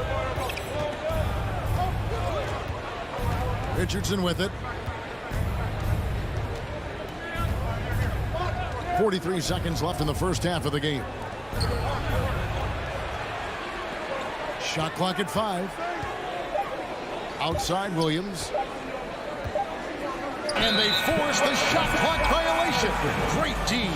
Richardson with it. 43 seconds left in the first half of the game. Shot clock at 5. Outside Williams. And they force the shot clock violation. Great D.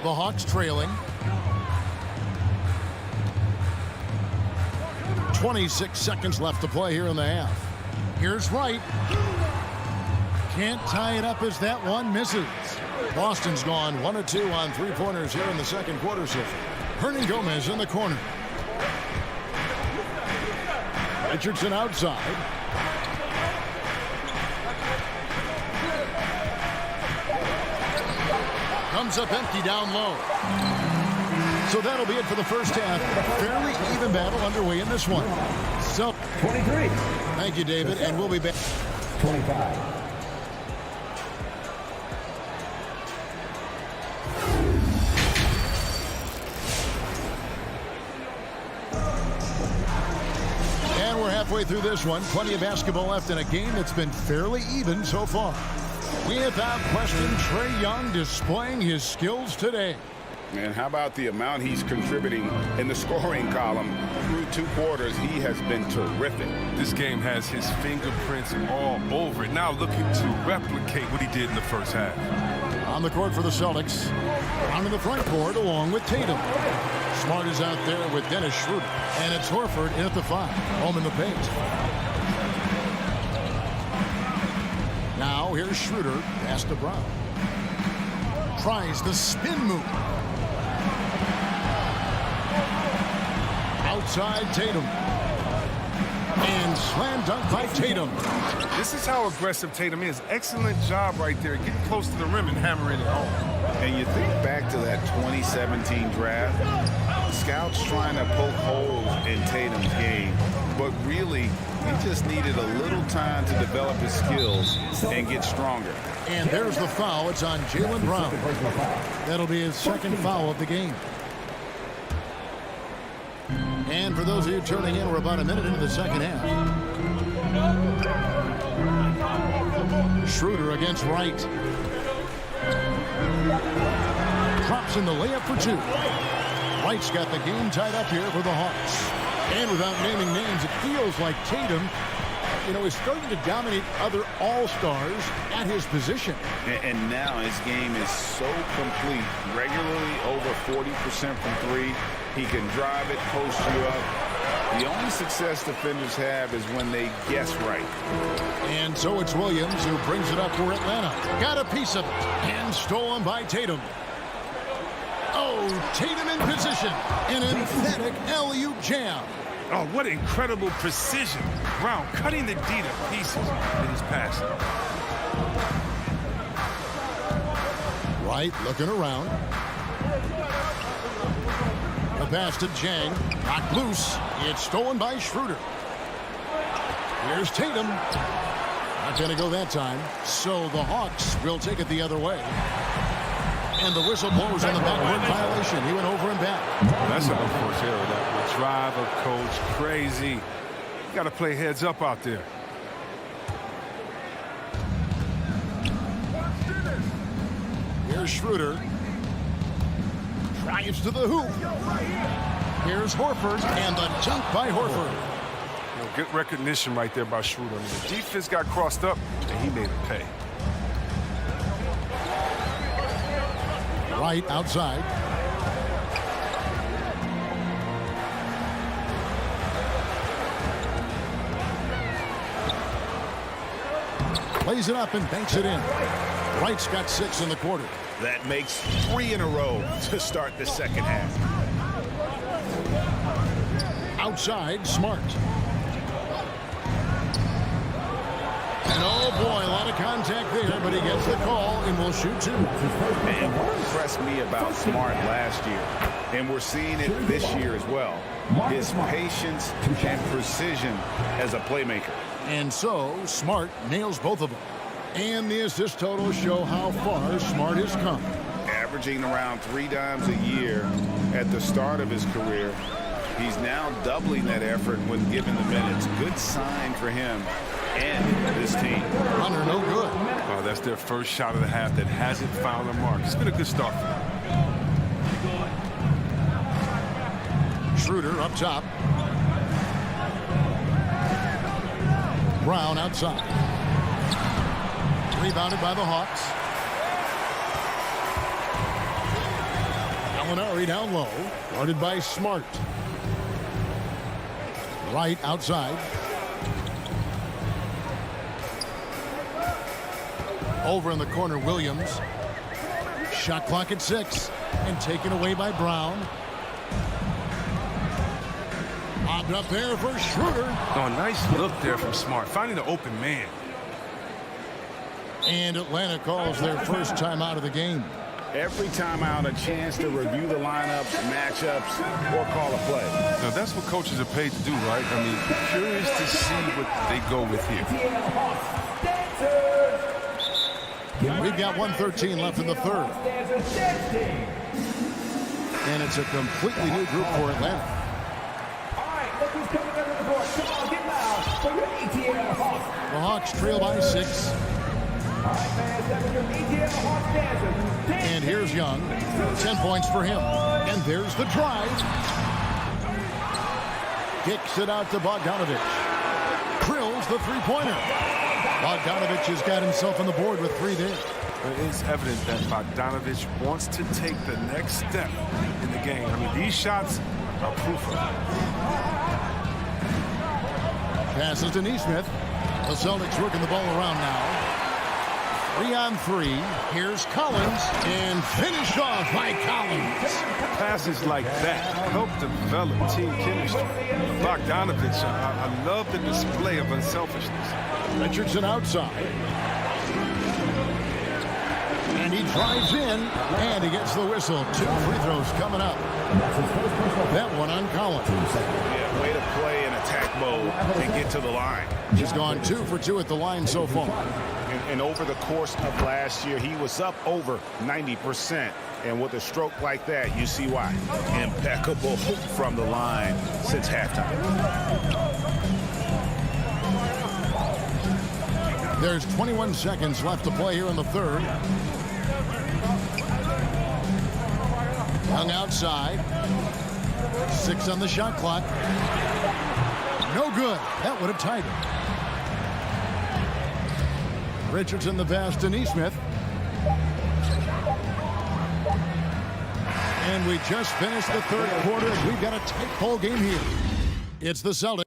The Hawks trailing. 26 seconds left to play here in the half. Here's Wright. Can't tie it up as that one misses. Boston's gone 1 of 2 on three-pointers here in the second quarter so far. Hernan Gomez in the corner. Richardson outside. Comes up empty down low. So that'll be it for the first half. Fairly even battle underway in this one. So 23. Thank you, David, and we'll be back. 25. And we're halfway through this one. Plenty of basketball left in a game that's been fairly even so far. Without question, Trae Young displaying his skills today. And how about the amount he's contributing in the scoring column? Through 2 quarters, he has been terrific. This game has his fingerprints all over it. Now looking to replicate what he did in the first half. On the court for the Celtics. On the front court along with Tatum. Smart is out there with Dennis Schroeder. And it's Horford in at the 5. Home in the paint. Now here's Schroeder. Pass to Brown. Tries the spin move. Outside Tatum. And slam dunk by Tatum. This is how aggressive Tatum is. Excellent job right there. Getting close to the rim and hammering it home. And you think back to that 2017 draft, scouts trying to poke holes in Tatum's game, but really, he just needed a little time to develop his skills and get stronger. And there's the foul. It's on Jaylen Brown. That'll be his second foul of the game. And for those of you turning in, we're about a minute into the second half. Schroeder against Wright. Drops in the layup for 2. Wright's got the game tied up here for the Hawks. And without naming names, it feels like Tatum, is starting to dominate other all-stars at his position. And now his game is so complete. Regularly over 40% from 3. He can drive it, post you up. The only success defenders have is when they guess right. And so it's Williams who brings it up for Atlanta. Got a piece of it. And stolen by Tatum. Oh, Tatum in position. An emphatic alley-oop jam. Oh, what incredible precision. Brown cutting the D to pieces in his passing. Wright looking around. The pass to Jang. Knocked loose. It's stolen by Schroeder. Here's Tatum. Not going to go that time. So the Hawks will take it the other way. And the whistle blows on the backboard violation. He went over and back. That's an unforced error. That will drive a coach crazy. You got to play heads up out there. Here's Schroeder. Drives to the hoop. Here's Horford, and the dunk by Horford. Good recognition right there by Schroeder. I mean, the defense got crossed up, and he made it pay. Right outside. Plays it up and banks it in. Wright's got 6 in the quarter. That makes 3 in a row to start the second half. Outside, Smart. And oh boy, a lot of contact there, but he gets the call and will shoot 2. And what impressed me about Smart last year, and we're seeing it this year as well, his patience and precision as a playmaker. And so, Smart nails both of them. And the assist totals show how far Smart has come. Averaging around 3 dimes a year at the start of his career. He's now doubling that effort when given the minutes. Good sign for him and this team. Runner no good. Oh, that's their first shot of the half that hasn't found a mark. It's been a good start for them. Schroeder up top. Brown outside. Rebounded by the Hawks. Gallinari down low. Guarded by Smart. Right outside. Over in the corner, Williams. Shot clock at 6. And taken away by Brown. Popped up there for Schroeder. Oh, nice look there from Smart. Finding the open man. And Atlanta calls their first timeout of the game. Every timeout, a chance to review the lineups, matchups, or call a play. Now, that's what coaches are paid to do, right? I mean, curious to see what they go with here. We've got 1:13 left in the third. And it's a completely new group for Atlanta. The Hawks trail by 6. And here's Young. 10 points for him. And there's the drive. Kicks it out to Bogdanovich. Drills the three-pointer. Bogdanovich has got himself on the board with 3 there. It's evident that Bogdanovich wants to take the next step in the game. I mean, these shots are proof of it. Passes to Neesmith. The Celtics working the ball around now. 3-on-3. Here's Collins. And finished off by Collins. Passes like that help develop team chemistry. Bogdanovich, I love the display of unselfishness. Richardson outside. And he drives in. And he gets the whistle. 2 free throws coming up. That one on Collins. Yeah, way to play in attack mode and get to the line. He's gone 2 for 2 at the line so far. And over the course of last year, he was up over 90%. And with a stroke like that, you see why. Impeccable from the line since halftime. There's 21 seconds left to play here in the third. Young outside. 6 on the shot clock. No good. That would have tied it. Richardson the pass to Neesmith. And we just finished the third quarter. We've got a tight ball game here. It's the Celtics.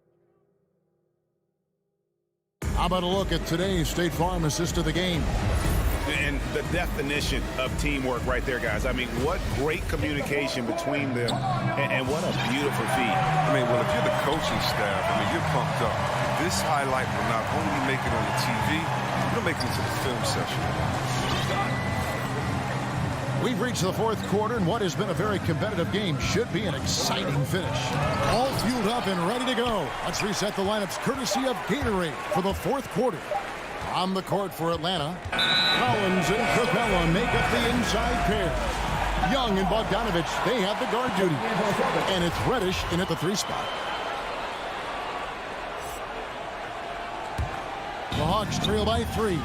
How about a look at today's State Farm assist of the game? And the definition of teamwork right there, guys. I mean, what great communication between them, and what a beautiful feat. I mean, well, if you're the coaching staff, I mean, you're pumped up. This highlight will not only make it on the TV, it'll make it to the film session. We've reached the fourth quarter, and what has been a very competitive game should be an exciting finish. All fueled up and ready to go. Let's reset the lineups courtesy of Gatorade for the fourth quarter. On the court for Atlanta, Collins and Capella make up the inside pair. Young and Bogdanovich, they have the guard duty. And it's Reddish in at the 3 spot. The Hawks trail by 3.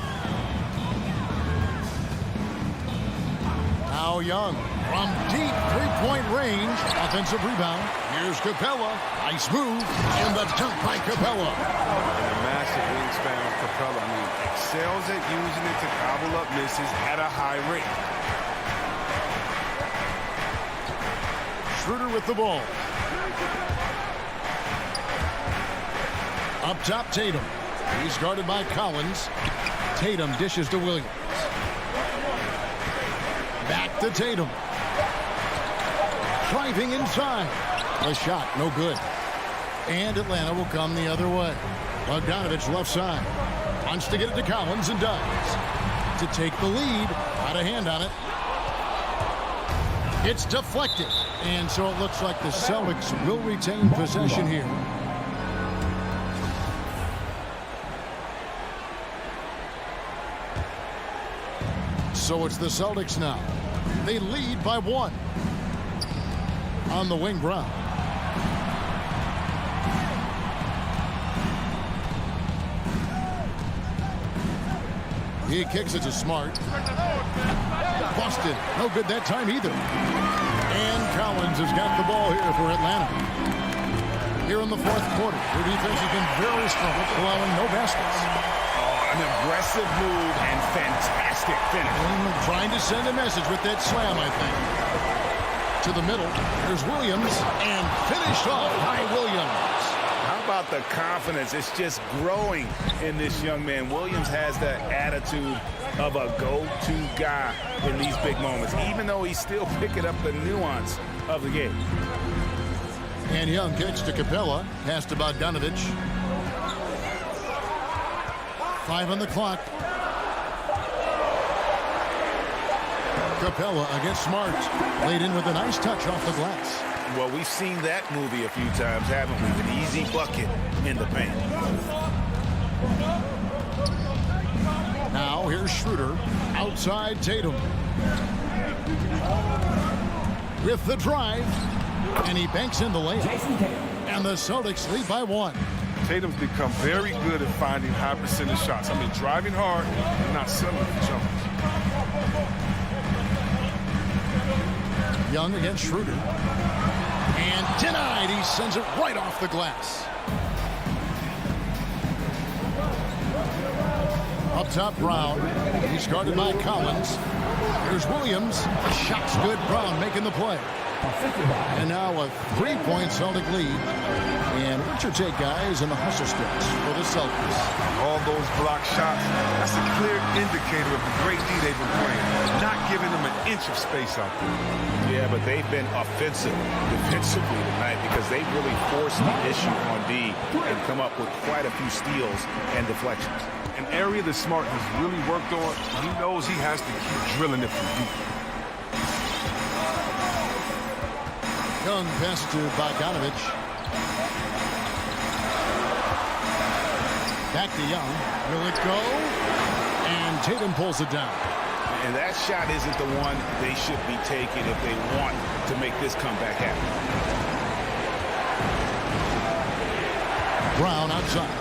Now Young from deep 3-point range. Offensive rebound. Here's Capella. Nice move. And the dunk by Capella. And a massive wingspan of Capella. I mean, excels at using it to gobble up misses at a high rate. Schroeder with the ball. Up top, Tatum. He's guarded by Collins. Tatum dishes to Williams. Back to Tatum. Driving inside. The shot, no good. And Atlanta will come the other way. Bogdanovich left side. Wants to get it to Collins and does. To take the lead. Got a hand on it. It's deflected. And so it looks like the Celtics will retain possession here. So it's the Celtics now. They lead by 1. On the wing, Brown. He kicks it to Smart. Busted. No good that time either. And Collins has got the ball here for Atlanta. Here in the fourth quarter, their defense has been very strong, allowing no baskets. An aggressive move and fantastic finish. Trying to send a message with that slam, I think. To the middle. There's Williams. And finished off by Williams. How about the confidence? It's just growing in this young man. Williams has the attitude of a go-to guy in these big moments, even though he's still picking up the nuance of the game. And Young kicks to Capella. Pass to Bogdanovich. 5 on the clock. Capella against Smart. Laid in with a nice touch off the glass. Well, we've seen that movie a few times, haven't we? An easy bucket in the paint. Now here's Schroeder. Outside Tatum. With the drive. And he banks in the layup. And the Celtics lead by 1. Tatum's become very good at finding high percentage shots. I mean, driving hard and not settling for jumpers. Young against Schroeder. And denied. He sends it right off the glass. Up top, Brown. He's guarded by Collins. Here's Williams. The shot's good. Brown making the play. And now a 3-point Celtic lead. And what's your take, guys, in the hustle stretch for the Celtics? All those block shots, that's a clear indicator of the great D they've been playing. Not giving them an inch of space out there. Yeah, but they've been offensive defensively tonight because they really forced the issue on D and come up with quite a few steals and deflections. An area that Smart has really worked on, he knows he has to keep drilling it from deep. Young pass to Bogdanovich. Back to Young. Will it go? And Tatum pulls it down. And that shot isn't the one they should be taking if they want to make this comeback happen. Brown outside.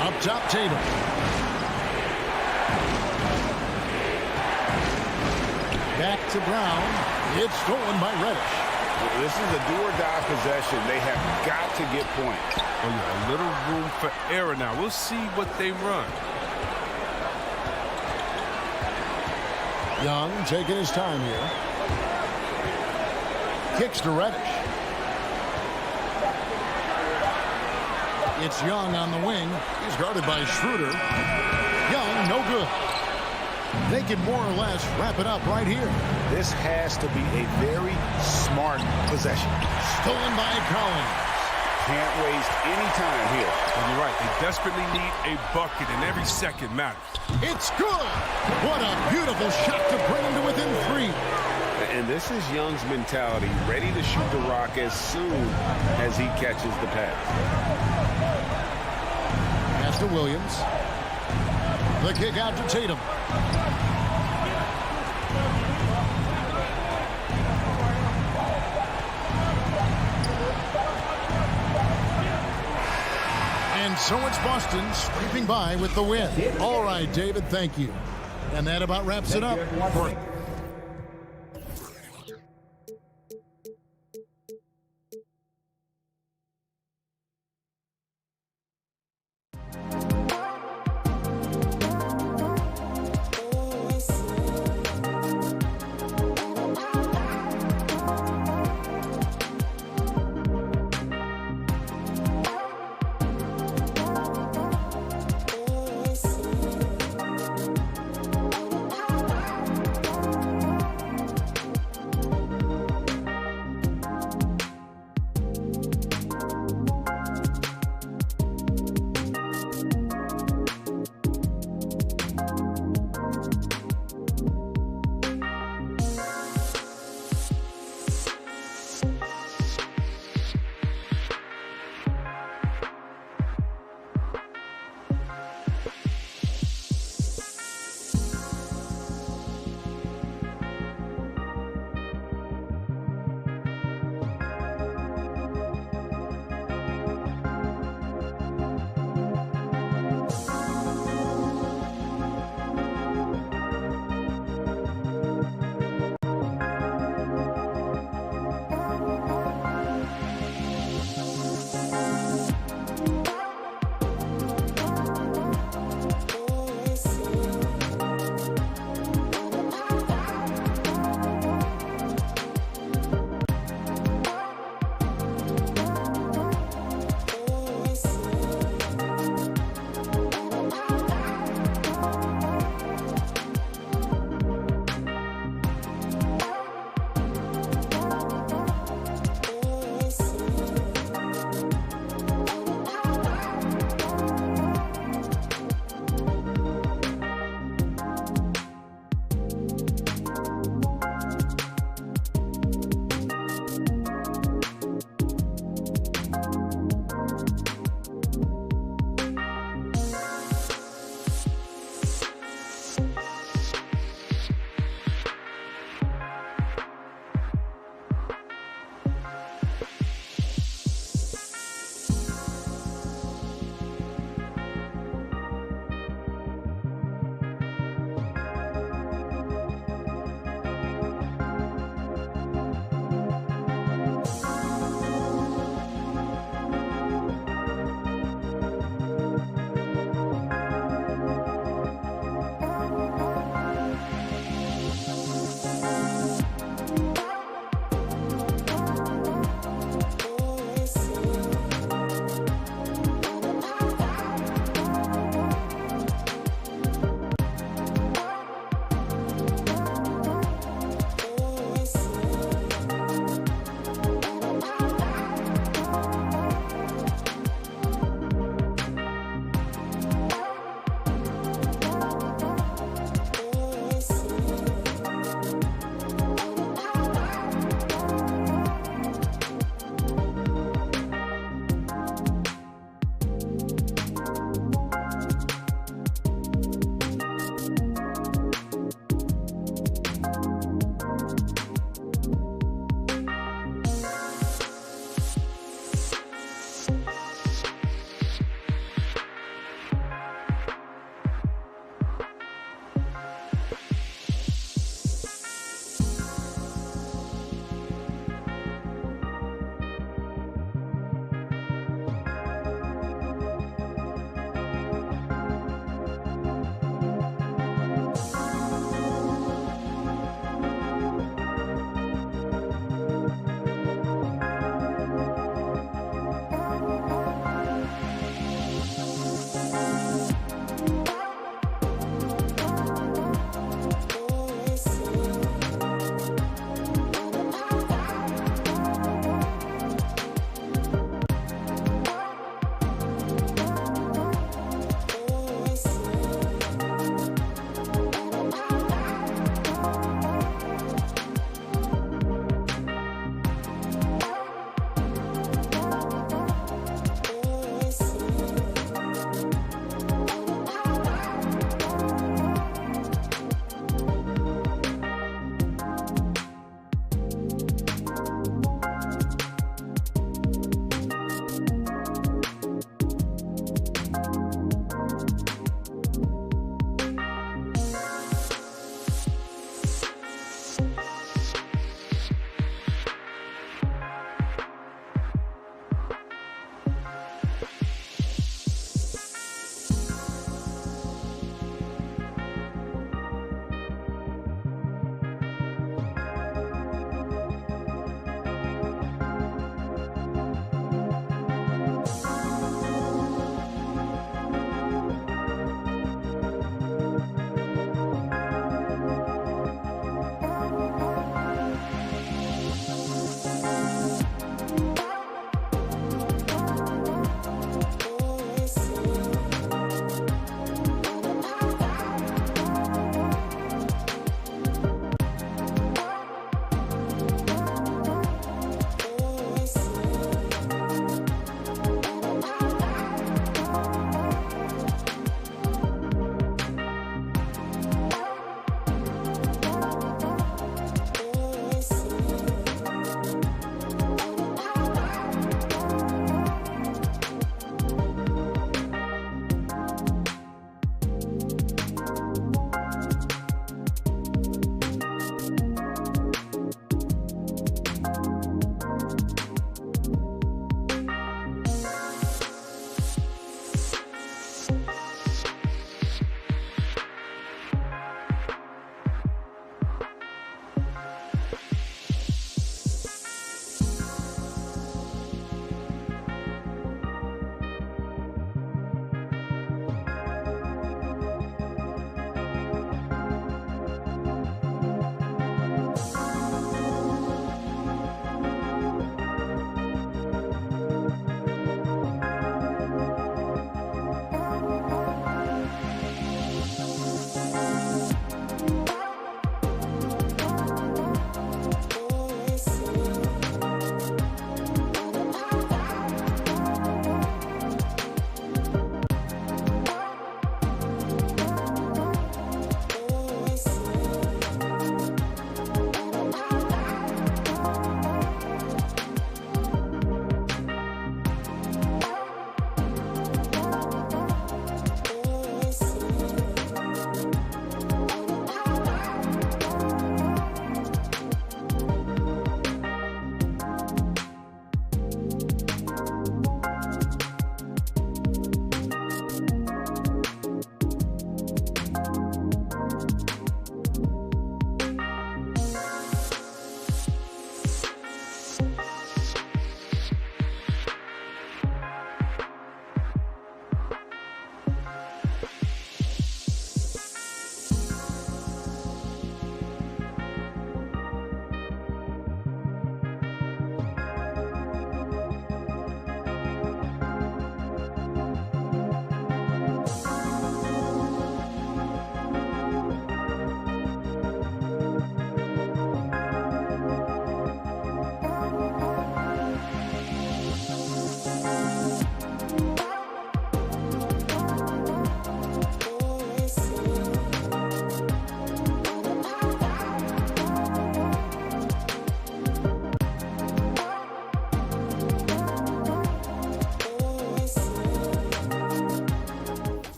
Up top, Tatum. Back to Brown. It's stolen by Reddish. This is a do-or-die possession. They have got to get points. Oh, yeah, a little room for error now. We'll see what they run. Young taking his time here. Kicks to Reddish. It's Young on the wing. He's guarded by Schroeder. Young, no good. They can more or less wrap it up right here. This has to be a very smart possession. Stolen by Collins. Can't waste any time here. And you're right. They desperately need a bucket, and every second matters. It's good. What a beautiful shot to bring him to within 3. And this is Young's mentality, ready to shoot the rock as soon as he catches the pass. Pass to Williams. The kick out to Tatum. And so it's Boston sweeping by with the win. All right, David, thank you. And that about wraps it up.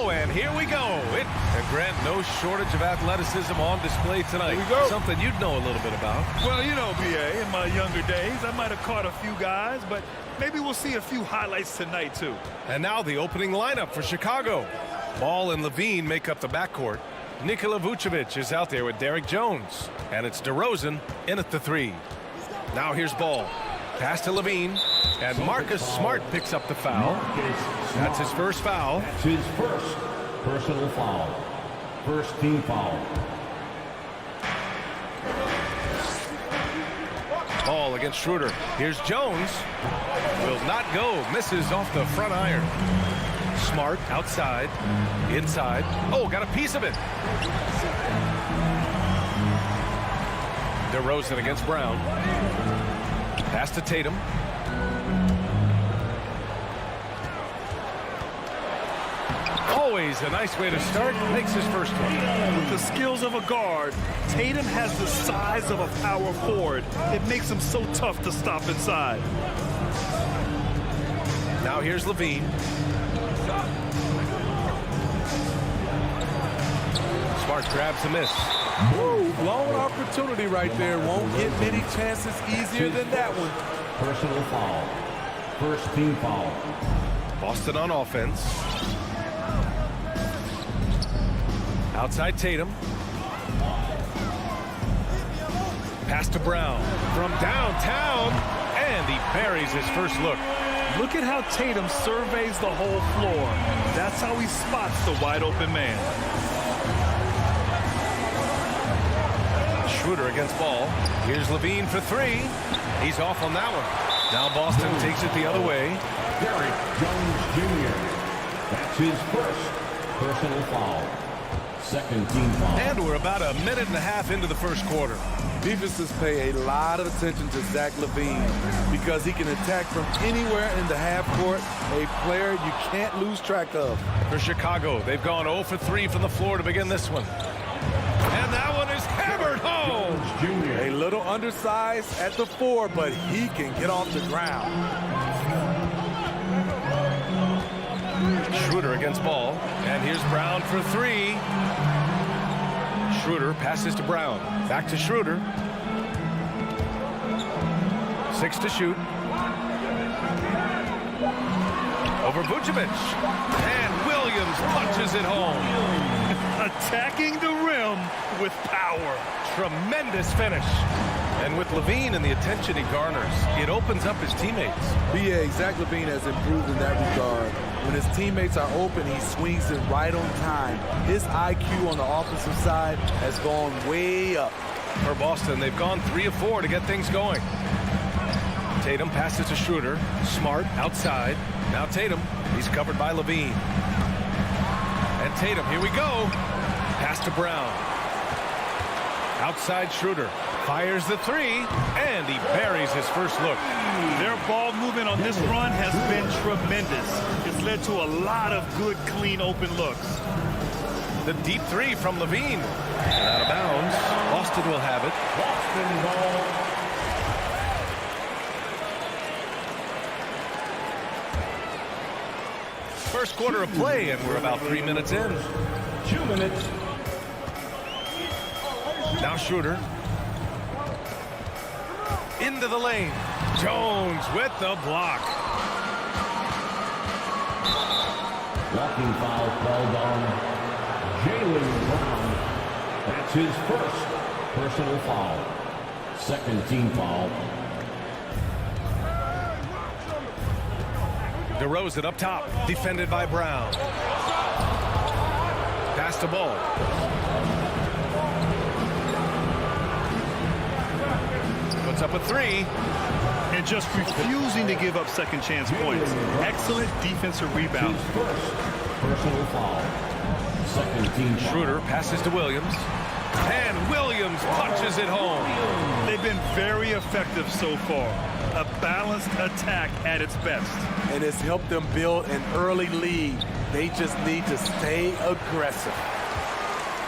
Oh, and here we go. And Grant, no shortage of athleticism on display tonight. Here we go. Something you'd know a little bit about. Well, you know, B.A., in my younger days, I might have caught a few guys, but maybe we'll see a few highlights tonight, too. And now the opening lineup for Chicago. Ball and Levine make up the backcourt. Nikola Vucevic is out there with Derek Jones. And it's DeRozan in at the 3. Now here's Ball. Pass to Levine. And Marcus Smart picks up the foul. That's his first foul. That's his first personal foul. First team foul. Ball against Schroeder. Here's Jones. Will not go. Misses off the front iron. Smart outside. Inside. Oh, got a piece of it. DeRozan against Brown. Pass to Tatum. Always a nice way to start. Makes his first one. With the skills of a guard, Tatum has the size of a power forward. It makes him so tough to stop inside. Now here's Levine. Smart grabs a miss. Woo, blown opportunity right there. Won't get many chances easier than that one. Personal foul. First team foul. Boston on offense. Outside Tatum. Pass to Brown from downtown, and he buries his first look. Look at how Tatum surveys the whole floor. That's how he spots the wide open man. Schroeder against Ball. Here's Levine for 3. He's off on that one. Now Boston takes it the other way. Derek Jones Jr. That's his first personal foul. Second team foul. And we're about a minute and a half into the first quarter. Defenses pay a lot of attention to Zach LaVine because he can attack from anywhere in the half court, a player you can't lose track of. For Chicago, they've gone 0 for 3 from the floor to begin this one. And that one is hammered home. A little undersized at the 4, but he can get off the ground. Schroeder against Ball. And here's Brown for 3. Schroeder passes to Brown. Back to Schroeder. 6 to shoot. Over Vucevic. And Williams punches it home. Attacking the rim with power. Tremendous finish. And with Levine and the attention he garners, it opens up his teammates. B.A. Zach LaVine has improved in that regard. When his teammates are open, he swings it right on time. His IQ on the offensive side has gone way up. For Boston, they've gone 3 of 4 to get things going. Tatum passes to Schroeder. Smart outside. Now Tatum. He's covered by Levine. And Tatum, here we go. Pass to Brown. Outside Schroeder. Fires the 3, and he buries his first look. Their ball movement on this run has been tremendous. It's led to a lot of good, clean, open looks. The deep 3 from Levine. And out of bounds. Boston will have it. Boston ball. First quarter of play, and we're about 3 minutes in. 2 minutes. Now Schroeder. Into the lane. Jones with the block. Walking foul called on Jaylen Brown. That's his first personal foul. Second team foul. DeRozan up top. Defended by Brown. Pass the ball. Puts up a 3. And just refusing to give up second chance points. Excellent defensive rebound. First personal foul. Second team foul. Schroeder passes to Williams. And Williams punches it home. They've been very effective so far. A balanced attack at its best. And it's helped them build an early lead. They just need to stay aggressive.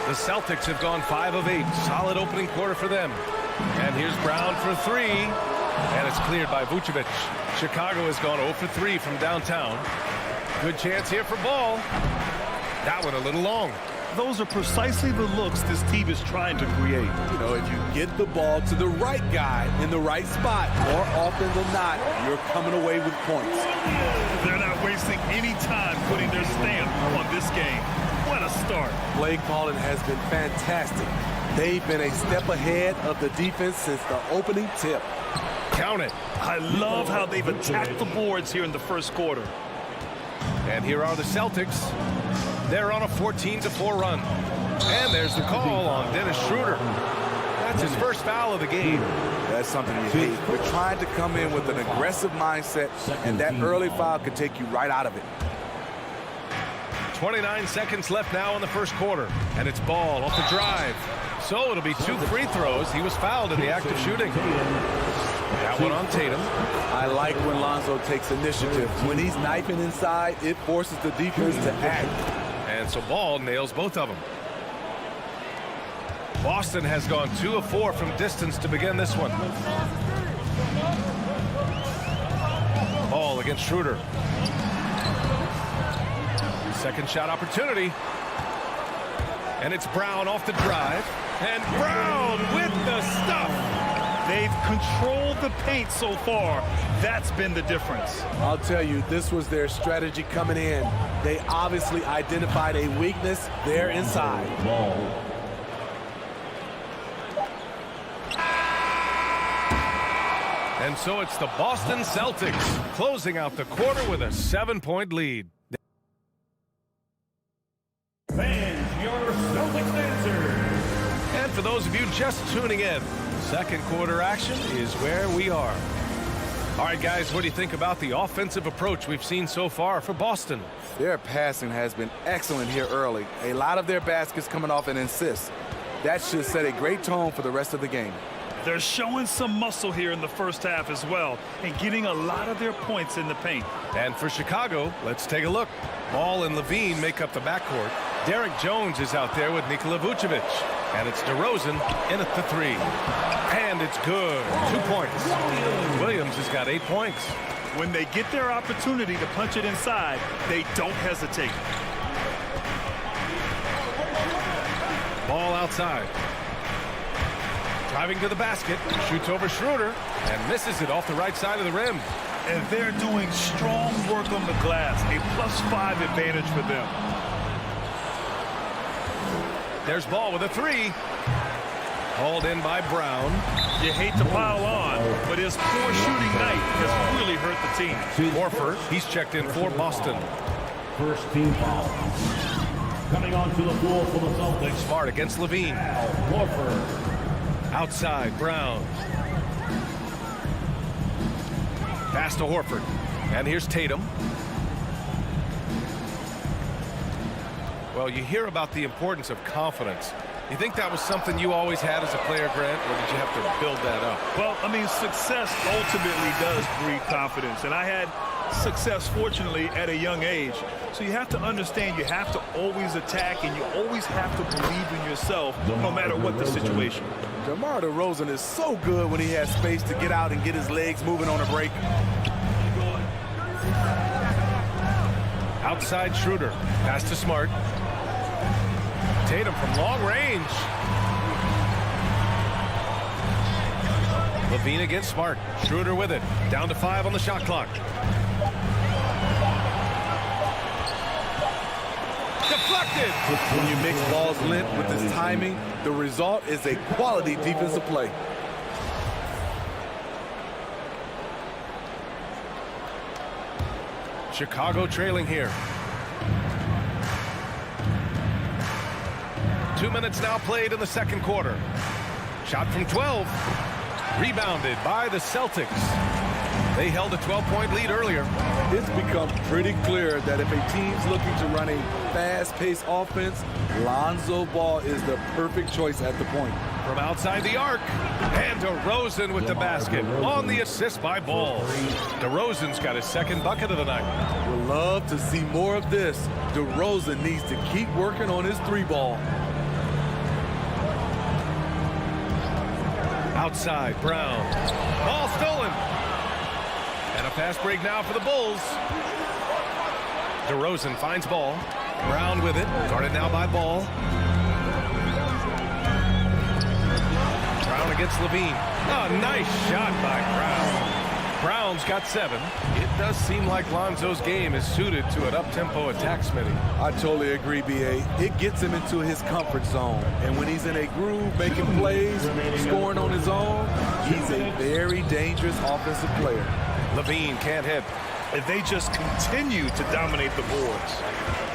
The Celtics have gone 5 of 8. Solid opening quarter for them. And here's Brown for 3. And it's cleared by Vucevic. Chicago has gone 0 for 3 from downtown. Good chance here for Ball. That one a little long. Those are precisely the looks this team is trying to create. You know, if you get the ball to the right guy in the right spot, more often than not, you're coming away with points. They're not wasting any time putting their stamp on this game. What a start. Play calling has been fantastic. They've been a step ahead of the defense since the opening tip. Count it. I love how they've attacked the boards here in the first quarter. And here are the Celtics. They're on a 14-4 run. And there's the call on Dennis Schroeder. That's his first foul of the game. That's something you hate. We're trying to come in with an aggressive mindset, and that early foul could take you right out of it. 29 seconds left now in the first quarter. And it's Ball off the drive. So it'll be 2 free throws. He was fouled in the act of shooting. That one on Tatum. I like when Lonzo takes initiative. When he's knifing inside, it forces the defense to act. And so Ball nails both of them. Boston has gone 2 of 4 from distance to begin this one. Ball against Schroeder. Second shot opportunity. And it's Brown off the drive. And Brown with the stuff. They've controlled the paint so far. That's been the difference. I'll tell you, this was their strategy coming in. They obviously identified a weakness there inside. And so it's the Boston Celtics closing out the quarter with a 7-point lead. Fans, your Celtics answer. And for those of you just tuning in, second quarter action is where we are. All right, guys, what do you think about the offensive approach we've seen so far for Boston? Their passing has been excellent here early. A lot of their baskets coming off an assist. That should set a great tone for the rest of the game. They're showing some muscle here in the first half as well and getting a lot of their points in the paint. And for Chicago, let's take a look. Ball and Levine make up the backcourt. Derek Jones is out there with Nikola Vucevic. And it's DeRozan in at the 3. And it's good. 2 points. Williams has got 8 points. When they get their opportunity to punch it inside, they don't hesitate. Ball outside. Driving to the basket. Shoots over Schroeder. And misses it off the right side of the rim. And they're doing strong work on the glass. A +5 advantage for them. There's Ball with a 3. Hauled in by Brown. You hate to pile on, but his poor shooting night has really hurt the team. Horford, he's checked in for Boston. First team foul. Coming onto the floor for the Celtics. Smart against Levine. Horford. Outside, Brown. Pass to Horford. And here's Tatum. Well, you hear about the importance of confidence. You think that was something you always had as a player, Grant, or did you have to build that up? Well, I mean, success ultimately does breed confidence. And I had success, fortunately, at a young age. So you have to understand you have to always attack and you always have to believe in yourself no matter what the situation. DeMar DeRozan is so good when he has space to get out and get his legs moving on a break. Outside Schroeder. Pass to Smart. Tatum from long range. Levine against Smart. Schroeder with it. Down to 5 on the shot clock. Deflected. When you mix Ball's length with his timing, the result is a quality defensive play. Chicago trailing here. 2 minutes now played in the second quarter. Shot from 12. Rebounded by the Celtics. They held a 12-point lead earlier. It's become pretty clear that if a team's looking to run a fast-paced offense, Lonzo Ball is the perfect choice at the point. From outside the arc. And DeRozan with the basket on the assist by Ball. DeRozan's got his second bucket of the night. We'd love to see more of this. DeRozan needs to keep working on his 3-ball. Outside, Brown. Ball stolen. And a fast break now for the Bulls. DeRozan finds Ball. Brown with it. Guarded now by Ball. Brown against Levine. Oh, nice shot by Brown. Brown's got 7. It does seem like Lonzo's game is suited to an up-tempo attack, Smitty. I totally agree, B.A. It gets him into his comfort zone. And when he's in a groove, making plays, scoring on his own, he's a very dangerous offensive player. Levine can't hit. And they just continue to dominate the boards.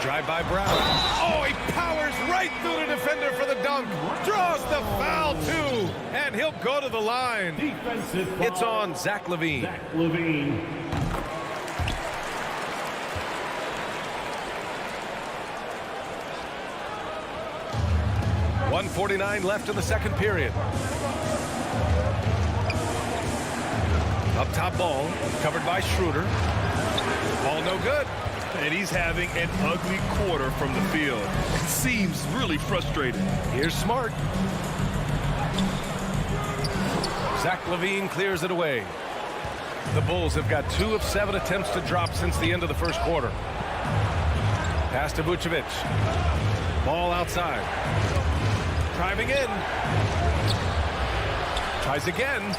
Drive by Brown. Oh, he powers right through the defender for the dunk. Draws the foul, too. And he'll go to the line. Defensive foul. It's on Zach LaVine. Zach LaVine. .149 left in the second period. Up top Ball, covered by Schroeder. Ball no good. And he's having an ugly quarter from the field. It seems really frustrating. Here's Smart. Zach LaVine clears it away. The Bulls have got 2 of 7 attempts to drop since the end of the first quarter. Pass to Vucevic. Ball outside. Driving in. Tries again.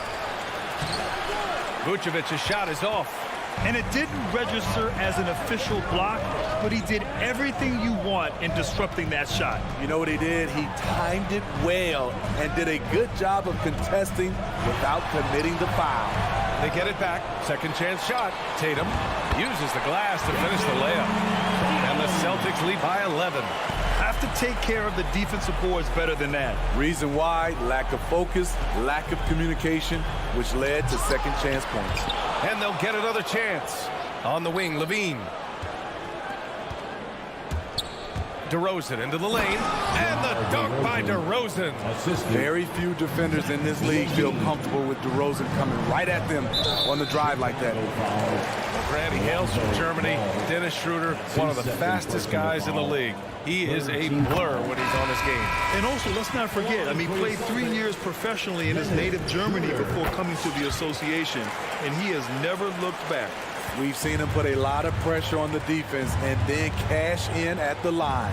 Vucevic's shot is off. And it didn't register as an official block, but he did everything you want in disrupting that shot. You know what he did? He timed it well and did a good job of contesting without committing the foul. They get it back. Second chance shot. Tatum uses the glass to finish the layup. And the Celtics lead by 11. Have to take care of the defensive boards better than that. Reason why? Lack of focus, lack of communication, which led to second chance points. And they'll get another chance. On the wing, Levine. DeRozan into the lane. And the dunk by DeRozan. Very few defenders in this league feel comfortable with DeRozan coming right at them on the drive like that. Grant, he hails from Germany. Dennis Schroeder, one of the fastest guys in the league. He is a blur when he's on his game. And also, let's not forget, he played 3 years professionally in his native Germany before coming to the association, and he has never looked back. We've seen him put a lot of pressure on the defense and then cash in at the line.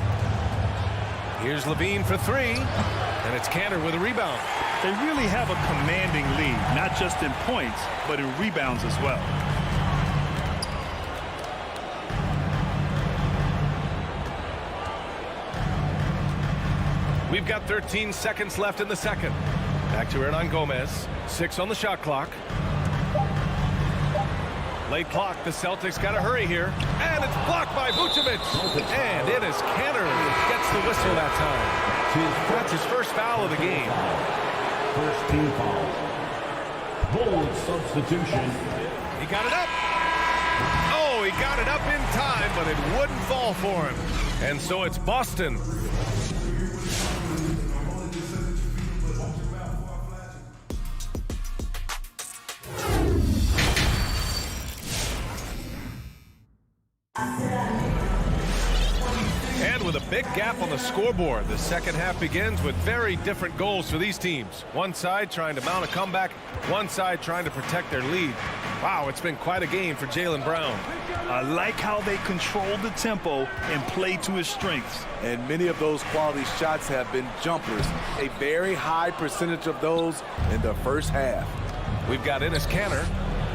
Here's Levine for 3, and it's Cantor with a rebound. They really have a commanding lead, not just in points, but in rebounds as well. We've got 13 seconds left in the second. Back to Hernan Gomez. 6 on the shot clock. Late clock. The Celtics got to hurry here. And it's blocked by Vucevic. And it is Cantor gets the whistle that time. That's his first foul of the game. First team foul. Bulls substitution. He got it up. Oh, he got it up in time, but it wouldn't fall for him. And so it's Boston. And with a big gap on the scoreboard, the second half begins with very different goals for these teams. One side trying to mount a comeback, one side trying to protect their lead. Wow, it's been quite a game for Jaylen Brown. I like how they control the tempo and play to his strengths. And many of those quality shots have been jumpers. A very high percentage of those in the first half. We've got Enes Kanter,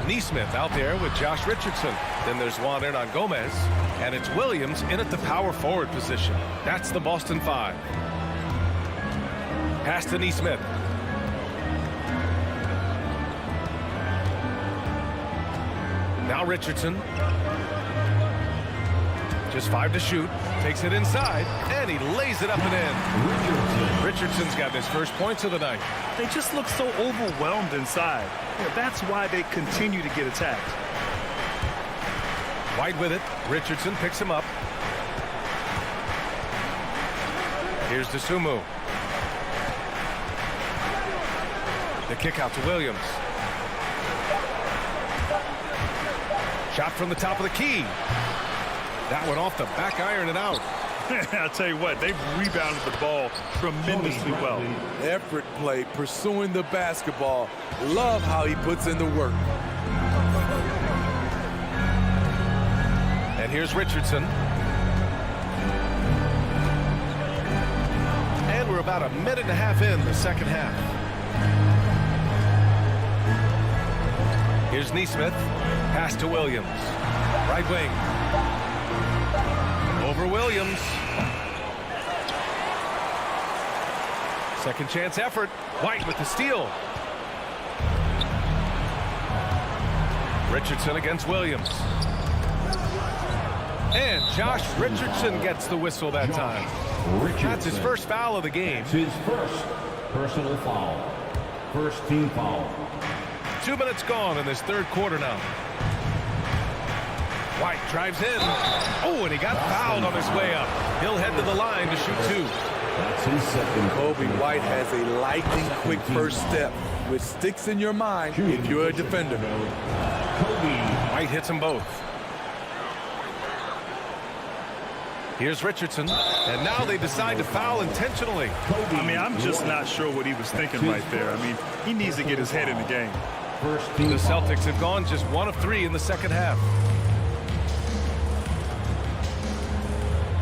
Neesmith out there with Josh Richardson. Then there's Juan Hernan Gomez. And it's Williams in at the power forward position. That's the Boston 5. Pass to Neesmith. Now Richardson. Just 5 to shoot. Takes it inside. And he lays it up and in. Richardson's got his first points of the night. They just look so overwhelmed inside. That's why they continue to get attacked. White with it. Richardson picks him up. Here's DeSumo. The kick out to Williams. Shot from the top of the key. That one off the back iron and out. I'll tell you what, they've rebounded the ball tremendously well. Effort play, pursuing the basketball. Love how he puts in the work. And here's Richardson. we're about a minute and a half in the second half. Here's Neesmith. Pass to Williams. Right wing. Over Williams. Second chance effort. White with the steal. Richardson against Williams. And Josh Richardson gets the whistle that time. That's his first foul of the game. That's his first personal foul. First team foul. 2 minutes gone in this third quarter now. White drives in. Oh, and he got fouled on his way up. He'll head to the line to shoot two. That's his second. Kobe White has a lightning quick first step, which sticks in your mind if you're a defender. White hits them both. Here's Richardson, and now they decide to foul intentionally. I mean, I'm just not sure what he was thinking right there. I mean, he needs to get his head in the game. The Celtics have gone just 1 of 3 in the second half.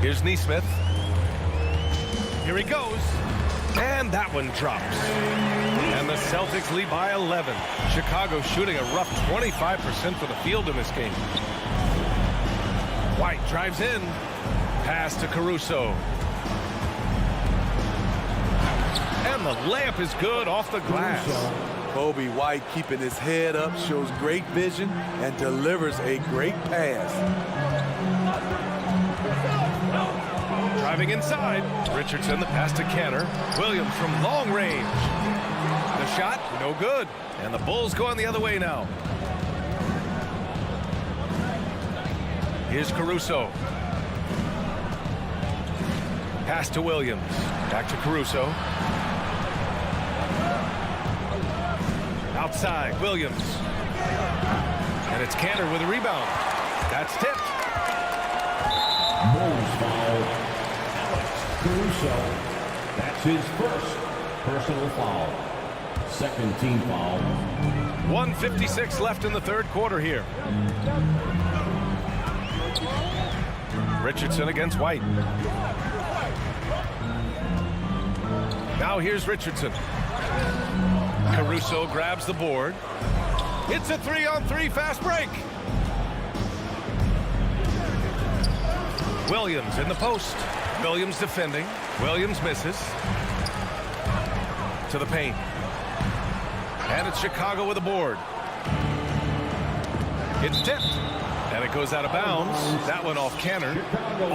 Here's Neesmith. Here he goes. And that one drops. And the Celtics lead by 11. Chicago shooting a rough 25% for the field in this game. White drives in. Pass to Caruso. And the layup is good off the glass. Kobe White keeping his head up, shows great vision, and delivers a great pass. Driving inside. Richardson, the pass to Canner. Williams from long range. The shot, no good. And the Bulls going the other way now. Here's Caruso. Pass to Williams. Back to Caruso. Outside, Williams. And it's Canner with a rebound. That's tipped. Bulls foul. Caruso. That's his first personal foul. Second team foul. 1:56 left in the third quarter here. Richardson against White. Now here's Richardson. Caruso grabs the board. It's a 3-on-3 fast break. Williams in the post. Williams defending. Williams misses. To the paint. And it's Chicago with the board. It's tipped. And it goes out of bounds. That one off Canner.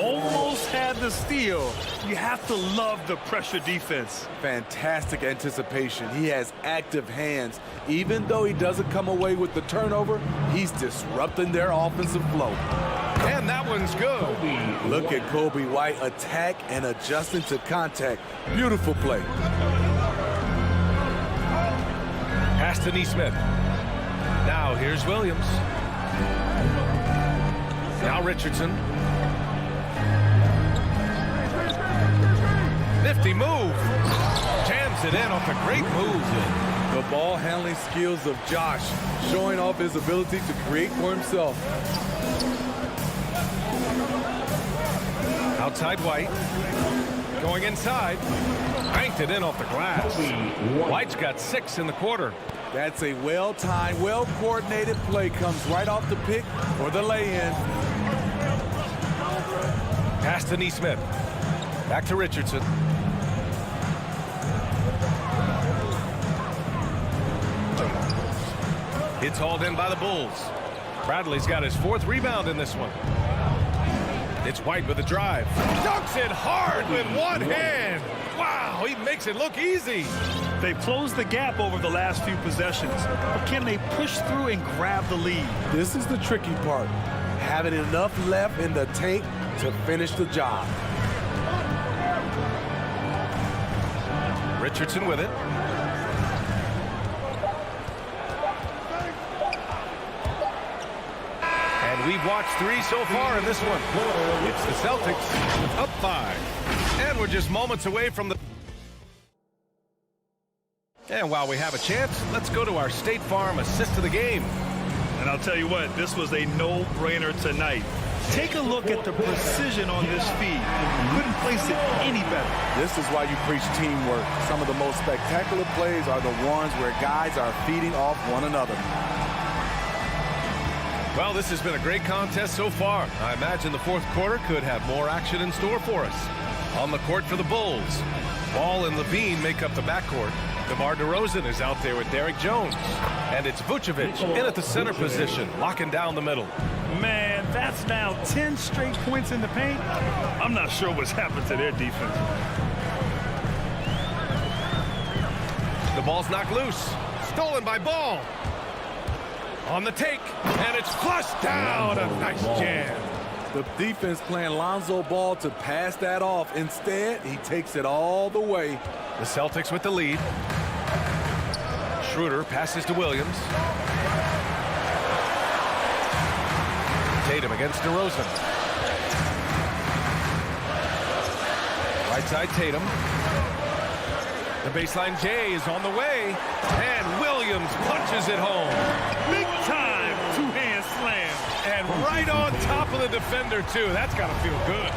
Almost had the steal. You have to love the pressure defense. Fantastic anticipation. He has active hands. Even though he doesn't come away with the turnover, he's disrupting their offensive flow. And that one's good. Look at Kobe White attack and adjusting to contact. Beautiful play. Pass to Neesmith. Now here's Williams. Now Richardson. Nifty move. Jams it in off a great move. The ball handling skills of Josh, showing off his ability to create for himself. Outside White. Going inside. Banked it in off the glass. White's got 6 in the quarter. That's a well-timed, well-coordinated play. Comes right off the pick or the lay-in. Pass to Neesmith. Back to Richardson. It's hauled in by the Bulls. Bradley's got his 4th rebound in this one. It's White with a drive. Dunks it hard with one hand. Wow, he makes it look easy. They've closed the gap over the last few possessions, but can they push through and grab the lead? This is the tricky part. Having enough left in the tank to finish the job. Richardson with it. And we've watched 3 so far in this one. It's the Celtics up 5. And we're just moments away from the... And while we have a chance, let's go to our State Farm assist of the game. And I'll tell you what, this was a no-brainer tonight. Take a look at the precision on this feed. Couldn't place it any better. This is why you preach teamwork. Some of the most spectacular plays are the ones where guys are feeding off one another. Well, this has been a great contest so far. I imagine the fourth quarter could have more action in store for us. On the court for the Bulls, Ball and Levine make up the backcourt. DeMar DeRozan is out there with Derrick Jones. And it's Vucevic in at the center position, locking down the middle. Man, that's now 10 straight points in the paint. I'm not sure what's happened to their defense. The ball's knocked loose. Stolen by Ball. On the take, and it's flushed down. A nice jam. The defense playing Lonzo Ball to pass that off. Instead, he takes it all the way. The Celtics with the lead. Schroeder passes to Williams. Tatum against DeRozan. Right side Tatum. The baseline J is on the way. And Williams punches it home. Big time two-hand slam. And right on top of the defender, too. That's got to feel good.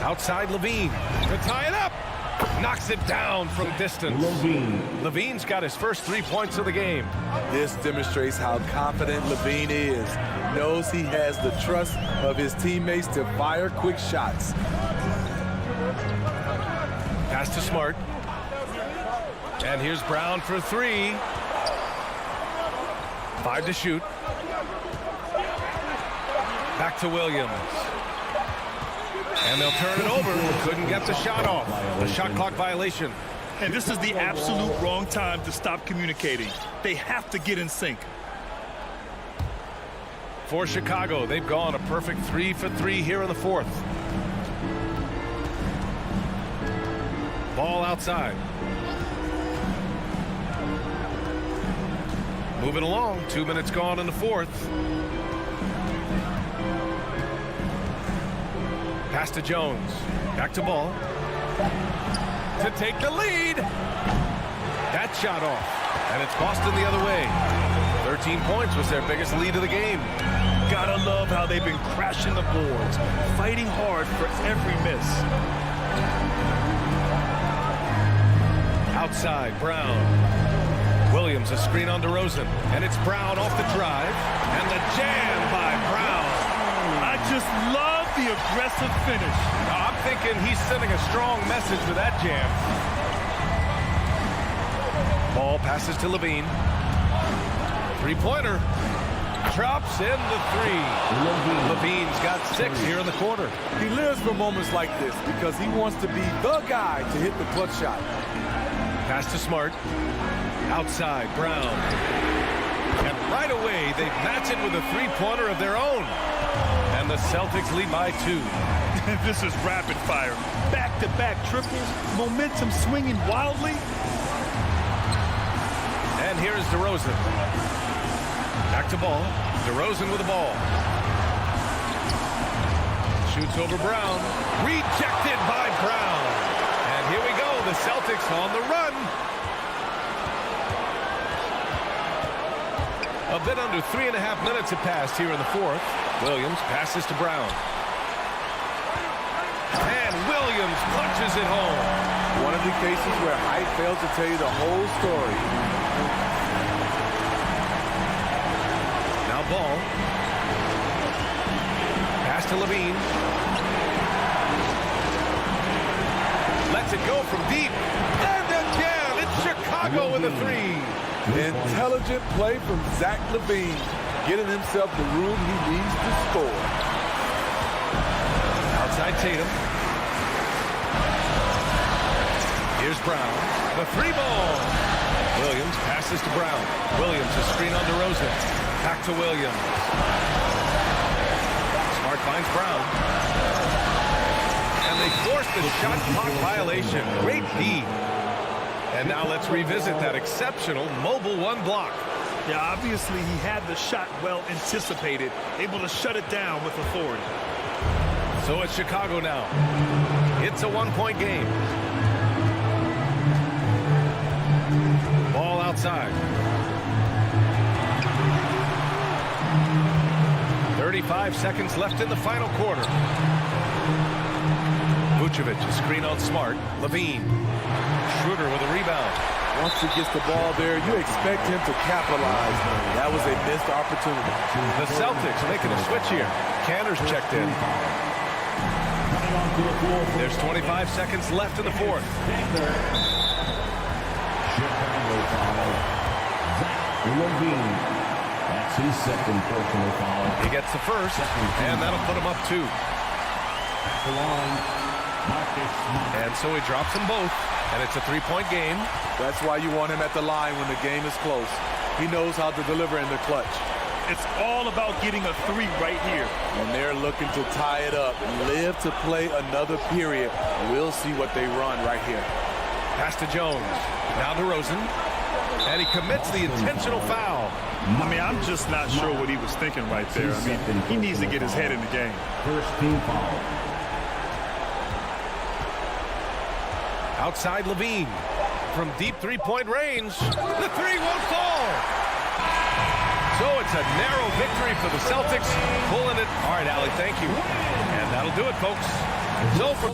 Outside Levine to tie it up. Knocks it down from distance. Levine's got his first 3 points of the game. This demonstrates how confident Levine is. Knows he has the trust of his teammates to fire quick shots. Pass to Smart. And here's Brown for three. 5 to shoot. Back to Williams. And they'll turn it over. Couldn't get the shot off. The shot clock violation. And this is the absolute wrong time to stop communicating. They have to get in sync. For Chicago, they've gone a perfect 3 for 3 here in the fourth. Ball outside. Moving along. 2 minutes gone in the fourth. Pass to Jones. Back to Ball. To take the lead. That shot off. And it's Boston the other way. 13 points was their biggest lead of the game. Gotta love how they've been crashing the boards, fighting hard for every miss. Outside, Brown. Williams, a screen on DeRozan. And it's Brown off the drive. And the jam by Brown. I just love the aggressive finish. I'm thinking he's sending a strong message with that jam. Ball passes to Levine. Three-pointer. Drops in the three. Levine's got 6 here in the quarter. He lives for moments like this because he wants to be the guy to hit the clutch shot. Pass to Smart. Outside, Brown. And right away, they match it with a three-pointer of their own. And the Celtics lead by 2. This is rapid fire. Back-to-back triples, momentum swinging wildly. And here's DeRozan. Back to Ball. DeRozan with the ball. Shoots over Brown. Rejected by Brown. And here we go. The Celtics on the run. A bit under 3.5 minutes have passed here in the fourth. Williams passes to Brown. And Williams punches it home. One of the cases where height fails to tell you the whole story. Now Ball. Pass to Levine. Lets it go from deep. And again, it's Chicago with a 3. Intelligent play from Zach Levine, getting himself the room he needs to score. Outside Tatum. Here's Brown. The 3-ball. Williams passes to Brown. Williams, a screen on DeRozan. Back to Williams. Smart finds Brown. And they force the shot clock violation. Great D. And now let's revisit that exceptional mobile 1 block. Yeah, obviously he had the shot well anticipated, able to shut it down with authority. So it's Chicago now. It's a 1-point game. Ball outside. 35 seconds left in the final quarter. Vucevic, a screen on Smart. Levine. Schroeder with a rebound. Once he gets the ball there, you expect him to capitalize. That was a missed opportunity. The Celtics making a switch here. Cantor's checked in. There's 25 seconds left in the fourth. Chicago foul. Levine. That's his second personal foul. He gets the first, and that'll put him up 2. And so he drops them both, and it's a 3-point game. That's why you want him at the line when the game is close. He knows how to deliver in the clutch. It's all about getting a 3 right here. And they're looking to tie it up, live to play another period. We'll see what they run right here. Pass to Jones. Now to Rosen. And he commits the intentional foul. I mean, I'm just not sure what he was thinking right there. I mean, he needs to get his head in the game. First team foul. Outside Levine. From deep 3-point range. The 3 won't fall. So it's a narrow victory for the Celtics. Pulling it. All right, Allie, thank you. And that'll do it, folks. So for